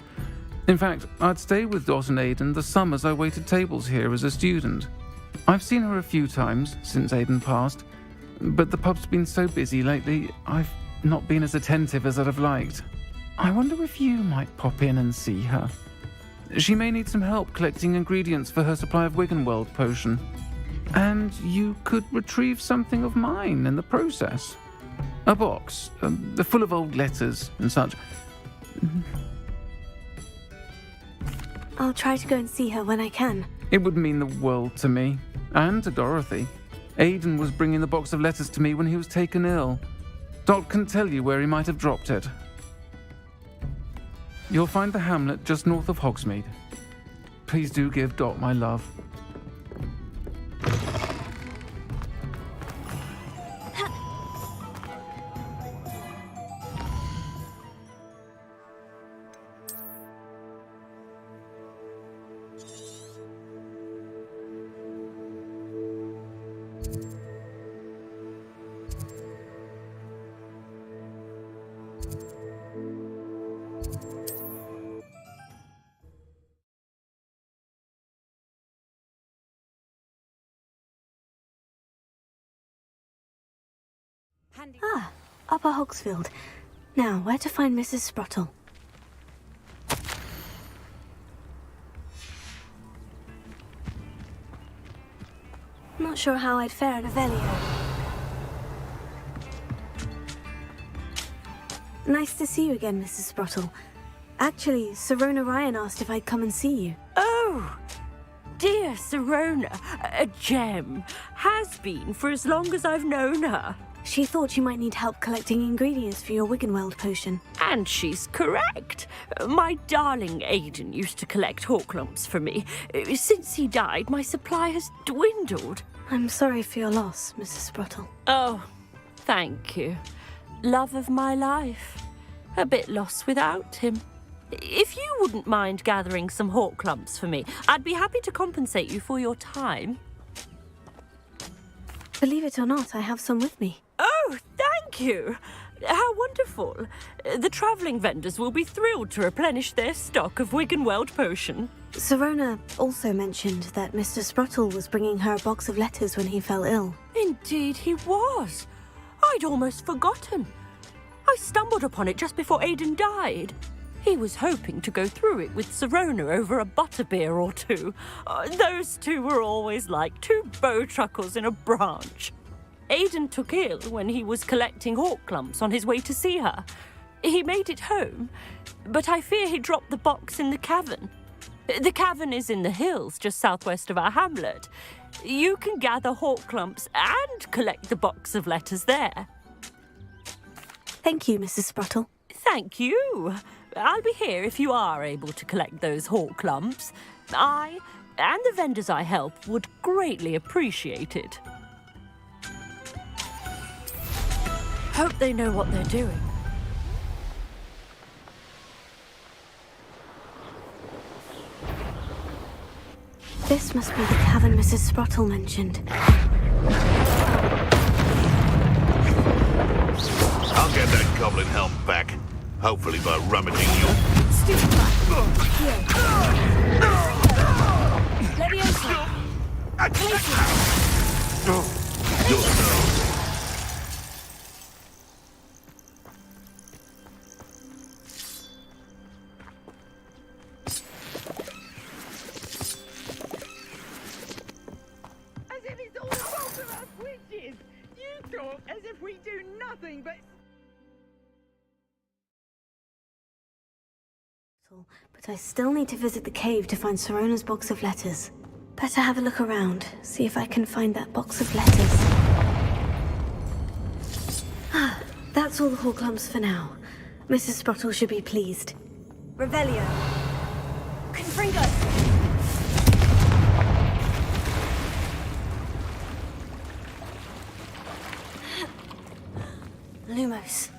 In fact, I'd stay with Dot and Aidan the summers I waited tables here as a student. I've seen her a few times since Aidan passed, but the pub's been so busy lately, I've not been as attentive as I'd have liked. I wonder if you might pop in and see her. She may need some help collecting ingredients for her supply of Wiggenweld potion. And you could retrieve something of mine in the process. A box, full of old letters and such. I'll try to go and see her when I can. It would mean the world to me, and to Dorothy. Aidan was bringing the box of letters to me when he was taken ill. Dot can tell you where he might have dropped it. You'll find the hamlet just north of Hogsmeade. Please do give Dot my love. Ah, Upper Hogsfield. Now, where to find Mrs. Sprottle? Not sure how I'd fare at Avelio. Nice to see you again, Mrs. Sprottle. Actually, Serona Ryan asked if I'd come and see you. Oh, dear Serona, a gem. Has been for as long as I've known her. She thought you might need help collecting ingredients for your Wiggenweld potion. And she's correct. My darling Aidan used to collect hawk lumps for me. Since he died, my supply has dwindled. I'm sorry for your loss, Mrs. Sprottle. Oh, thank you. Love of my life. A bit lost without him. If you wouldn't mind gathering some hawk lumps for me, I'd be happy to compensate you for your time. Believe it or not, I have some with me. Oh, thank you. How wonderful. The travelling vendors will be thrilled to replenish their stock of Wiggenweld potion. Serona also mentioned that Mr. Sprottle was bringing her a box of letters when he fell ill. Indeed he was. I'd almost forgotten. I stumbled upon it just before Aidan died. He was hoping to go through it with Serona over a butterbeer or two. Those two were always like two bowtruckles in a branch. Aidan took ill when he was collecting hawk lumps on his way to see her. He made it home, but I fear he dropped the box in the cavern. The cavern is in the hills just southwest of our hamlet. You can gather hawk lumps and collect the box of letters there. Thank you, Mrs. Sprottle. Thank you. I'll be here if you are able to collect those hawk lumps. I and the vendors I help would greatly appreciate it. Hope they know what they're doing. This must be the cavern Mrs. Sprottle mentioned. I'll get that goblin helm back. Hopefully by rummaging you. of us witches! You talk as if we do nothing but... But I still need to visit the cave to find Sirona's box of letters. Better have a look around, see if I can find that box of letters. Ah, that's all the Horklumps for now. Mrs. Sprottle should be pleased. Revelio. Confringo. Lumos.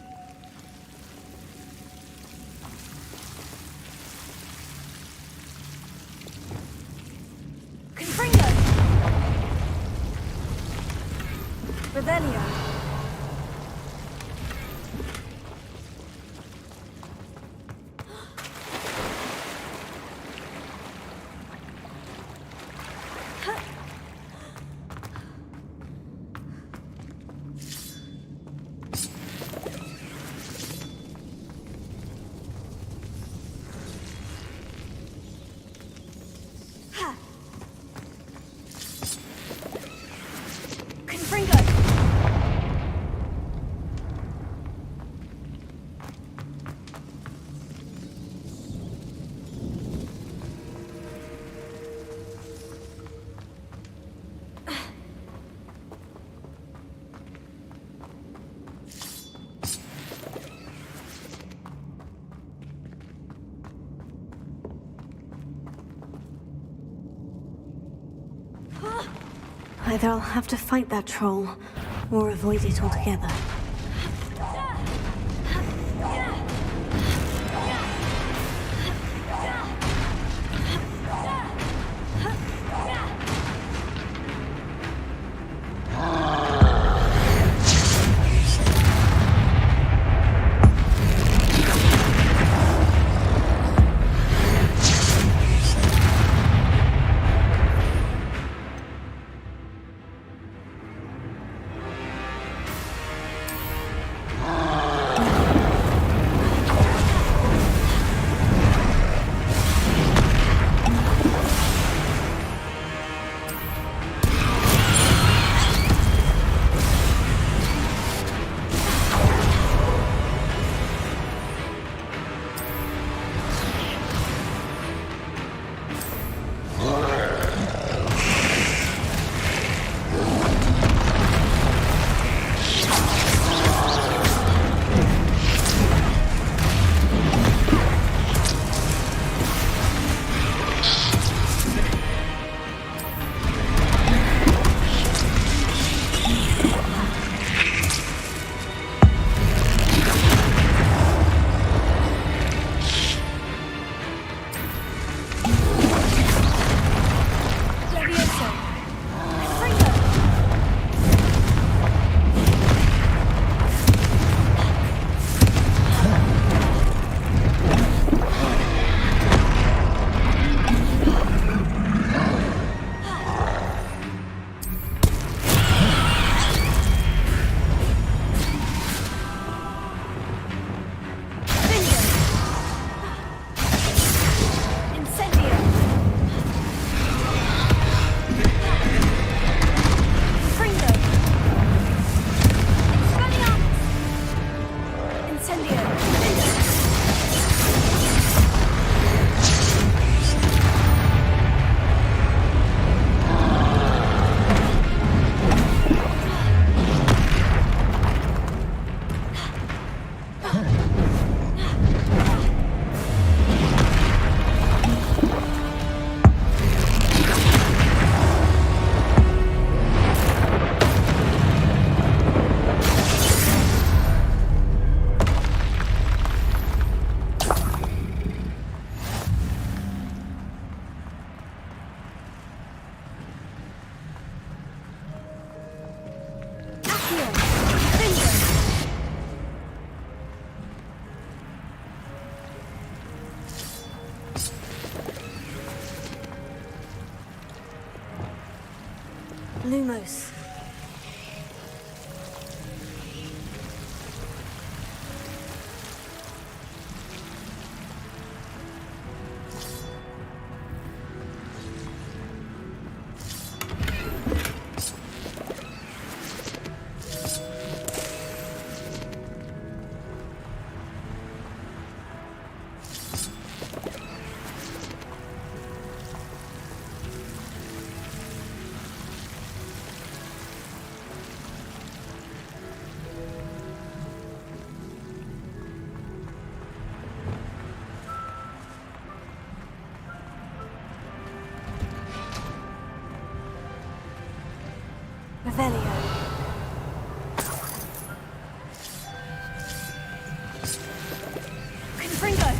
Confringo. Revelio. Either I'll have to fight that troll, or avoid it altogether. Revelio. Confringo!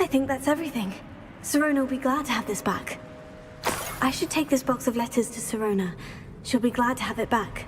I think that's everything. Sirona will be glad to have this back. I should take this box of letters to Sirona. She'll be glad to have it back.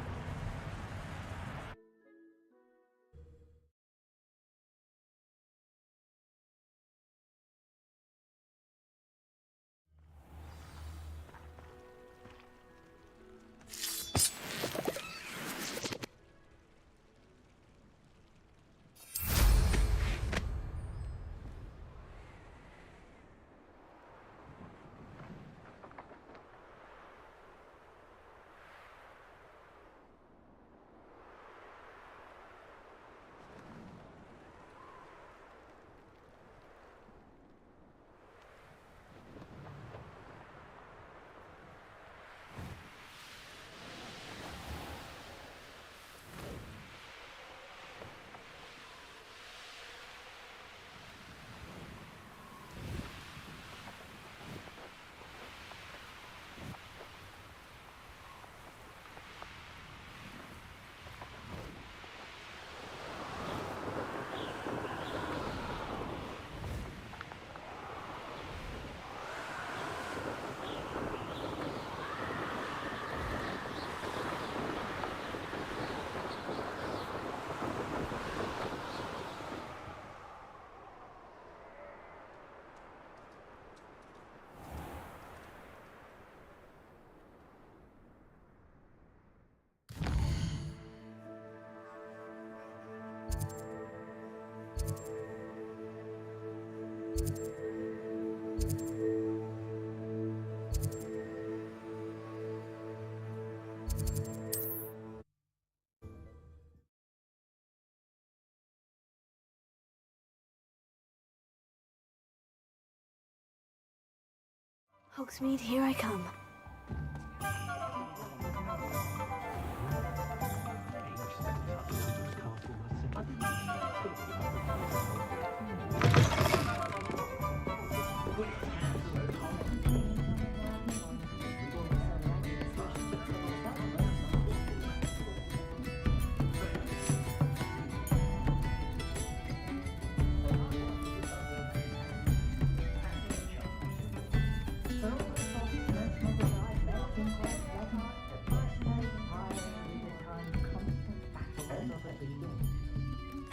Hogsmeade, here I come.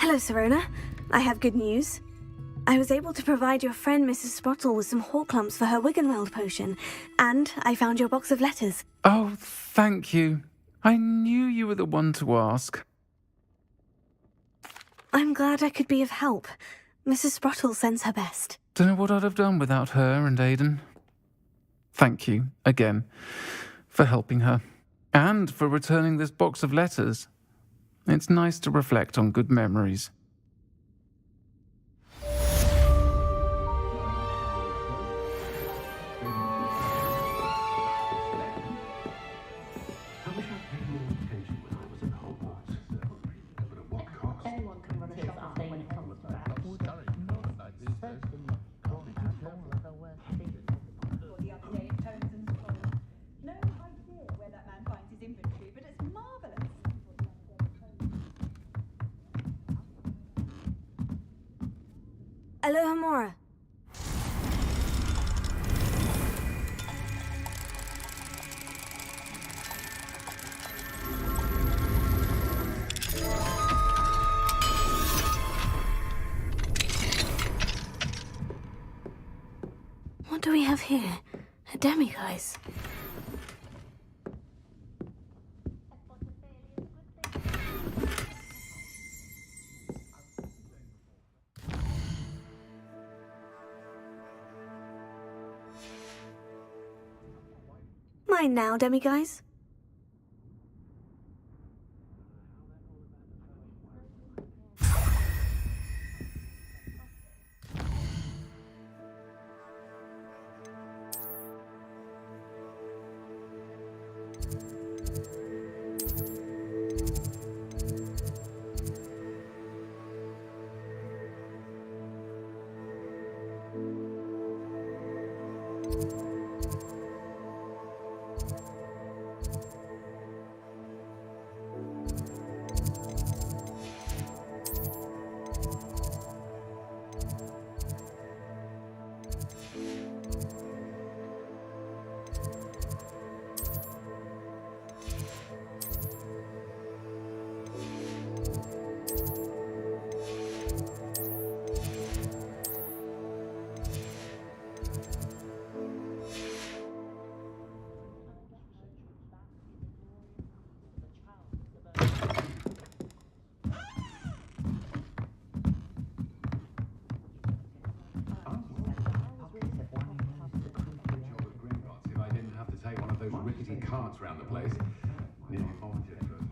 Hello, Sirona. I have good news. I was able to provide your friend Mrs. Sprottle with some Horklumps for her Wiggenweld potion, and I found your box of letters. Oh, thank you. I knew you were the one to ask. I'm glad I could be of help. Mrs. Sprottle sends her best. Don't know what I'd have done without her and Aidan. Thank you, again, for helping her, and for returning this box of letters. It's nice to reflect on good memories. I wish I'd paid more attention when I was at Hogwarts. But at what cost? Anyone can run a shop after when it comes to that. The other day at Tones and Scrolls. No idea where that man finds his inventory, but it's marvellous. Aloha Mora. do we have here? A demiguise. Mine now, demiguise. If I didn't have to take one of those rickety carts round the place. Nearly volunteered for